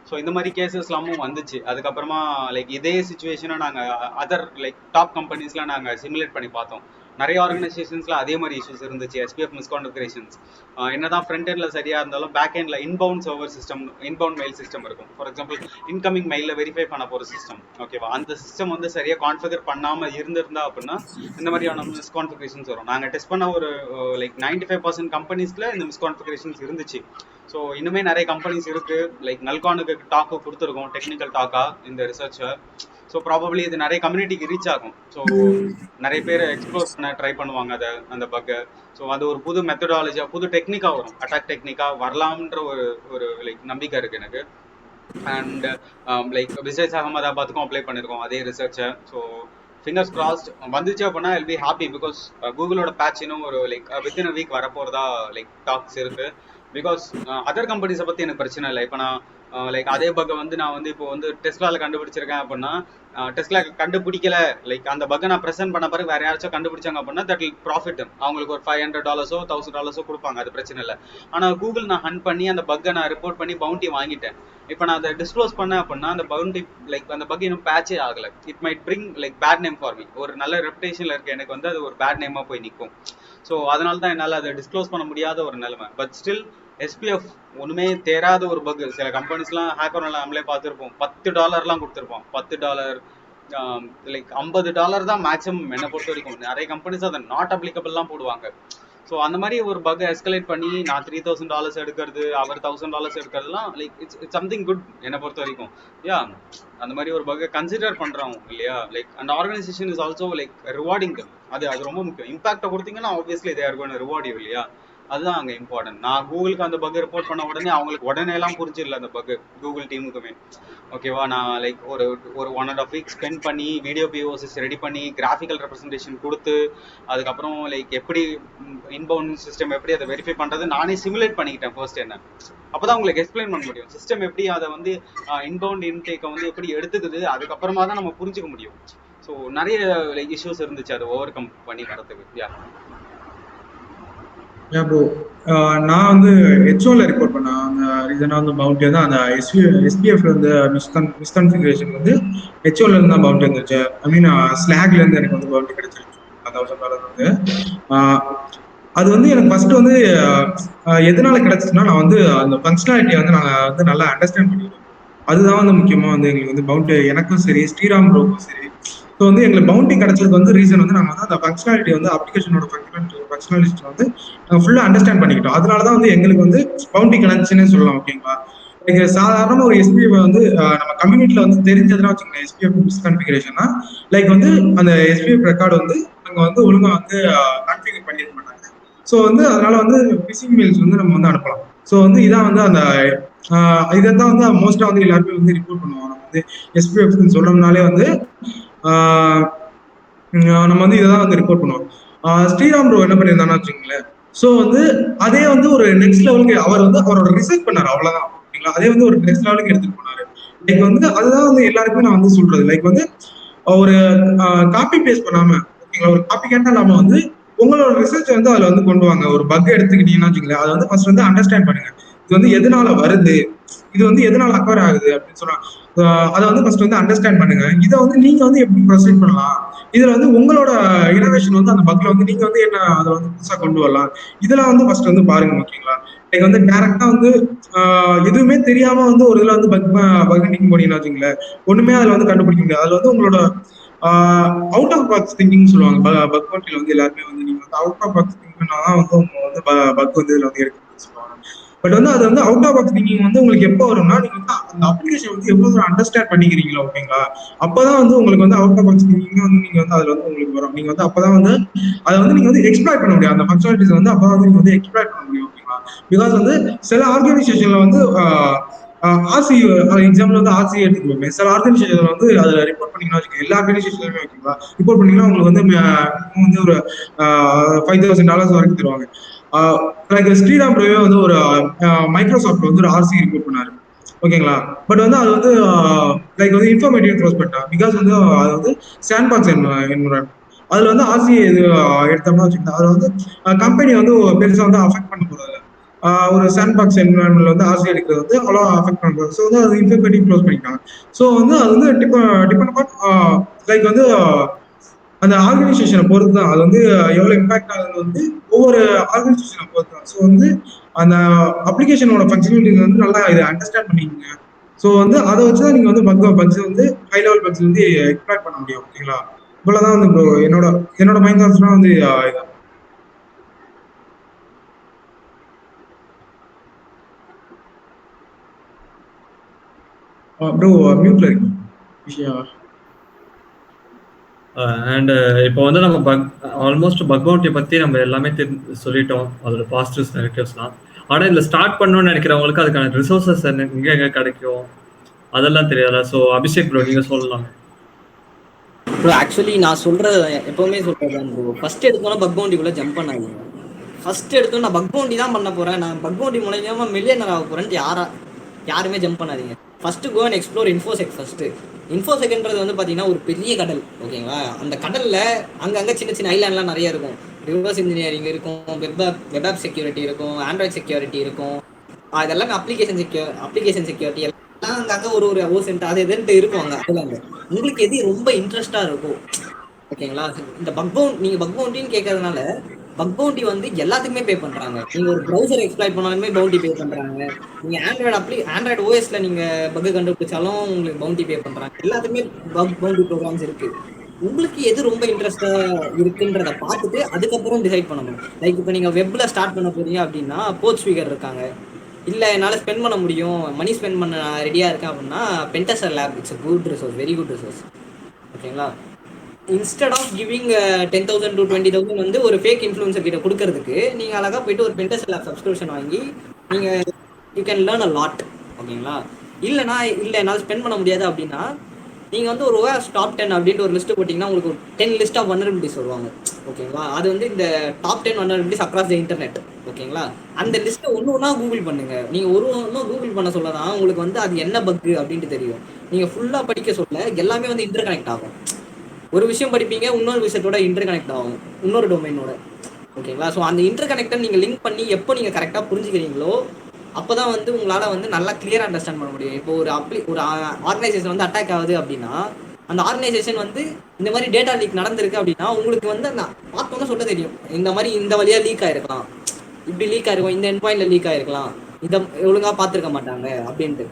ஸோ இந்த மாதிரி கேசஸ்லாமும் வந்துச்சு. அதுக்கப்புறமா லைக் இதே சுச்சுவேஷனை நாங்கள் அதர் லைக் டாப் கம்பெனிஸ்லாம் நாங்கள் சிமுலேட் பண்ணி பார்த்தோம். நிறைய ஆர்கனைசேஷன்ஸ்ல அதே மாதிரி இஷ்யூஸ் இருந்துச்சு. எஸ்பிஎஃப் மிஸ்கான்ஃபிகரேஷன்ஸ் என்னதான் ஃப்ரண்ட் எண்ட்ல சரியா இருந்தாலும் பேக் எண்ட்ல inbound server system, inbound mail system இருக்கும். ஃபார் எக்ஸாம்பிள் இன்கமிங் மெயில வெரிஃபை பண்ண போற சிஸ்டம். ஓகேவா? அந்த சிஸ்டம் வந்து சரியா கான்ஃபிகர் பண்ணாம இருந்திருந்தா அப்படின்னா இந்த மாதிரியான மிஸ்கான்ஃபிகரேஷன்ஸ் வரும். நாங்கள் டெஸ்ட் பண்ண ஒரு லைக் 95% கம்பெனிஸ்ல இந்த மிஸ்கான்ஃபிகரேஷன்ஸ் இருந்துச்சு. ஸோ இன்னுமே நிறைய கம்பெனிஸ் இருக்கு. லைக் நல்கானுக்கு டாக்கு கொடுத்துருக்கோம், டெக்னிக்கல் டாக்கா இந்த ரிசர்ச்சை. ஸோ ப்ராபப்ளி இது நிறைய கம்யூனிட்டிக்கு ரீச் ஆகும். ஸோ நிறைய பேர் எக்ஸ்ப்ளோர் பண்ண ட்ரை பண்ணுவாங்க அதை, அந்த பக்கை. ஸோ அது ஒரு புது மெத்தடாலஜியாக புது டெக்னிக்காக வரும், அட்டாக் டெக்னிக்காக வரலாம்ன்ற ஒரு லைக் நம்பிக்கை இருக்குது எனக்கு. அண்ட் லைக் விசேஷ் அகமதாபாத்துக்கும் அப்ளை பண்ணியிருக்கோம் அதே ரிசர்ச்சை. ஸோ ஃபிங்கர்ஸ் கிராஸ்ட் வந்துச்சு அப்படின்னா ஐல் பி ஹாப்பி. பிகாஸ் கூகுளோட பேட்ச் இன்னும் ஒரு லைக் வித்தின் அ வீக் வரப்போகிறதா லைக் டாக்ஸ் இருக்குது. பிகாஸ் அதர் கம்பெனிஸை பற்றி எனக்கு பிரச்சனை இல்லை. இப்போ நான் லைக் அதே பக்கை வந்து நான் வந்து இப்போ வந்து டெஸ்லாவில் கண்டுபிடிச்சிருக்கேன் அப்படின்னா டெஸ்லா கண்டுபிடிக்கல, லைக் அந்த பக்கை நான் ப்ரெசென்ட் பண்ண பிறகு வேற யாராச்சும் கண்டுபிடிச்சாங்க அப்படின்னா தட் வில் ப்ராஃபிட். அவங்களுக்கு ஒரு $500 $1,000 கொடுப்பாங்க, அது பிரச்சனை இல்லை. ஆனால் கூகுள் நான் ஹண்ட் பண்ணி அந்த பக்கை நான் ரிப்போர்ட் பண்ணி பவுண்டி வாங்கிட்டேன். இப்போ நான் அதை டிஸ்க்ளோஸ் பண்ணேன் அப்படின்னா அந்த பவுண்டி லைக் அந்த பக்கை இன்னும் பேட்சே ஆகலை. It might bring like bad name for me. ஒரு நல்ல ரெப்யூட்டேஷன்ல இருக்க எனக்கு வந்து அது ஒரு பேட் நேமாக போய் நிற்கும். ஸோ அதனால தான் என்னால் அதை டிஸ்க்ளோஸ் பண்ண முடியாத ஒரு நிலைமை. பட் ஸ்டில் எஸ்பிஎஃப் ஒண்ணுமே தேராத ஒரு பக். சில கம்பெனிஸ்லாம் ஹேக்கர் நம்மளே பார்த்துருப்போம், $10 கொடுத்துருப்போம். $10 லைக் $50 தான் மேக்ஸிமம் என்னை பொறுத்த வரைக்கும். நிறைய கம்பெனிஸ் அதை நாட் அப்ளிகபிள்லாம் போடுவாங்க. ஸோ அந்த மாதிரி ஒரு பக் எஸ்கலேட் பண்ணி நான் $3,000 எடுக்கிறது, அவர் $1,000 எடுக்கிறதுலாம் லைக் இட்ஸ் சம்திங் குட் என்னை பொறுத்த வரைக்கும். யா, அந்த மாதிரி ஒரு பக்கை கன்சிடர் பண்றோம் இல்லையா? லைக் அந்த organisation is also like rewarding them. அது ரொம்ப முக்கியம். இம்பாக்டை கொடுத்தீங்கன்னா obviously they are going to reward you இல்லையா? அதுதான் அங்கே இம்பார்ட்டன்ட். நான் கூகுளுக்கு அந்த பக் ரிப்போர்ட் பண்ண உடனே அவங்களுக்கு உடனே எல்லாம் புரிஞ்சிடல அந்த பக், கூகுள் டீமுக்குமே. ஓகேவா? நான் லைக் ஒரு 1.5 week ஸ்பெண்ட் பண்ணி வீடியோ பிஓசிஸ் ரெடி பண்ணி கிராஃபிக்கல் ரெப்ரஸன்டேஷன் கொடுத்து அதுக்கப்புறம் லைக் எப்படி இன்பவுண்ட் சிஸ்டம் எப்படி அதை வெரிஃபை பண்றது நானே சிமுலேட் பண்ணிக்கிட்டேன் ஃபர்ஸ்ட். என்ன அப்போதான் உங்களுக்கு எக்ஸ்பிளைன் பண்ண முடியும் சிஸ்டம் எப்படி அதை வந்து இன்பவுண்ட் இன்டேக்கை வந்து எப்படி எடுத்துக்குது. அதுக்கப்புறமா தான் நம்ம புரிஞ்சுக்க முடியும். ஸோ நிறைய லைக் இஷ்யூஸ் இருந்துச்சு அதை ஓவர் கம் பண்ணி வரதுக்கு. யா ப்ரோ நான் வந்து ஹெச்ஓல ரிப்போர்ட் பண்ணேன். அந்த ரீசனா வந்து பவுண்டரி வந்து அந்த எஸ்பிஎஃப் வந்து மிஸ்கன்ஃபிகரேஷன் வந்து ஹெச்ஓல இருந்து தான் பவுண்டரி வந்துருச்சு. ஐ மீன் ஸ்லாக்ல இருந்து எனக்கு வந்து பவுண்டரி கிடைச்சிருச்சு $1000 வந்து. ஆஹ் அது வந்து எனக்கு ஃபர்ஸ்ட் வந்து எதனால கிடைச்சிச்சுன்னா, நான் வந்து அந்த ஃபங்க்ஷனாலிட்டியை வந்து நாங்கள் வந்து நல்லா அண்டர்ஸ்டாண்ட் பண்ணிக்கிட்டோம். அதுதான் வந்து முக்கியமா வந்து எங்களுக்கு வந்து பவுண்டரி எனக்கும் சரி, ஸ்ரீராம் ப்ரோக்கும் சரி. ஸோ வந்து எங்களுக்கு பவுண்டரி கிடைச்சதுக்கு வந்து ரீசன் வந்து நாங்கள் வந்து அந்த ஃபங்க்ஷனாலிட்டி வந்து அப்ளிகேஷனோட ஃபங்க்ஷனாலிட்டி வந்து நாங்கள் ஃபுல்லாக அண்டர்ஸ்டாண்ட் பண்ணிக்கிட்டோம். அதனால தான் வந்து எங்களுக்கு வந்து பவுண்டரி கிடைச்சுன்னு சொல்லலாம். ஓகேங்களா? லைக் சாதாரண ஒரு எஸ்பிஎஃப் வந்து நம்ம கம்யூனிட்டியில் வந்து தெரிஞ்சதுன்னா வச்சுக்கோங்க, எஸ்பிஎஃப் மிஸ்கன்ஃபிகரேஷன்னா லைக் வந்து அந்த எஸ்பிஎஃப் ரெக்கார்டு வந்து நாங்கள் வந்து ஒழுங்காக வந்து கான்ஃபிகர் பண்ணியிருக்க மாட்டாங்க. ஸோ வந்து அதனால வந்து பிசிங் மெயில்ஸ் வந்து நம்ம வந்து அனுப்பலாம். ஸோ வந்து இதான் வந்து அந்த இதைத்தான் வந்து மோஸ்டா வந்து எல்லாருமே வந்து ரிப்போர்ட் பண்ணுவோம். நம்ம வந்து எஸ்பிஎஃப் சொல்றோம்னாலே வந்து ஆஹ் நம்ம வந்து இதை தான் வந்து ரிப்போர்ட் பண்ணுவோம். ஸ்ரீராம் ப்ரோ என்ன பண்ணியிருந்தான்னு வச்சுக்கோங்களேன். ஸோ வந்து அதே வந்து ஒரு நெக்ஸ்ட் லெவலுக்கு அவர் வந்து அவரோட ரிசர்ச் பண்ணாரு, அவ்வளவுதான். ஓகேங்களா? அதே வந்து ஒரு நெக்ஸ்ட் லெவலுக்கு எடுத்துட்டு போனாரு. லைக் வந்து அதுதான் வந்து எல்லாருக்குமே நான் வந்து சொல்றது. லைக் வந்து ஒரு காப்பி பேஸ்ட் பண்ணாம, ஓகேங்களா, ஒரு காப்பி கேட்டா இல்லாம வந்து உங்களோட ரிசர்ச் வந்து அதுல வந்து கொண்டு வாங்க. ஒரு பக் எடுத்துக்கிட்டீங்கன்னா வச்சுக்கோங்களேன், அதை வந்து ஃபர்ஸ்ட் வந்து அண்டர்ஸ்டாண்ட் பண்ணுங்க. இது வந்து எதனால வருது, இது வந்து எதனால அக்வயர் ஆகுது அப்படின்னு சொன்னா அதை வந்து ஃபர்ஸ்ட் வந்து அண்டர்ஸ்டாண்ட் பண்ணுங்க. இதை வந்து நீங்க வந்து எப்படி ப்ரொசீட் பண்ணலாம், இதுல வந்து உங்களோட இனோவேஷன் வந்து அந்த பக்ல வந்து நீங்க வந்து என்ன அதை வந்து புதுசா கொண்டு வரலாம், இதெல்லாம் வந்து ஃபர்ஸ்ட் வந்து பாருங்க. ஓகேங்களா? லைக் வந்து டைரக்டா வந்து எதுவுமே தெரியாம வந்து ஒரு இதுல வந்து பக் நீங்க போனீங்கன்னா வச்சுங்களேன், ஒண்ணுமே அதுல வந்து கண்டுபிடிக்க முடியாது. அதுல வந்து உங்களோட அவுட் ஆஃப் பாக்ஸ் திங்கிங் சொல்லுவாங்க. பக் பவுண்டரியில வந்து எல்லாருமே வந்து நீங்க வந்து அவுட் ஆஃப் பாக்ஸ் திங்க் பண்ணாதான் வந்து உங்க வந்து பக் வந்து இதுல வந்து எடுக்க முடியும்னு சொல்லுவாங்க. பட் வந்து அது வந்து அவுட் ஆஃப் பாக்ஸ் திங்கிங் வந்து உங்களுக்கு எப்போ வரும்னா, நீங்க வந்து அந்த அப்ளிகேஷன் வந்து எவ்வளவு தூரம் அண்டர்ஸ்டாண்ட் பண்ணிக்கிறீங்களா. ஓகேங்களா? அப்பதான் வந்து உங்களுக்கு வந்து அவுட் ஆஃப் பாக்ஸ் திங்கிங் வந்து நீங்க வந்து அதுல வந்து உங்களுக்கு வரும். நீங்க வந்து அப்பதான் வந்து அதை வந்து நீங்க வந்து எக்ஸ்ப்ளாய்ட் பண்ண முடியும். அந்த ஃபங்க்ஷனாலிட்டிஸ் வந்து அப்பதான் வந்து நீங்க வந்து எக்ஸ்ப்ளாய்ட் பண்ண முடியும். ஓகேங்களா? பிகாஸ் வந்து சில ஆர்கனைசேஷன்ல வந்து ஆர்சி எக்ஸாம்பிள் வந்து ஆர்சி எடுத்துக்கோங்க. சில ஆர்கனைசேஷன் வந்து அதுல ரிப்போர்ட் பண்ணீங்கன்னா வச்சுக்கோங்க, எல்லா ஆர்கனைசேஷன்லுமே ஓகேங்களா, ரிப்போர்ட் பண்ணீங்கன்னா உங்களுக்கு வந்து வந்து ஒரு $5,000 வரைக்கும் தருவாங்க. லைக் ஸ்ரீராம் பிரவே வந்து ஒரு மைக்ரோசாஃப்ட் வந்து ஒரு ஆர்சி ரிப்போர்ட் பண்ணாரு. ஓகேங்களா? பட் வந்து அது வந்து லைக் வந்து இன்ஃபர்மேட்டிவ் க்ளோஸ் பண்ணிட்டான். பிகாஸ் வந்து அது வந்து சாண்ட் பாக்ஸ் என்விரான்மெண்ட். அதுல வந்து ஆர்சி இது எடுத்தோம்னா வச்சுக்கோங்க, அதுல வந்து கம்பெனி வந்து பெருசா வந்து அஃபெக்ட் பண்ண போறது. ஒரு சாண்ட் பாக்ஸ் என்விரான்மெண்ட்ல வந்து ஆர்சி எடுக்கிறது வந்து அவ்வளோ அஃபெக்ட் பண்ணுறது. ஸோ வந்து அது இன்ஃபர்மேட்டிவ் க்ளோஸ் பண்ணிட்டாங்க. ஸோ வந்து அது வந்து டிபெண்ட் அப்பான் லைக் வந்து அந்த ஆர்கனைசேஷனை பொறுத்து தான் அது வந்து எவ்வளவு இம்பாக்ட் ஆகுது வந்து ஒவ்வொரு ஆர்கனைசேஷனை பொறுத்து தான். ஸோ வந்து அந்த அப்ளிகேஷனோட ஃபங்க்ஷனாலிட்டி வந்து நல்லா இதை அண்டர்ஸ்டாண்ட் பண்ணிக்கோங்க. ஸோ வந்து அதை வச்சுதான் நீங்க வந்து பக்ஸ் வந்து ஹை லெவல் பக்ஸ் வந்து எக்ஸ்ப்ளாய்ட் பண்ண முடியும். ஓகேங்களா? இவ்வளவுதான் வந்து ப்ரோ என்னோட என்னோட மைண்ட் தாட்ஸ்லாம் வந்து இதான். ப்ரோ மியூட்ல இருக்கு விஷயம். அண்ட் இப்போ வந்து நம்ம ஆல்மோஸ்ட் பக் பவுண்டரி பற்றி நம்ம எல்லாமே சொல்லிட்டோம், அதோட பாசிட்டிவ்ஸ் நெகட்டிவ்ஸ்லாம். ஆனால் இதில் ஸ்டார்ட் பண்ணணும்னு நினைக்கிறவங்களுக்கு அதுக்கான ரிசோர்ஸஸ் எங்கே எங்கே கிடைக்கும் அதெல்லாம் தெரியாதா? ஸோ அபிஷேக் ப்ரோ நீங்கள் சொல்லலாம். ப்ரோ ஆக்சுவலி நான் சொல்றது எப்பவுமே சொல்றேன் ப்ரோ, ஃபர்ஸ்ட் எடுத்தோன்னா பக் பவுண்டிக்குள்ள ஜம்ப் பண்ணாதீங்க. ஃபர்ஸ்ட் எடுத்தோம் நான் பக் பவுண்டி தான் பண்ண போறேன், நான் பக் பவுண்டி மூலமா மில்லியனர் ஆக போறேன்ட்டு யாருமே ஜம்ப் பண்ணாதீங்க. First go and explore infosec. First இன்ஃபோசெக்ன்றது வந்து பார்த்தீங்கன்னா ஒரு பெரிய கடல். ஓகேங்களா? அந்த கடல்ல அங்கங்கே சின்ன சின்ன ஐலாண்ட்லாம் நிறைய இருக்கும். ரிவர்ஸ் இன்ஜினியரிங் இருக்கும், வெப் ஆப் செக்யூரிட்டி இருக்கும், ஆண்ட்ராய்ட் செக்யூரிட்டி இருக்கும். அதெல்லாம் அப்ளிகேஷன் செக்யூரிட்டி எல்லாம் அங்கங்கே ஒரு ஓசென்ட் அது எதுன்ட்டு இருக்கும் அங்கே ஐலாண்டு. உங்களுக்கு எது ரொம்ப இன்ட்ரெஸ்டா இருக்கும்? ஓகேங்களா? இந்த நீங்க பக் பவுண்டின்னு கேட்கறதுனால பக் பவுண்டி வந்து எல்லாத்துக்குமே பே பண்றாங்க. நீங்க ஒரு ப்ரௌசர் எக்ஸ்ப்ளாய்ட் பண்ணாலுமே பவுண்டி பே பண்றாங்க. நீங்க ஆண்ட்ராய்டு ஓஎஸ்ல நீங்க பக் கண்டுபிடிச்சாலும் உங்களுக்கு பவுண்டி பே பண்றாங்க. எல்லாத்துக்குமே பவுண்டி ப்ரோக்ராம்ஸ் இருக்கு. உங்களுக்கு எது ரொம்ப இன்ட்ரெஸ்டா இருக்குன்றத பார்த்துட்டு அதுக்கப்புறம் டிசைட் பண்ணணும். லைக் இப்போ நீங்க வெப்ல ஸ்டார்ட் பண்ண போறீங்க அப்படின்னா போர்ட் ஸ்பீக்கர் இருக்காங்க. இல்ல என்னால ஸ்பெண்ட் பண்ண முடியும், மணி ஸ்பெண்ட் பண்ண ரெடியா இருக்கேன் அப்படின்னா pentester lab it's good resource, very good resource. ஓகேங்களா? இன்ஸ்டெட் ஆஃப் கிவிங் 10,000 to 20,000 வந்து ஒரு ஃபேக் இன்ஃப்ளூயன்சர் கிட்ட கொடுக்கறதுக்கு நீங்க அழகா போயிட்டு ஒரு பென்டெஸ்ட் லேப் சப்ஸ்கிரிப்ஷன் வாங்கி நீங்க you can learn a lot. ஓகேங்களா? இல்லைனா என்னால் ஸ்பெண்ட் பண்ண முடியாது அப்படின்னா நீங்க வந்து ஒரு OS டாப் 10 அப்படின்ட்டு ஒரு லிஸ்ட் போட்டிங்கன்னா உங்களுக்கு ஒரு 10 லிஸ்ட் ஆஃப் வல்னரபிலிட்டிஸ் வருவாங்க. ஓகேங்களா? அது வந்து இந்த top 10 vulnerabilities across the internet. ஓகேங்களா? அந்த லிஸ்ட்டை ஒன்று கூகுள் பண்ணுங்க. நீங்க ஒன்றும் கூகுள் பண்ண சொல்லதான் உங்களுக்கு வந்து அது என்ன பக்கு அப்படின்ட்டு தெரியும். நீங்க ஃபுல்லா படிக்க சொல்ல எல்லாமே வந்து இன்டர் கனெக்ட் ஆகும். ஒரு விஷயம் படிப்பீங்க, இன்னொரு விஷயத்தோட இன்டர் கனெக்ட் ஆகும், இன்னொரு டொமைனோட. ஓகேங்களா? ஸோ அந்த இன்டர் கனெக்டை நீங்கள் லிங்க் பண்ணி எப்போ நீங்கள் கரெக்டாக புரிஞ்சுக்கிறீங்களோ அப்போ தான் வந்து உங்களால் வந்து நல்லா கிளியராக அண்டர்ஸ்டாண்ட் பண்ண முடியும். இப்போ ஒரு ஆர்கனைசேஷன் வந்து அட்டாக் ஆகுது அப்படின்னா அந்த ஆர்கனைசேஷன் வந்து இந்த மாதிரி டேட்டா லீக் நடந்திருக்கு அப்படின்னா உங்களுக்கு வந்து அந்த பார்த்தோன்னா சொல்ல தெரியும். இந்த மாதிரி இந்த வழியாக லீக் ஆகிருக்கலாம், இப்படி லீக் ஆகிருக்கும், இந்த எண்ட் பாயிண்ட்ல லீக் ஆகிருக்கலாம், இதை ஒழுங்காக பார்த்துருக்க மாட்டாங்க அப்படின்ட்டு.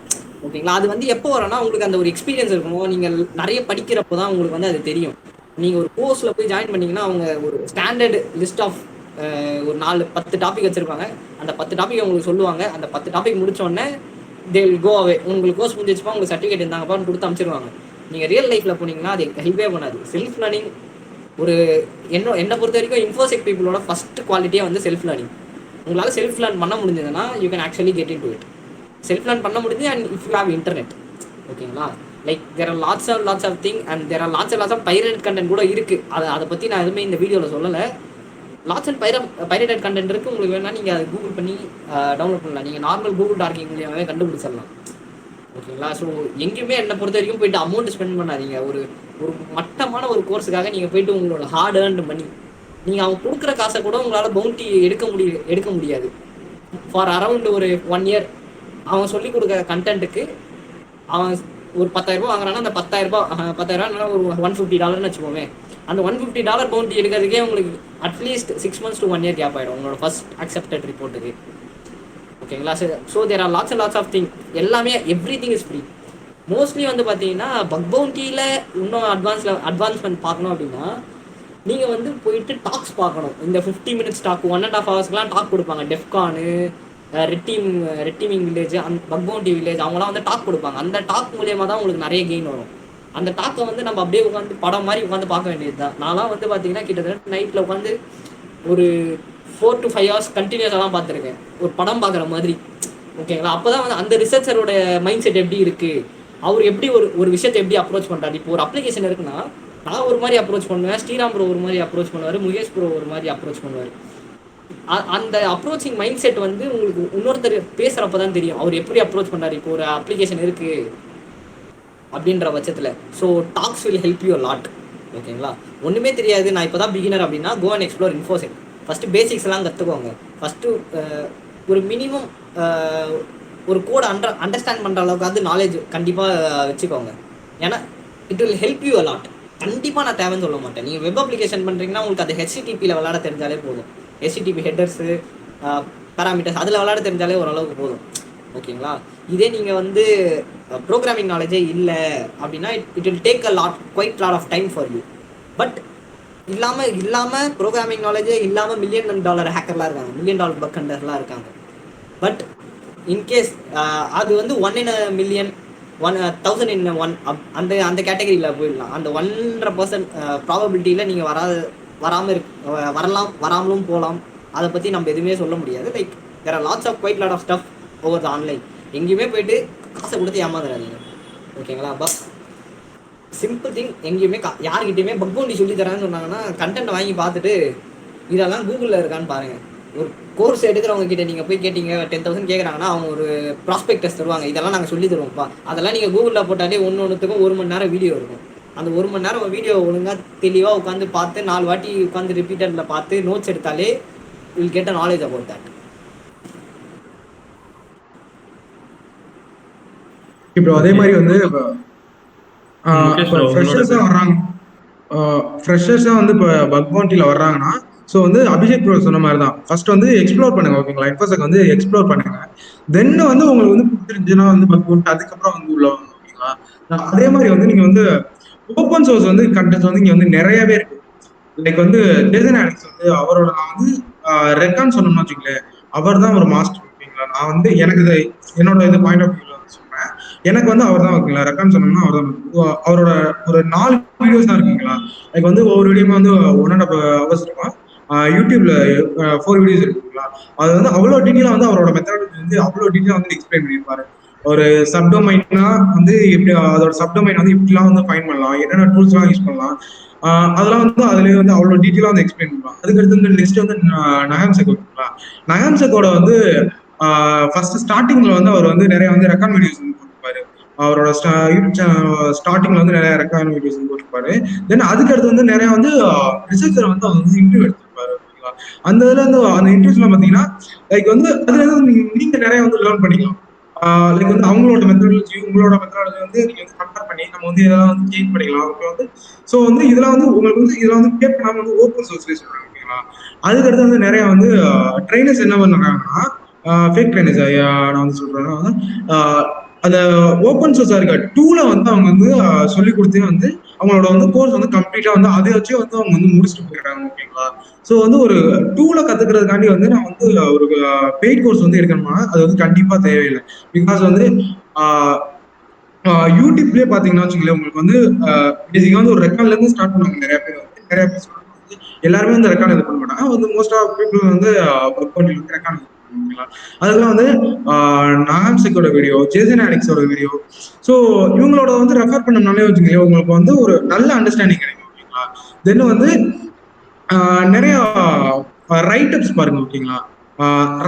ஓகேங்களா? அது வந்து எப்போ வரும்னா உங்களுக்கு அந்த ஒரு எக்ஸ்பீரியன்ஸ் இருக்கணும். நீங்கள் நிறைய படிக்கிறப்போ தான் உங்களுக்கு வந்து அது தெரியும். நீங்கள் ஒரு கோர்ஸில் போய் ஜாயின் பண்ணிங்கன்னா அவங்க ஒரு ஸ்டாண்டர்டு லிஸ்ட் ஆஃப் ஒரு 4-10 டாபிக் வச்சுருப்பாங்க. அந்த 10 டாபிக் உங்களுக்கு சொல்லுவாங்க. அந்த 10 டாபிக் முடிச்சோடனே தே வில் கோ அவே. உங்களுக்கு கோர்ஸ் முடிஞ்சிச்சுப்பா, உங்களுக்கு சர்டிஃபிகேட் இருந்தாங்கப்பான்னு கொடுத்து அனுப்பிச்சிருவாங்க. நீங்கள் ரியல் லைஃப்பில் போனீங்கன்னா அது ஹெல்ப்பே பண்ணாது. செல்ஃப் லேர்னிங் ஒரு என்னை பொறுத்த வரைக்கும் இன்ஃபோசெக் பீப்புளோட ஃபர்ஸ்ட் குவாலிட்டியே வந்து செல்ஃப் லேர்னிங். உங்களால் செல்ஃப் லேர்ன் பண்ண முடிஞ்சதுன்னா you can actually get into it. Self learn பண்ண முடிஞ்சு and if you have internet. ஓகேங்களா? Like there are lots of thing and there are lots of pirate content கூட இருக்குது. அதை பற்றி நான் எதுவுமே இந்த வீடியோவில் சொல்லலை. லாட்ஸ் அண்ட் பைரேட்டட் கண்டென்ட் இருக்குது. உங்களுக்கு வேணால் நீங்கள் அதை கூகுள் பண்ணி டவுன்லோட் பண்ணலாம். நீங்கள் நார்மல் கூகுள் டார்க்கிங் மூலியமாகவே கண்டுபிடிச்சிடலாம். ஓகேங்களா? ஸோ எங்கேயுமே என்னை பொறுத்த வரைக்கும் போயிட்டு அமௌண்ட் ஸ்பெண்ட் பண்ணாதீங்க. ஒரு மட்டமான ஒரு கோர்ஸுக்காக நீங்கள் போயிட்டு உங்களோட ஹார்ட் ஏர்ன்டு பண்ணி நீங்கள் அவங்க கொடுக்குற காசை கூட உங்களால் பவுண்டி எடுக்க முடியாது. ஃபார் அரவுண்ட் ஒரு 1 year அவன் சொல்லி கொடுக்குற கண்டென்ட்டுக்கு அவன் ஒரு 10,000 ரூபாய் வாங்குறான்னா அந்த 10,000 ஒரு $150 வச்சுக்கோமே. அந்த $150 பவுண்டி எடுக்கிறதுக்கே உங்களுக்கு at least 6 months to 1 year gap ஆகிடும் உங்களோட ஃபர்ஸ்ட் அக்செப்டட் ரிப்போர்ட்டுக்கு. ஓகேங்களா? So there are lots of thing. எல்லாமே everything is free. Mostly வந்து பார்த்தீங்கன்னா பக் பவுண்டியில் இன்னும் அட்வான்ஸ்மெண்ட் பார்க்கணும் அப்படின்னா நீங்கள் வந்து போயிட்டு டாக்ஸ் பார்க்கணும். இந்த 50 minutes டாக் 1.5 hours டாக் கொடுப்பாங்க. டெஃப்கானு, ரெட்டிமிங் வில்லேஜ், பக் பவுண்டி வில்லேஜ், அவங்களாம் வந்து டாக் கொடுப்பாங்க. அந்த டாக் மூலியமாக தான் உங்களுக்கு நிறைய கெயின் வரும். அந்த டாக்கை வந்து நம்ம அப்படியே உட்காந்து படம் மாதிரி உட்காந்து பார்க்க வேண்டியது தான். நான்லாம் வந்து பார்த்தீங்கன்னா கிட்டத்தட்ட நைட்டில் உட்காந்து ஒரு 4 to 5 hours கண்டினியூஸாக தான் பார்த்துருக்கேன், ஒரு படம் பார்க்குற மாதிரி. ஓகேங்களா? அப்போ தான் வந்து அந்த ரிசர்ச்சரோட மைண்ட் செட் எப்படி இருக்குது, அவர் எப்படி ஒரு விஷயத்தை எப்படி அப்ரோச் பண்ணுறாரு. இப்போ ஒரு அப்ளிகேஷன் இருக்குன்னா நான் ஒரு மாதிரி அப்ரோச் பண்ணுவேன், ஸ்ரீராம் ப்ரோ ஒரு மாதிரி அப்ரோச் பண்ணுவார், முகேஷ் ப்ரோ ஒரு மாதிரி அப்ரோச் பண்ணுவார். அந்த அப்ரோச்சிங் மைண்ட் செட் வந்து உங்களுக்கு இன்னொருத்தர் பேசுகிறப்ப தான் தெரியும் அவர் எப்படி அப்ரோச் பண்ணுறாரு. இப்போ ஒரு அப்ளிகேஷன் இருக்குது அப்படின்ற பட்சத்தில் so talks will help you lot. ஓகேங்களா? ஒன்றுமே தெரியாது, நான் இப்போ தான் பிகினர் அப்படின்னா go and explore infosec. First basics எல்லாம் கற்றுக்கோங்க. ஃபஸ்ட்டு ஒரு மினிமம் ஒரு கோடை அண்டர்ஸ்டாண்ட் பண்ணுற அளவுக்கு அது நாலேஜ் கண்டிப்பாக வச்சுக்கோங்க. ஏன்னா it will help you lot. கண்டிப்பாக நான் தேவைன்னு சொல்ல மாட்டேன். நீங்கள் வெப் அப்ளிகேஷன் பண்ணுறீங்கன்னா உங்களுக்கு அது HTTPயில் விளையாட தெரிஞ்சாலே போதும். HTTP ஹெட்டர்ஸு, பேராமீட்டர்ஸ் அதில் விளையாட தெரிஞ்சாலே ஓரளவுக்கு போதும். ஓகேங்களா? இதே நீங்கள் வந்து ப்ரோக்ராமிங் நாலேஜே இல்லை அப்படின்னா it will take quite lot of time for you. But இல்லாமல் ப்ரோக்ராமிங் நாலேஜே இல்லாமல் $1 million ஹேக்கர்லாம் இருக்காங்க, $1 million பக் ஹண்டர்லாம் இருக்காங்க. பட் இன்கேஸ் அது வந்து 1 in a million, 1000 in 1 அந்த கேட்டகரியில் போயிடலாம். அந்த 1% ப்ராபபிலிட்டியில் நீங்கள் வராமலும் போகலாம். அதை பற்றி நம்ம எதுவுமே சொல்ல முடியாது. Like there are lots of quite lot of stuff over the online. எங்கேயுமே போயிட்டு காசை கொடுத்து ஏமாந்துடாதீங்க. ஓகேங்களா? பஸ் சிம்பிள் திங், எங்கேயுமே யார்கிட்டையுமே பக் பவுண்டி சொல்லி தரான்னு சொன்னாங்கன்னா கண்டென்ட் வாங்கி பார்த்துட்டு இதெல்லாம் கூகுளில் இருக்கான்னு பாருங்கள். ஒரு கோர்ஸ் எடுக்கிறவங்க கிட்ட நீங்கள் போய் கேட்டிங்க 10,000 கேட்குறாங்கன்னா அவங்க ஒரு ப்ராஸ்பெக்டஸ் தருவாங்க, இதெல்லாம் நாங்கள் சொல்லி தருவோம்ப்பா. அதெல்லாம் நீங்கள் கூகுளில் போட்டாலே ஒன்றுத்துக்கும் 1 மணி நேரம் வீடியோ இருக்கும். அந்த 1 மணி நேரம் வீடியோ ஒழுங்காக தெளிவாக உட்காந்து பார்த்து 4 வாட்டி உட்காந்து ரிப்பீட்டடில் பார்த்து நோட்ஸ் எடுத்தாலே will get a knowledge about that. இப்போ அதே மாதிரி வந்து ஃப்ரெஷர்ஸாக வந்து இப்போ பக் பவுண்டியில் வர்றாங்கன்னா ஸோ வந்து அபிஷேக் ப்ரோ சொன்ன மாதிரி தான் ஃபர்ஸ்ட் வந்து எக்ஸ்ப்ளோர் பண்ணுங்க. ஓகேங்களா? இன்ஃபோசெக் வந்து எக்ஸ்ப்ளோர் பண்ணுங்க. தென் வந்து உங்களுக்கு வந்து பிடிச்சிருந்துச்சுன்னா வந்து பக் பவுண்டி அதுக்கப்புறம் வந்து உள்ள வந்து. ஓகேங்களா? அதே மாதிரி வந்து நீங்க வந்து ஓப்பன் சோர்ஸ் வந்து கண்டென்ட் வந்து இங்க வந்து நிறையவே இருக்கு. லைக் வந்து ஜேசன் ஆலெக்ஸ் வந்து அவரோட நான் வந்து ரெக்கான் சொன்னோம்னு வச்சுக்கலேன், அவர் தான் ஒரு மாஸ்டர். ஓகேங்களா? நான் வந்து எனக்கு என்னோட இது பாயிண்ட் ஆஃப் வியூல வந்து சொல்றேன். எனக்கு வந்து அவர் தான். ஓகேங்களா? ரெக்கான் சொன்னோம்னா அவர் தான். அவரோட ஒரு 4 வீடியோஸ் தான் இருக்குங்களா. லைக் வந்து ஒவ்வொரு வீடியோமே வந்து 1.5 hours இருக்கும். யூடியூப்ல 4 வீடியோஸ் இருக்குங்களா. அது வந்து அவ்வளோ டீட்டெயிலாக வந்து அவரோட மெத்தடாலஜி வந்து அவ்வளோ டீட்டெயிலாக வந்து எக்ஸ்பிளைன் பண்ணியிருப்பாரு. ஒரு சப்டொமைன்னா வந்து எப்படி அதோட சப்டொமைன் வந்து இப்படிலாம் வந்து ஃபைன் பண்ணலாம், என்னென்ன டூல்ஸ்லாம் யூஸ் பண்ணலாம், அதெல்லாம் வந்து அதுலேயே வந்து அவ்வளோ டீட்டெயிலாக வந்து எக்ஸ்பிளைன் பண்ணலாம். அதுக்கடுத்து வந்து நெக்ஸ்ட் வந்து நயாம் செக் இருக்குங்களா. நயாம் செக்கோட வந்து ஃபர்ஸ்ட் ஸ்டார்டிங்ல வந்து அவர் வந்து நிறைய வந்து ரெக்கார்ட் வீடியோஸ் வந்து போட்டிருப்பாரு. அவரோட யூடியூப் சேனல் ஸ்டார்டிங்ல வந்து நிறைய ரெக்கார்ட் வீடியோஸ் வந்து போட்டிருப்பாரு. தென் அதுக்கடுத்து வந்து நிறைய வந்து ரிசர்ச்சர் வந்து அவர் வந்து இன்டர்வியூ எடுத்திருப்பாரு. ஓகேங்களா. அந்த இதுல வந்து அந்த இன்டர்வியூஸ்ல பாத்தீங்கன்னா லைக் வந்து அதுல இருந்து நீங்க நிறைய வந்து லேர்ன் பண்ணிக்கலாம். லைக் வந்து அவங்களோட மெத்தடாலஜி உங்களோட மெத்தடாலஜி வந்து நீங்க வந்து கம்பேர் பண்ணி நம்ம வந்து இதெல்லாம் வந்து சேஞ்ச் பண்ணிக்கலாம். ஓகே வந்து ஸோ வந்து இதெல்லாம் வந்து உங்களுக்கு வந்து இதெல்லாம் வந்து பே பண்ணாம வந்து ஓப்பன் சோர்ஸ்லேயே சொல்றாங்க ஓகேங்களா. அதுக்கடுத்து வந்து நிறைய வந்து ட்ரைனர்ஸ் என்ன பண்றாங்கன்னா ஃபேக் ட்ரைனர்ஸ் நான் வந்து சொல்றேன்னா அந்த ஓப்பன் சோர்ஸா இருக்க டூலை வந்து அவங்க வந்து சொல்லி கொடுத்தே வந்து அவங்களோட வந்து கோர்ஸ் வந்து கம்ப்ளீட்டா வந்து அதை வச்சே வந்து அவங்க வந்து முடிச்சுட்டு போயிடுறாங்க ஓகேங்களா. ஸோ வந்து ஒரு டூலை கத்துக்கிறதுக்காண்டி வந்து நான் வந்து ஒரு பெய்ட் கோர்ஸ் வந்து எடுக்கணுமா அது வந்து கண்டிப்பா தேவையில்லை. பிகாஸ் வந்து யூடியூப்லயே பாத்தீங்கன்னா வச்சுக்கல உங்களுக்கு வந்து பேசிக்கா வந்து ஒரு ரெக்கார்ட்ல இருந்து ஸ்டார்ட் பண்ணுவாங்க நிறைய பேர் வந்து நிறைய பேர் சொல்றாங்க வந்து எல்லாருமே வந்து ரெக்கார்ட் இது பண்ண மாட்டாங்க வந்து மோஸ்ட் ஆஃப் பீப்புள் வந்து ரெக்கார்ட் ஓகேங்களா. அதெல்லாம் வந்து நாம்சிக்கோட வீடியோ ஜேசன் அலெக்ஸோட வீடியோ ஸோ இவங்களோட வந்து ரெஃபர் பண்ணனாலே வச்சுக்கோங்க உங்களுக்கு வந்து ஒரு நல்ல அண்டர்ஸ்டாண்டிங் கிடைக்கும் ஓகேங்களா. தென் வந்து நிறைய ரைட் அப்ஸ் பாருங்க ஓகேங்களா.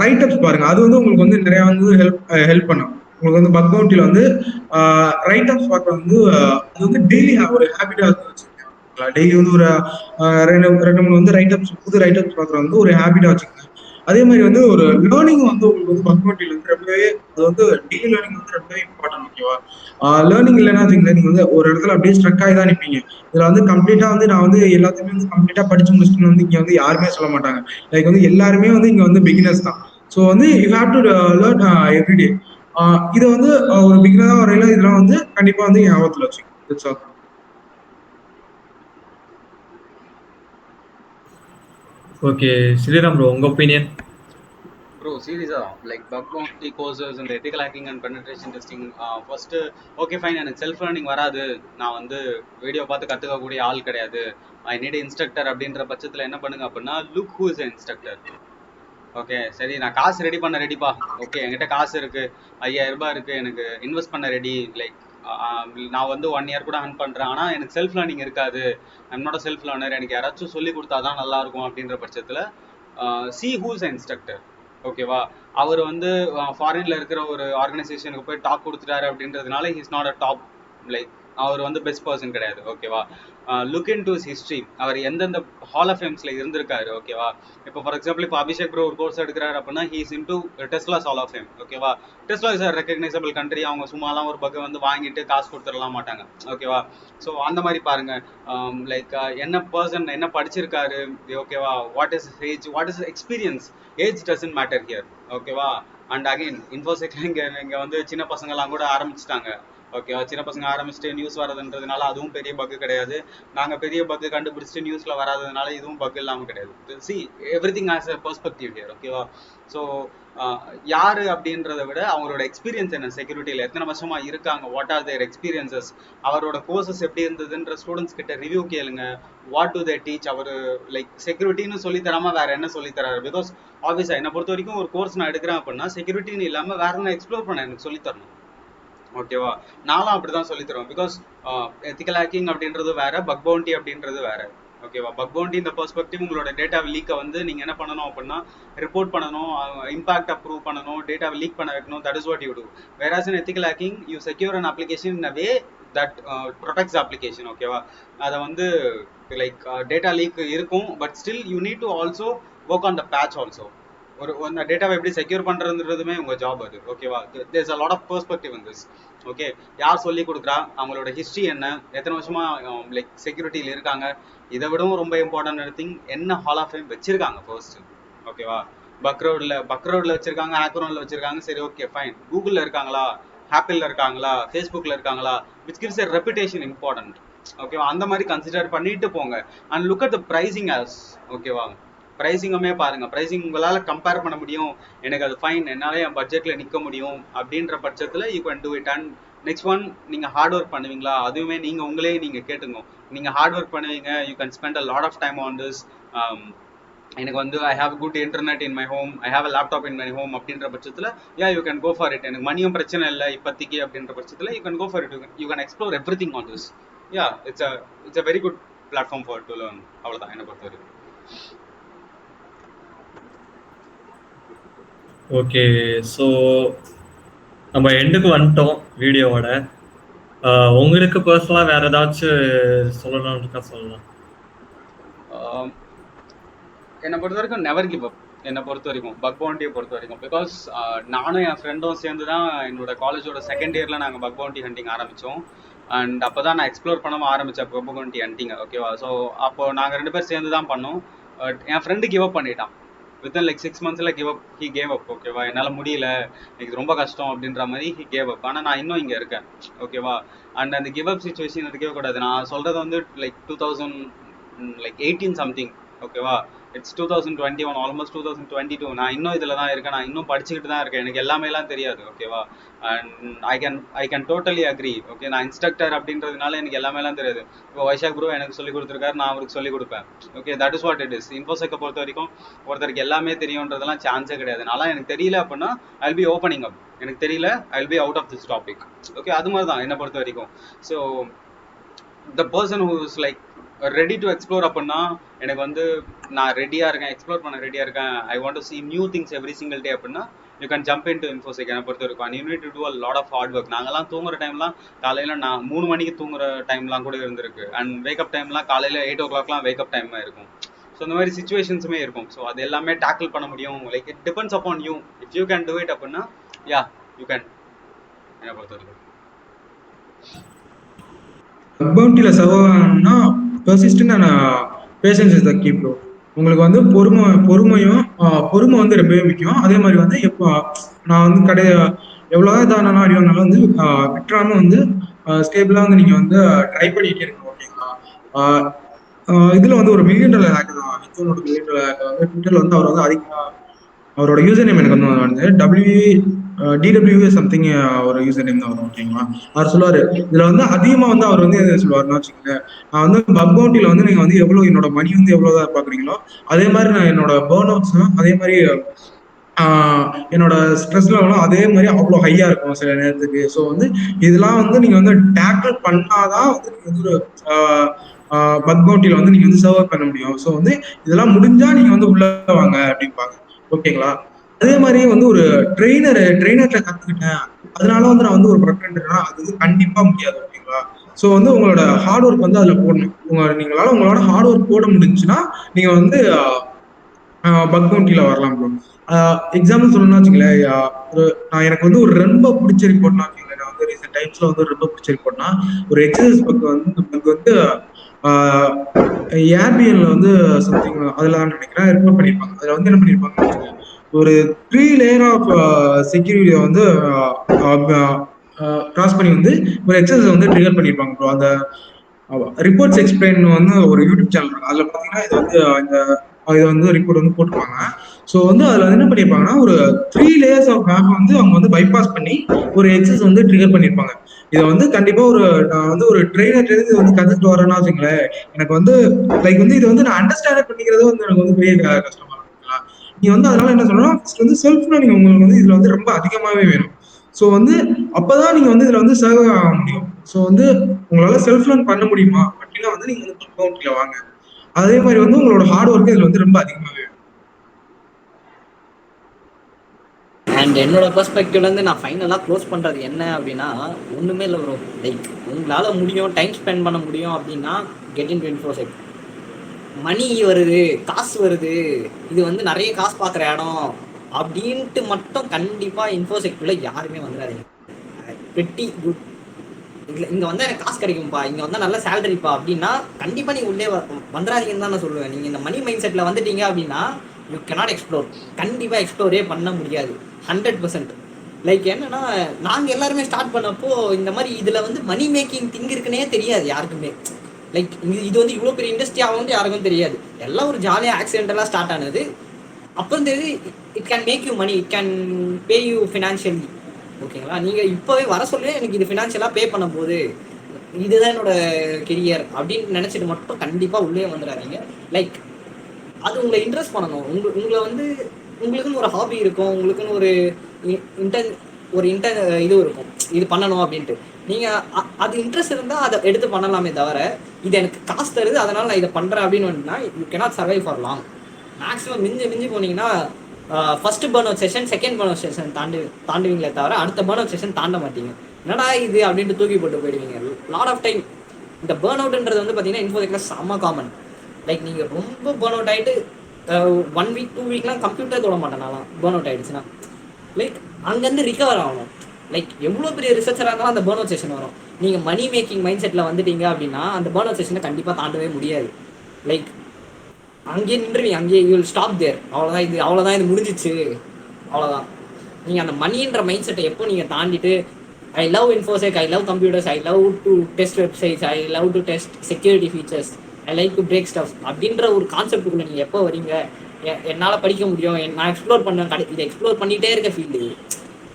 ரைட் அப்ஸ் பாருங்க அது வந்து உங்களுக்கு வந்து நிறைய வந்து ஹெல்ப் பண்ணும். உங்களுக்கு வந்து பக் பவுண்டில வந்து ரைட் அப்ஸ் பார்க்க வந்து அது வந்து டெய்லி ஒரு ஹேபிட்டா வந்து வச்சுக்கோங்க. டெய்லி வந்து ஒரு ரெண்டு மூணு வந்து ரைட் அப்ஸ் புது ரைட் அப்ஸ் பார்க்குறது வந்து ஒரு ஹேபிட்டா வச்சுக்கோங்க. அதே மாதிரி வந்து ஒரு லேர்னிங் வந்து உங்களுக்கு வந்து பக் பவுண்டில வந்து ரொம்பவே அது வந்து டெய்லி லேர்னிங் வந்து ரொம்பவே இம்பார்ட்டன்ட் ஓகேவா. லேர்னிங் இல்லைன்னா வச்சுக்கோங்களேன் நீங்க வந்து ஒரு இடத்துல அப்படியே ஸ்ட்ரக் ஆகி தான் நிற்பீங்க. இதுல வந்து கம்ப்ளீட்டா வந்து நான் வந்து எல்லாத்தையுமே வந்து கம்ப்ளீட்டா படிச்சு முடிச்சுட்டு வந்து இங்க வந்து யாருமே சொல்ல மாட்டாங்க. லைக் வந்து எல்லாருமே வந்து இங்க வந்து பிகினர்ஸ் தான். ஸோ வந்து you have to learn everyday. இதை வந்து ஒரு பிகினரா வரையில இதெல்லாம் வந்து கண்டிப்பா வந்து ஞாபகத்துல வச்சுக்கணும். ஓகே ஸ்ரீராம் ப்ரோ உங்க ஒப்பீனியன்? ப்ரோ சீரியஸா லைக் பக் பவுண்டி கோர்சஸ் இந்த ethical hacking and penetration testing first okay fine எனக்கு செல்ஃப் லேர்னிங் வராது, நான் வந்து வீடியோ பார்த்து கற்றுக்கக்கூடிய ஆள் கிடையாது, ஐ நீட் இன்ஸ்ட்ரக்டர் அப்படின்ற பட்சத்தில் என்ன பண்ணுங்க அப்படின்னா look who is instructor. Okay சரி நான் காசு ரெடி பண்ண ரெடிப்பா, ஓகே என்கிட்ட காசு இருக்கு 5000 ரூபாய் இருக்கு எனக்கு இன்வெஸ்ட் பண்ண ரெடி, லைக் நான் வந்து 1 year கூட அர்ன் பண்றேன் ஆனால் எனக்கு செல்ஃப் லேர்னிங் இருக்காது, என்னோட செல்ஃப் லேர்னர் எனக்கு யாராச்சும் சொல்லி கொடுத்தாதான் நல்லா இருக்கும் அப்படின்ற பட்சத்தில் சி ஹூஸ் இன்ஸ்ட்ரக்டர் ஓகேவா. அவர் வந்து ஃபாரின்ல இருக்கிற ஒரு ஆர்கனைசேஷனுக்கு போய் டாக் கொடுத்துட்டாரு அப்படின்றதுனால he's not a top, like அவர் வந்து பெஸ்ட் பர்சன் கிடையாது ஓகேவா. லுக் இன் டு ஹிஸ்ட்ரி, அவர் எந்தெந்த ஹால் ஆஃப் ஃபேம்ஸ்ல இருந்திருக்காரு ஓகேவா. இப்போ ஃபார் எக்ஸாம்பிள் இப்போ அபிஷேக் ப்ரோ ஒரு கோர்ஸ் எடுக்கிறாரு அப்படின்னா he's in to Tesla's hall of fame ஓகேவா. டெஸ்லா இஸ் ரெகக்னைசபிள் கண்ட்ரி, அவங்க சும்மாலாம் ஒரு பக்கம் வந்து வாங்கிட்டு காசு கொடுத்துடலாம் மாட்டாங்க ஓகேவா. ஸோ அந்த மாதிரி பாருங்க லைக் என்ன பர்சன் என்ன படிச்சிருக்காரு ஓகேவா, what is age, what is experience, age doesn't matter here ஓகேவா. அண்ட் அகைன் இன்ஃபோசெக்ல இங்கே வந்து சின்ன பசங்கள்லாம் கூட ஆரம்பிச்சிட்டாங்க ஓகேவா. சின்ன பசங்க ஆரம்பிச்சுட்டு நியூஸ் வரதுன்றதுனால அதுவும் பெரிய பக்கு கிடையாது, நாங்கள் பெரிய பக்கு கண்டுபிடிச்சிட்டு நியூஸ்ல வராததுனால இதுவும் பக்கு இல்லாமல் கிடையாது. See every thing has a perspective here ஓகேவா. ஸோ யாரு அப்படின்றத விட அவங்களோட எக்ஸ்பீரியன்ஸ் என்ன, செக்யூரிட்டியில் எத்தனை வருஷமா இருக்காங்க, வாட் ஆர் தேர் எக்ஸ்பீரியன்சஸ், அவரோட கோர்சஸ் எப்படி இருந்ததுன்ற ஸ்டூடெண்ட்ஸ் கிட்ட ரிவ்யூ கேளுங்க. வாட் டு தே டீச், அவர் லைக் செக்யூரிட்டின்னு சொல்லி தராம வேற என்ன சொல்லி தராரு. பிகாஸ் ஆப்வியஸா என்னை பொறுத்த வரைக்கும் ஒரு கோர்ஸ் நான் எடுக்கிறேன் அப்படின்னா செக்யூரிட்டின்னு இல்லாமல் வேற என்ன எக்ஸ்ப்ளோர் பண்ண எனக்கு சொல்லி தரணும் ஓகேவா. நானும் அப்படிதான் சொல்லி தருவேன். பிகாஸ் எத்திக்கல் ஹேக்கிங் அப்படின்றது வேற, பக் பவுண்டி அப்படின்றது வேற ஓகேவா. பக் பவுண்டி இந்த பெர்ஸ்பெக்டிவ் உங்களோட டேட்டா லீக்கை வந்து நீங்க என்ன பண்ணணும் அப்படின்னா ரிப்போர்ட் பண்ணணும், இம்பாக்ட் அப்ரூவ் பண்ணணும், டேட்டாவை லீக் பண்ண வைக்கணும், that is what you do. Whereas in ethical hacking you secure an application in a way that protects application ஓகேவா. அதை வந்து லைக் டேட்டா லீக் இருக்கும், but still you need to also work on the patch also. ஒரு அந்த டேட்டாவை எப்படி secure பண்றதுன்றதுமே உங்க job அது ஓகேவா. There's a lot of perspective in this okay. யார் சொல்லி கொடுக்குறா, அவங்களோட ஹிஸ்ட்ரி என்ன, எத்தனை வருஷமா லைக் செக்யூரிட்டியில் இருக்காங்க, இதை விடவும் ரொம்ப இம்பார்ட்டன்ட் திங் என்ன ஹால் ஆஃப் ஃபேம் வச்சிருக்காங்க ஃபர்ஸ்ட் ஓகேவா. பக்ரவுட்ல வச்சிருக்காங்க, ஹேக்கரோன்ல வச்சிருக்காங்க, சரி ஓகே ஃபைன். கூகுள்ல இருக்காங்களா, ஆப்பிள்ல இருக்காங்களா, ஃபேஸ்புக்ல இருக்காங்களா, which gives a reputation important ஓகேவா. அந்த மாதிரி கன்சிடர் பண்ணிட்டு போங்க. And look at the pricing as ஓகேவா. ப்ரைஸிங்குமே பாருங்க, ப்ரைஸிங் உங்களால் கம்பேர் பண்ண முடியும், எனக்கு அது ஃபைன், என்னால் என் பட்ஜெட்டில் நிற்க முடியும் அப்படின்ற பட்சத்தில் you can do it. And next one, நீங்கள் ஹார்ட் ஒர்க் பண்ணுவீங்களா, அதுவுமே நீங்கள் உங்களே நீங்கள் கேட்டுங்க. நீங்கள் ஹார்ட் ஒர்க் பண்ணுவீங்க, you can spend a lot of time on this. எனக்கு வந்து I have good internet in my home, I have a laptop in my home அப்படின்ற பட்சத்தில் you can go for it. எனக்கு மணியும் பிரச்சனை இல்லை இப்போதைக்கு அப்படின்ற பட்சத்தில் you can go for it. You can explore every thing on this. It's a very good platform for to learn. அவ்வளோதான் என்னை பொறுத்த வரைக்கும். ஓகே ஸோ நம்ம எண்டுக்கு வந்துட்டோம் வீடியோவோட. உங்களுக்கு பர்சனலாக வேற ஏதாச்சும் சொல்லணும்னு இருக்கா சொல்லலாம். என்னை பொறுத்த வரைக்கும் நெவர் கிவ் அப். என்னை பொறுத்த வரைக்கும் பக் பவுண்டியை பொறுத்த வரைக்கும் பிகாஸ் நானும் என் ஃப்ரெண்டும் சேர்ந்து தான் என்னோட காலேஜோட செகண்ட் இயரில் நாங்கள் பக் பவுண்டி ஹண்டிங் ஆரம்பித்தோம். அண்ட் அப்போ தான் நான் எக்ஸ்ப்ளோர் பண்ணாமல் ஆரம்பித்தேன் பக் பவுண்டி ஹண்டிங். ஓகேவா? ஸோ அப்போ நாங்கள் 2 பேர் சேர்ந்து தான் பண்ணோம். என் ஃப்ரெண்டு கிவ் அப் பண்ணிட்டான். Within like 6 months he gave up. ஓகேவா? என்னால் முடியல, எனக்கு ரொம்ப கஷ்டம் அப்படின்ற மாதிரி ஹி கேவ் அப். ஆனால் நான் இன்னும் இங்கே இருக்கேன். ஓகேவா? அண்ட் அந்த கிவ் அப் சுச்சுவேஷன் இருக்கவே கூடாது. நான் சொல்கிறது வந்து லைக் 2018 சம்திங். ஓகேவா? It's 2021, almost 2022. நான் இன்னும் இதில் தான் இருக்கேன், நான் இன்னும் படிச்சுக்கிட்டு தான் இருக்கேன், எனக்கு எல்லாமேலாம் தெரியாது. ஓகேவா? And I can totally agri. Okay, நான் இன்ஸ்ட்ரக்டர் அப்படின்றதுனால எனக்கு எல்லாமேலாம் தெரியாது. இப்போ வைஷாக் ப்ரோ எனக்கு சொல்லிக் கொடுத்துருக்காரு, நான் அவருக்கு சொல்லிக் கொடுப்பேன். Okay, that is what it is. இன்ஃபோசெக்கை பொறுத்த வரைக்கும் ஒருத்தருக்கு எல்லாமே தெரியுன்றதெல்லாம் சான்ஸே கிடையாது. நான்லாம் எனக்கு தெரியல அப்படின்னா I will be opening up. எனக்கு தெரியல, I will be out of this topic. Okay, அது மாதிரி தான் என்னை பொறுத்த வரைக்கும். So the person who is like ready to explore அப்படின்னா எனக்கு வந்து நான் ரெடியாக இருக்கேன், எக்ஸ்ப்ளோர் பண்ண ரெடியாக இருக்கேன், I want to see new things every single day அப்படின்னா you can jump into infosec. என்னை பொறுத்த வரைக்கும் and you need to do a lot of hard work. நாங்கள்லாம் தூங்குற டைம்லாம் காலையில் நான் 3 மணிக்கு தூங்குற டைம்லாம் கூட இருந்திருக்கு. அண்ட் வேக்கப் டைம்லாம் காலையில் 8 o'clockலாம் வேக்கப் டைமாக இருக்கும். ஸோ இந்த மாதிரி சுச்சுவேஷன்ஸுமே இருக்கும். ஸோ அது எல்லாமே டேக்கிள் பண்ண முடியும். Like it depends upon you. If you can do it அப்படின்னா யா யூ கேன். என்னை பொறுத்த வரைக்கும் பவுண்டியில சர்வாகணும்னா persistent and patience is the key bro. உங்களுக்கு வந்து பொறுமை வந்து ரொம்பவே முக்கியம். அதே மாதிரி வந்து எப்போ நான் வந்து எவ்வளோதான் இதானாலும் அடி வந்தாலும் வந்து விட்டுறாம வந்து ஸ்டேபிளாக வந்து நீங்கள் வந்து ட்ரை பண்ணிகிட்டே இருக்கணும். ஓகேங்களா? இதில் வந்து ஒரு $1 million ஹேக் தான். ஹித்தோனோட $1 million ஹேக் வந்து ட்விட்டரில் வந்து அவர் வந்து அவரோட யூசர் நேம் எனக்கு வந்து DWA சம்திங் ஒரு யூசர் நேம் தான் வரும். ஓகேங்களா? அவர் சொல்லுவாரு இதுல வந்து அதிகமா வந்து அவர் வந்து எதை சொல்லுவாருன்னா வச்சுக்கோங்களேன், நான் வந்து பக் பவுண்டியில வந்து நீங்க வந்து எவ்வளவு என்னோட மணி வந்து எவ்வளவுதான் பாக்குறீங்களோ அதே மாதிரி நான் என்னோட பேர்ன் அவுட்ஸும் அதே மாதிரி என்னோட ஸ்ட்ரெஸ் லெவலும் அதே மாதிரி அவ்வளோ ஹையா இருக்கும் சில நேரத்துக்கு. ஸோ வந்து இதெல்லாம் வந்து நீங்க வந்து டேக்கிள் பண்ணாதான் வந்து நீங்க வந்து ஒரு பக் பவுண்டியில வந்து நீங்க வந்து சர்வ் பண்ண முடியும். ஸோ வந்து இதெல்லாம் முடிஞ்சா நீங்க வந்து உள்ள வாங்க அப்படிம்பாங்க. ஓகேங்களா? அதே மாதிரி வந்து ஒரு ட்ரெயினர்ல கத்துக்கிட்டேன் அதனால வந்து நான் வந்து ஒரு ப்ரொஃபண்டர்னா அது வந்து கண்டிப்பா முடியாது. ஓகேங்களா? ஸோ வந்து உங்களோட ஹார்ட் ஒர்க் வந்து அதுல போடணும். உங்களோட ஹார்ட் ஒர்க் போட முடிஞ்சுன்னா நீங்க வந்து பக் பவுண்டியில வரலாம் ப்ரோ. எக்ஸாம்பிள் சொல்லணும்னு வச்சுங்களேன், எனக்கு வந்து ஒரு ரொம்ப பிடிச்ச ரிப்போர்ட்னா வச்சுங்களேன், நான் வந்து ரீசெண்ட் டைம்ஸ்ல வந்து ரொம்ப பிடிச்ச ரிப்போர்ட்னா ஒரு எக்ஸசைஸ் பக் வந்து ஏர்பிஎன்ல வந்து சம்திங் அதுல நினைக்கிறேன் ரிப்போர்ட் பண்ணியிருப்பாங்க. அதுல வந்து என்ன பண்ணியிருப்பாங்கன்னு வச்சுக்கோங்க, ஒரு 3 லேயர் ஆஃப் செக்யூரிட்டியை வந்து கிராஸ் பண்ணி வந்து ஒரு எக்ஸசைஸ் வந்து ட்ரிகர் பண்ணியிருப்பாங்க ப்ரோ. அந்த ரிப்போர்ட்ஸ் எக்ஸ்பிளைன் வந்து ஒரு யூடியூப் சேனல் இருக்கு. அதுல பாத்தீங்கன்னா இது வந்து ரிப்போர்ட் வந்து போட்டுருப்பாங்க. ஸோ வந்து அதுல வந்து என்ன பண்ணியிருப்பாங்கன்னா ஒரு 3 லேயர்ஸ் ஆஃப் மேப் வந்து அவங்க வந்து பைபாஸ் பண்ணி ஒரு எக்ஸசைஸ் வந்து ட்ரிகர் பண்ணியிருப்பாங்க. இதை வந்து கண்டிப்பா நான் வந்து ஒரு ட்ரெயினர் இது வந்து கத்துக்கிட்டு வரேன்னா வச்சுங்களேன், எனக்கு வந்து லைக் வந்து இது வந்து நான் அண்டர்ஸ்டாண்ட் பண்ணிக்கிறது வந்து எனக்கு வந்து பெரிய கஷ்டமா இருக்குங்களா. நீ வந்து அதனால என்ன சொல்லணும், வந்து செல்ஃப் லேர்னிங் உங்களுக்கு வந்து இதுல வந்து ரொம்ப அதிகமாவே வேணும். ஸோ வந்து அப்பதான் நீங்க வந்து இதுல வந்து சர்வ் ஆக முடியும். ஸோ வந்து உங்களால செல்ஃப் லேர்ன் பண்ண முடியுமா அப்படின்னா வந்து நீங்க வந்து பவுண்டில வாங்க. அதே மாதிரி வந்து உங்களோட ஹார்ட் ஒர்க் இதுல வந்து ரொம்ப அதிகமாவே வேணும். அண்ட் என்னோட பெர்ஸ்பெக்டிவ்லேருந்து நான் ஃபைனலாக க்ளோஸ் பண்ணுறது என்ன அப்படின்னா ஒன்றுமே இல்லை ப்ரோ. லைக் உங்களால் முடியும், டைம் ஸ்பெண்ட் பண்ண முடியும் அப்படின்னா கெட் இன் 24/7. மணி வருது, காசு வருது, இது வந்து நிறைய காசு பார்க்குற இடம் அப்படின்ட்டு மட்டும் கண்டிப்பாக இன்ஃபோசெக்டில் யாருமே வந்துடாதீங்க. பெட்டி குட் இல்லை இங்கே வந்தால் எனக்கு காசு கிடைக்கும்ப்பா, இங்கே வந்தால் நல்ல சேலரிப்பா அப்படின்னா கண்டிப்பாக நீங்கள் உள்ளே வந்துடாதீங்கன்னு தான் நான் சொல்லுவேன். நீங்கள் இந்த மணி மைண்ட் செட்டில் வந்துட்டீங்க அப்படின்னா யூ கேனாட் எக்ஸ்ப்ளோர். கண்டிப்பாக எக்ஸ்ப்ளோரே பண்ண முடியாது 100%. லைக் என்னன்னா நாங்கள் எல்லாருமே ஸ்டார்ட் பண்ணப்போ இந்த மாதிரி இதில் வந்து மணி மேக்கிங் திங் இருக்குன்னே தெரியாது யாருக்குமே. லைக் இது வந்து இவ்வளோ பெரிய இண்டஸ்ட்ரி ஆகும் யாருக்கும் தெரியாது. எல்லாம் ஒரு ஜாலியாக ஆக்சிடென்டலாக ஸ்டார்ட் ஆனது. அப்புறம் தெரியுது it can make you money, it can pay you financially. ஓகேங்களா? நீங்கள் இப்போவே வர சொல்லி எனக்கு இது ஃபினான்ஷியலாக பே பண்ணும் போது இதுதான் என்னோட கெரியர் அப்படின்னு நினச்சிட்டு மட்டும் கண்டிப்பாக உள்ளே வந்துடாதீங்க. லைக் அது உங்களை இன்ட்ரெஸ்ட் பண்ணணும். உங்களை வந்து உங்களுக்குன்னு ஒரு ஹாபி இருக்கும், உங்களுக்குன்னு ஒரு இது இருக்கும், இது பண்ணணும் அப்படின்ட்டு. நீங்கள் அது இன்ட்ரெஸ்ட் இருந்தால் அதை எடுத்து பண்ணலாமே தவிர இது எனக்கு காசு தருது அதனால் நான் இதை பண்ணுறேன் அப்படின்னு வந்துன்னா you cannot survive for long. Maximum மிஞ்சி போனீங்கன்னா first burn out session, second burn out session தாண்டுவீங்களே தவிர அடுத்த பர்ன் அவுட் செஷன் தாண்ட மாட்டீங்க. என்னடா இது அப்படின்ட்டு தூக்கி போட்டு போயிடுவீங்க. லாட் ஆஃப் டைம் இந்த பேர்ன் அவுட்ன்றது வந்து பார்த்தீங்கன்னா இன்ஃபோசெக்ல செம்ம காமன். லைக் நீங்கள் ரொம்ப பேர்ன் அவுட் ஆகிட்டு 1 வீக் 2 வீக்லாம் கம்ப்யூட்டர் தொட மாட்டேன் நான்லாம் பேர்ன் அவுட் ஆயிடுச்சுன்னா. லைக் அங்கேருந்து ரிகவர் ஆகணும். லைக் எவ்வளோ பெரிய ரிசர்ச்சராக இருந்தாலும் அந்த பேர்ன் அவுட் செஷன் வரும். நீங்கள் மணி மேக்கிங் மைண்ட் செட்டில் வந்துட்டீங்க அப்படின்னா அந்த பேர்ன் அவுட் செஷனை கண்டிப்பாக தாண்டவே முடியாது. லைக் அங்கேயே நின்றுவீங்க, அங்கேயே யூ வில் ஸ்டாப் தேர். அவ்வளோதான் இது முடிஞ்சிச்சு, அவ்வளோதான். நீங்கள் அந்த மணின்ற மைண்ட் செட்டை எப்போ நீங்கள் தாண்டிட்டு I love infosec, I love computers, I love to test websites, I love to test security features, I like to break stuff அப்படின்ற ஒரு கான்செப்டுக்குள்ளே நீங்கள் எப்போ வரீங்க, என்னால் படிக்க முடியும், நான் எக்ஸ்ப்ளோர் பண்ணேன், இதை எக்ஸ்ப்ளோர் பண்ணிகிட்டே இருக்க ஃபீல்டு இது,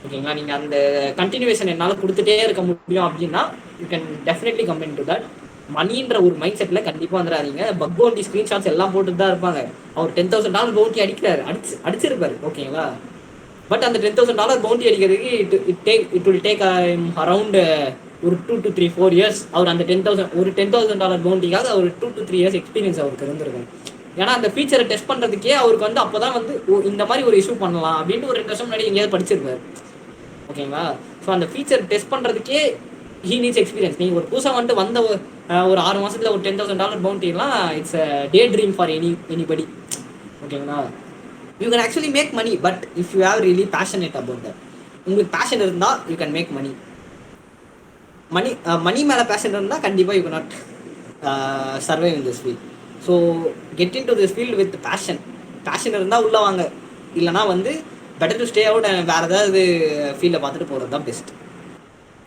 ஓகேங்களா? நீங்கள் அந்த கண்டினியூவேஷன் என்னால் கொடுத்துட்டே இருக்க முடியும் அப்படின்னா you can definitely campaign to that. மணின்ற ஒரு மைண்ட் செட்டில் கண்டிப்பாக வந்துடாதீங்க. பக் பவுண்டி ஸ்க்ரீன்ஷாட்ஸ் எல்லாம் போட்டுட்டு தான் இருப்பாங்க. அவர் $10,000 பவுண்டி அடிச்சிருப்பாரு, ஓகேங்களா? பட் அந்த $10,000 பவுண்டி அடிக்கிறதுக்கு இட் வில் டேக் அரவுண்ட் ஒரு 2 to 4 years. அவர் அந்த $10,000 பவுண்டிக்காக அவர் 2 to 3 years எக்ஸ்பீரியன்ஸ் அவருக்கு இருந்திருக்கும். ஏன்னா அந்த ஃபீச்சரை டெஸ்ட் பண்ணுறதுக்கே அவருக்கு வந்து அப்போ தான் வந்து இந்த மாதிரி ஒரு இஷ்யூ பண்ணலாம் அப்படின்ட்டு ஒரு 2 வருஷம் முன்னாடி எங்கேயாவது படிச்சிருப்பாரு, ஓகேங்களா? ஸோ அந்த ஃபீச்சர் டெஸ்ட் பண்ணுறதுக்கே ஹீ நீட்ஸ் எக்ஸ்பீரியன்ஸ். நீங்கள் ஒரு புதுசாக வந்துட்டு வந்த ஒரு 6 மாதத்தில் ஒரு $10,000 பவுண்டிலாம் it's a daydream for anybody, ஓகேங்களா? You can actually make money, but if you have really passionate about that. உங்களுக்கு பேஷன் இருந்தால் you can make money. Money மேலே பேஷன் இருந்தால் கண்டிப்பாக you can not survive in this field. So get into this field with passion இருந்தால் உள்ளே வாங்க, இல்லைனா வந்து better to stay out and வேறு ஏதாவது ஃபீல்டை பார்த்துட்டு போகிறது தான் பெஸ்ட்.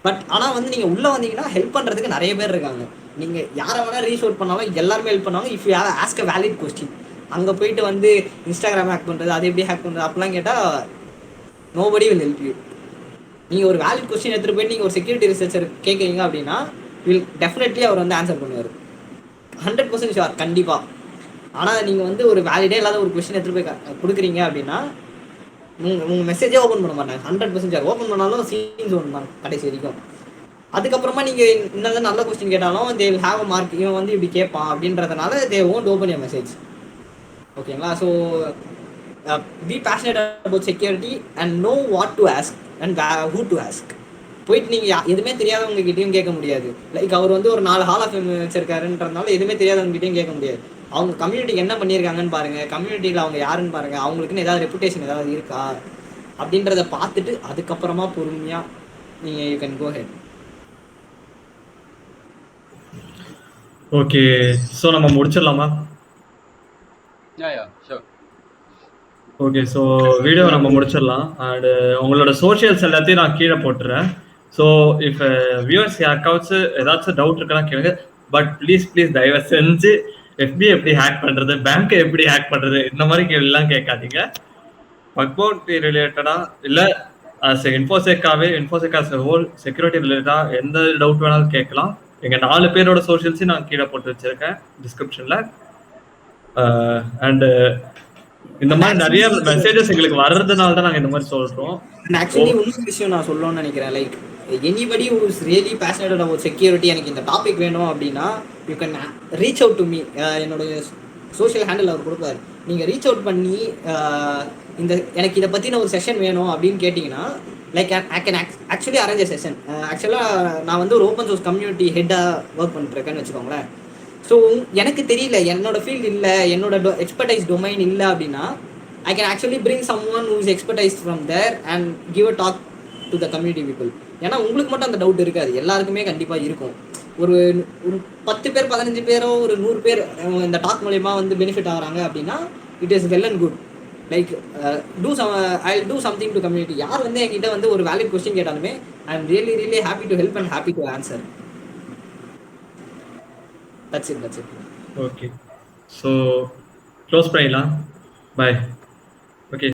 பட் ஆனால் வந்து நீங்கள் உள்ளே வந்தீங்கன்னா ஹெல்ப் பண்ணுறதுக்கு நிறைய பேர் இருக்காங்க. நீங்கள் யாரை வேணால் ரீச் அவுட் பண்ணாலும் எல்லாருமே ஹெல்ப் பண்ணுவாங்க. If you have ask a valid question. அங்கே போயிட்டு வந்து இன்ஸ்டாகிராம் ஹேக் பண்ணுறது, அது எப்படி ஹேக் பண்ணுறது அப்படிலாம் கேட்டால் நோபடி வில் ஹெல்ப் யூ. நீங்கள் ஒரு வேலிட் கொஸ்டின் எடுத்துகிட்டு போயிட்டு நீங்கள் ஒரு செக்யூரிட்டி ரிசர்ச்சர் கேட்குறீங்க அப்படின்னா வில் டெஃபினெட்லி அவர் வந்து ஆன்சர் பண்ணுவார், 100% ஷுர், கண்டிப்பாக. ஆனால் நீங்கள் வந்து ஒரு வேலிடே இல்லாத ஒரு கொஸ்டின் எடுத்துகிட்டு போய் கொடுக்குறீங்க அப்படின்னா உங்கள் மெசேஜே ஓப்பன் பண்ண மாட்டாங்க, 100% ஷுர். ஓப்பன் பண்ணாலும் சீன்ஸ் ஒன்று தான் கடைசி வரைக்கும். அதுக்கப்புறமா நீங்கள் இன்னும் நல்ல கொஸ்டின் கேட்டாலும் they will have a mark, இவன் வந்து இப்படி கேட்பான் அப்படின்றதுனால they won't open your message, ஓகேங்களா? So be passionate about security and know what to ask and who to ask. போயிட்டு நீங்கள் எதுவுமே தெரியாதவங்ககிட்டையும் கேட்க முடியாது. லைக் அவர் வந்து ஒரு 4 ஹால் ஆஃப் ஃபேம் வச்சிருக்காருன்றதுனால எதுவுமே தெரியாதவங்ககிட்டையும் கேட்க முடியாது. அவங்க கம்யூனிட்டிக்கு என்ன பண்ணியிருக்காங்கன்னு பாருங்கள், கம்யூனிட்டியில் அவங்க யாருன்னு பாருங்கள், அவங்களுக்குன்னு ஏதாவது ரெப்புடேஷன் ஏதாவது இருக்கா அப்படின்றத பார்த்துட்டு அதுக்கப்புறமா பொறுமையாக நீங்கள் you can go head. Okay, so நம்ம முடிச்சிடலாமா? ஓகே, ஸோ வீடியோ நம்ம முடிச்சிடலாம். அண்ட் உங்களோட சோஷியல்ஸ் எல்லாத்தையும் நான் கீழே போட்டுறேன். ஸோ இஃப் வியூவர்ஸ் யாருக்காச்சும் ஏதாச்சும் டவுட் இருக்குன்னா கேளுங்க. பட் ப்ளீஸ் தயவு செஞ்சு எஃபி எப்படி ஹேக் பண்ணுறது, பேங்க்கை எப்படி ஹேக் பண்ணுறது, இந்த மாதிரி கேள்விலாம் கேட்காதீங்க. பக் பவுண்டி ரிலேட்டடா இல்லை இன்ஃபோசெக் ஹோல் செக்யூரிட்டி ரிலேட்டடாக எந்த டவுட் வேணாலும் கேட்கலாம். எங்கள் 4 பேரோட சோஷியல்ஸையும் நான் கீழே போட்டு வச்சிருக்கேன் டிஸ்கிரிப்ஷனில். அண்டு இந்த மாதிரி நிறைய மெசேஜஸ் எங்களுக்கு வர்றதுனால தான் நாங்கள் இந்த மாதிரி சொல்கிறோம். ஆக்சுவலி இன்னொரு விஷயம் நான் சொல்லணும்னு நினைக்கிறேன். Like anybody who is really passionate about security, எனக்கு இந்த டாபிக் வேணும் அப்படின்னா you can reach out to me. என்னோட சோஷியல் ஹேண்டில் அவர் கொடுப்பாரு. நீங்கள் ரீச் அவுட் பண்ணி எனக்கு இதை பற்றின ஒரு செஷன் வேணும் அப்படின்னு கேட்டிங்கன்னா like I can actually arrange session. ஆக்சுவலாக நான் வந்து ஒரு ஓப்பன் சோர்ஸ் கம்யூனிட்டி ஹெட்டாக ஒர்க் பண்ணிட்டுருக்கேன்னு வச்சுக்கோங்களேன். ஸோ எனக்கு தெரியல, என்னோட ஃபீல்டு இல்லை, என்னோட எக்ஸ்பர்டைஸ் டொமைன் இல்லை அப்படின்னா I can actually bring someone who is expertise from there and give a talk to the community people. ஏன்னா உங்களுக்கு மட்டும் அந்த டவுட் இருக்காது, எல்லாருக்குமே கண்டிப்பாக இருக்கும். ஒரு 10 பேர் 15 பேரோ ஒரு 100 பேர் இந்த டாக் மூலயமா வந்து பெனிஃபிட் ஆகிறாங்க அப்படின்னா it is well and good. Like I do something to community. யார் வந்து என்கிட்ட வந்து ஒரு வேலிட் கொஸ்டின் கேட்டாலுமே I am really happy to help and happy to answer. That's it. Okay. So, close பண்ணிடலாம். Bye.